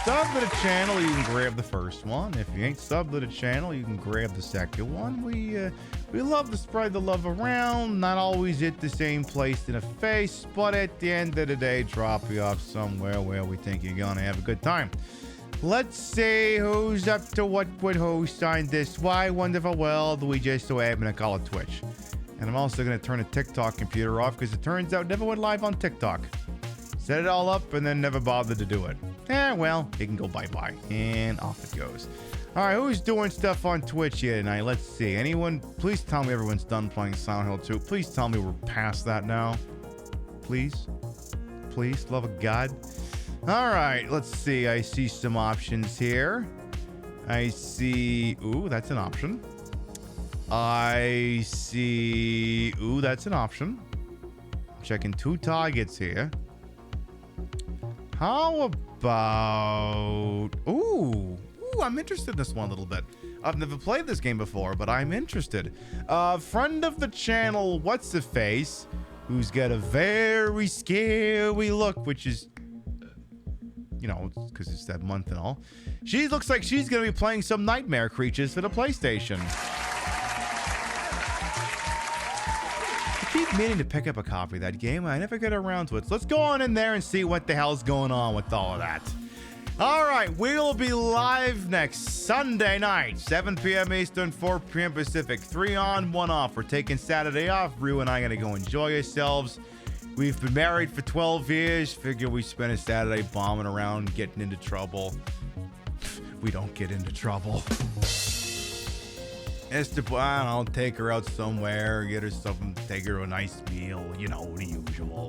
Sub to the channel, you can grab the first one. If you ain't sub to the channel, you can grab the second one. We love to spread the love around, not always at the same place in the face, but at the end of the day, drop you off somewhere where we think you're gonna have a good time. Let's see who's up to what with host on this why wonderful world we just so happen to call it Twitch. And I'm also going to turn the TikTok computer off because it turns out it never went live on TikTok. Set it all up and then never bothered to do it. Well, it can go bye-bye. And off it goes. All right, who's doing stuff on Twitch here tonight? Let's see. Anyone? Please tell me everyone's done playing Silent Hill 2. Please tell me we're past that now. Please? Please, love of God. All right, let's see. I see some options here. I see... Ooh, that's an option. I see... Ooh, that's an option. Checking 2 targets here. How about... Ooh, I'm interested in this one a little bit. I've never played this game before, but I'm interested. Friend of the channel, What's-a-Face, who's got a very scary look, which is... You know, because it's that month and all. She looks like she's going to be playing some Nightmare Creatures for the PlayStation. I keep meaning to pick up a copy of that game. I never get around to it. So let's go on in there and see what the hell's going on with all of that. All right, we'll be live next Sunday night, 7 p.m. Eastern, 4 p.m. Pacific. 3 on, 1 off. We're taking Saturday off. Rue and I are going to go enjoy ourselves. We've been married for 12 years. Figure we spend a Saturday bombing around, getting into trouble. We don't get into trouble. I don't know, take her out somewhere, get her something, take her to a nice meal, you know, the usual.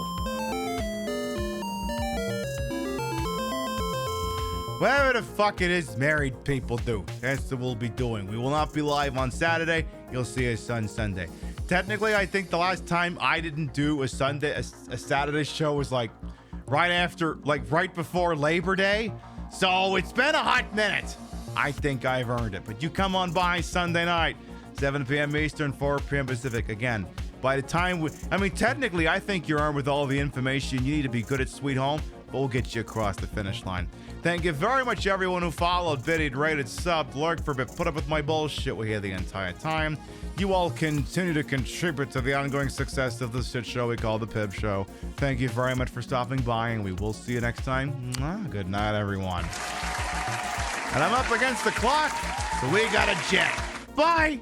Whatever the fuck it is married people do, that's what we'll be doing. We will not be live on Saturday. You'll see us on Sunday. Technically, I think the last time I didn't do a Saturday show was like right before Labor Day. So it's been a hot minute. I think I've earned it. But you come on by Sunday night, 7 p.m. Eastern, 4 p.m. Pacific. Again, by the time technically, I think you're armed with all the information you need to be good at Sweet Home, but we'll get you across the finish line. Thank you very much, everyone who followed, biddied, rated, subbed, lurked for a bit, put up with my bullshit. We're here the entire time. You all continue to contribute to the ongoing success of this shit show we call the Pib Show. Thank you very much for stopping by, and we will see you next time. Good night, everyone. And I'm up against the clock, so we got a jet. Bye!